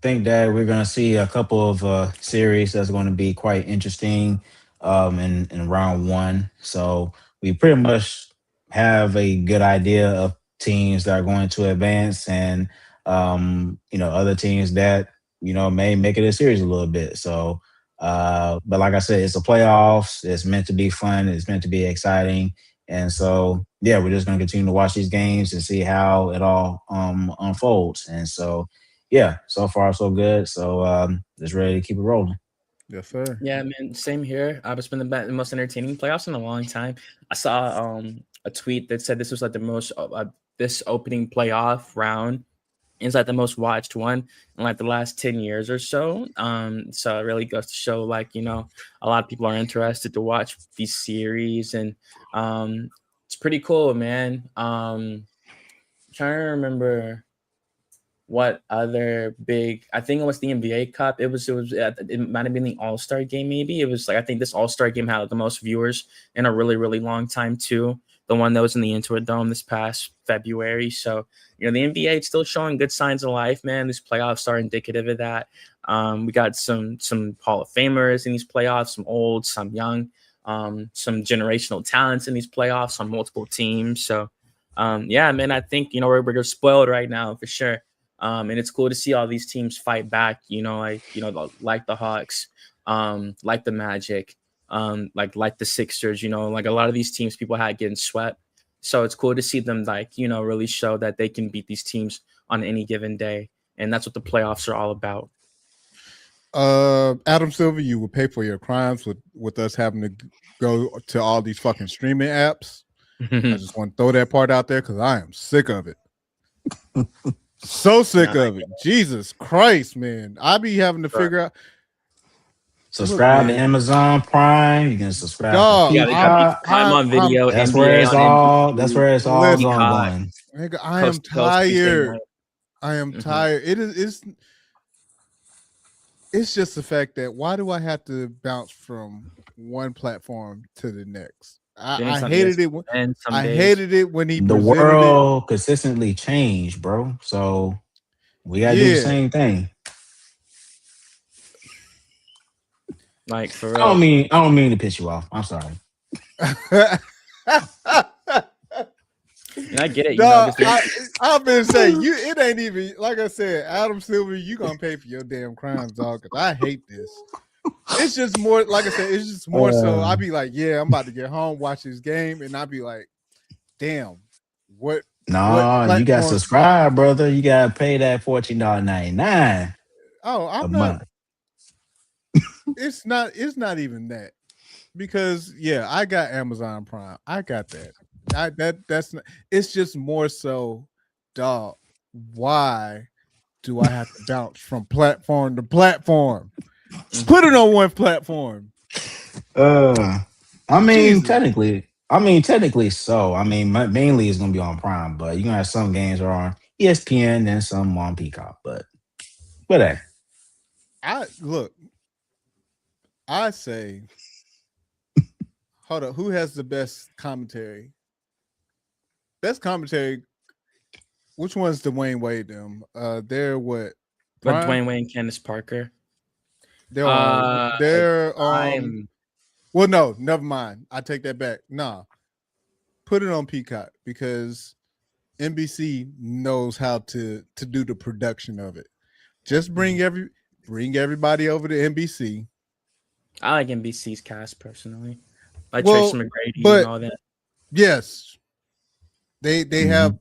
[SPEAKER 2] think that we're going to see a couple of series that's going to be quite interesting in round one. So we pretty much have a good idea of teams that are going to advance and, other teams that, may make it a series a little bit. So, but like I said, it's the playoffs. It's meant to be fun. It's meant to be exciting. And so, yeah, we're just going to continue to watch these games and see how it all unfolds. And so, yeah, so far so good. So just ready to keep it rolling.
[SPEAKER 1] Yes, sir.
[SPEAKER 3] Yeah, man, same here. It's been the most entertaining playoffs in a long time. I saw a tweet that said this was like the most this opening playoff round is like the most watched one in like the last 10 years or so. So it really goes to show like, you know, a lot of people are interested to watch these series and it's pretty cool, man. Trying to remember what other big, I think it was the NBA Cup. It might have been the All-Star game, maybe. It was like, I think this All-Star game had the most viewers in a really, really long time too. The one that was in the Intuit Dome this past February. So, you know, the NBA is still showing good signs of life, man. These playoffs are indicative of that. We got some Hall of Famers in these playoffs, some old, some young. some generational talents in these playoffs on multiple teams. So, yeah, man, I think we're spoiled right now for sure. And it's cool to see all these teams fight back. Like the Hawks, like the Magic, like the Sixers. Like a lot of these teams people had getting swept. So it's cool to see them really show that they can beat these teams on any given day, and that's what the playoffs are all about.
[SPEAKER 1] Adam Silver, you will pay for your crimes with us having to go to all these fucking streaming apps. I just want to throw that part out there because I am sick of it. So sick of it. Jesus Christ, man. I be having to figure out.
[SPEAKER 2] Subscribe to Amazon Prime. You can subscribe to Peacock.
[SPEAKER 3] Prime on video.
[SPEAKER 2] That's
[SPEAKER 3] NBA
[SPEAKER 2] where it's all.
[SPEAKER 3] NBA,
[SPEAKER 2] That's where it's all
[SPEAKER 3] Peacock,
[SPEAKER 2] going.
[SPEAKER 1] Nigga, I am tired. I am tired. It's just the fact that why do I have to bounce from one platform to the next? I hated it. I hated it when he
[SPEAKER 2] the world consistently changed, bro. So we gotta do the same thing.
[SPEAKER 3] Like for real.
[SPEAKER 2] I don't mean to piss you off. I'm sorry.
[SPEAKER 3] And I get it.
[SPEAKER 1] I've been saying it ain't even like I said, Adam Silver, you gonna pay for your damn crimes, dog. Cause I hate this. It's just more like I said, it's just more so I'd be like, yeah, I'm about to get home, watch this game, and I'd be like, damn, what?
[SPEAKER 2] No, you got to subscribe, brother. You gotta pay that $14.99.
[SPEAKER 1] Oh, I'm not. It's not even that because I got Amazon Prime. I got that. That's not, it's just more so, dog. Why do I have to bounce from platform to platform? Put it on one platform.
[SPEAKER 2] I mean, technically so. I mean, mainly it's gonna be on Prime, but you're gonna have some games are on ESPN and some on Peacock. But whatever.
[SPEAKER 1] I say, hold up. Who has the best commentary? Best commentary. Which one's Dwayne Wade? Them. They're what?
[SPEAKER 3] But Dwayne Wade and Candace Parker.
[SPEAKER 1] They're on. Well, no, never mind. I take that back. Nah, put it on Peacock because NBC knows how to do the production of it. Just bring everybody over to NBC.
[SPEAKER 3] I like NBC's cast personally. Like Tracy McGrady and all that.
[SPEAKER 1] Yes. They have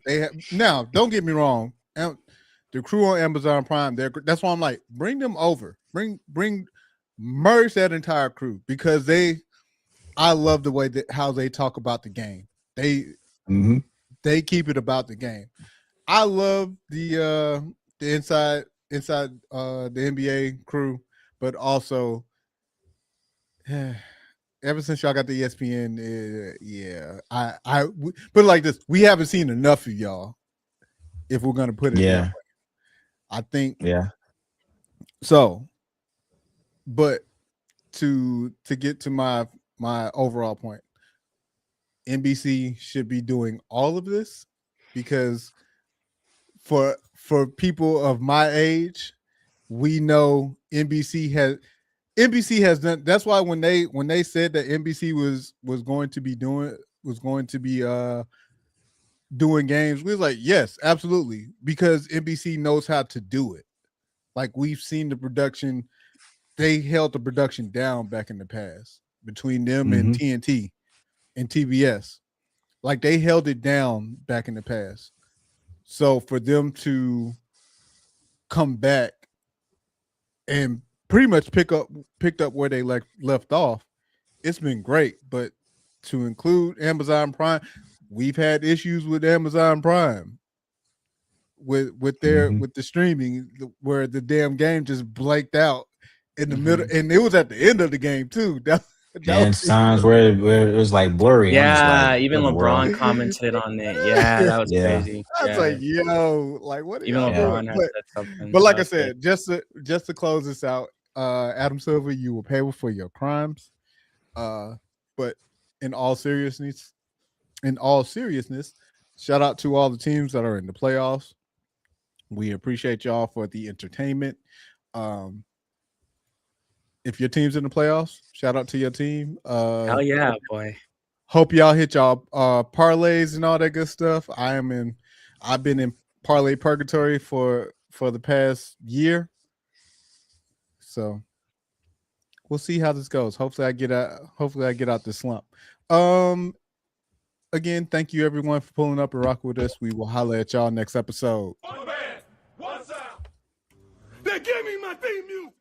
[SPEAKER 1] now, don't get me wrong. The crew on Amazon Prime, that's why I'm like, bring them over. Merge that entire crew because I love the way how they talk about the game. They keep it about the game. I love the inside the NBA crew, but also ever since y'all got the ESPN, I put it like this: we haven't seen enough of y'all. If we're gonna put it, that way. I think, So, but to get to my overall point, NBC should be doing all of this because for people of my age, we know NBC has done. That's why when they said that NBC was going to be doing games, we was like, yes, absolutely, because NBC knows how to do it. Like we've seen the production, they held the production down back in the past between them and TNT and TBS. Like they held it down back in the past. So for them to come back and pretty much picked up where they left off, it's been great. But to include Amazon Prime, we've had issues with Amazon Prime with the streaming where the damn game just blanked out in the middle, and it was at the end of the game too.
[SPEAKER 2] And times where it was like blurry.
[SPEAKER 3] Yeah, even LeBron commented on it. Yeah, that was crazy.
[SPEAKER 1] I was like, yo, like what?
[SPEAKER 3] Even LeBron has said something.
[SPEAKER 1] But like I said, just to close this out, Adam Silver, you will pay for your crimes. But in all seriousness, shout out to all the teams that are in the playoffs. We appreciate y'all for the entertainment. if your team's in the playoffs, shout out to your team.
[SPEAKER 3] Hell yeah, boy.
[SPEAKER 1] Hope y'all hit y'all parlays and all that good stuff. I've been in parlay purgatory for the past year. So we'll see how this goes. Hopefully I get out the slump. Again, thank you everyone for pulling up and rocking with us. We will holler at y'all next episode.
[SPEAKER 4] One band, one sound. They gave me my theme music.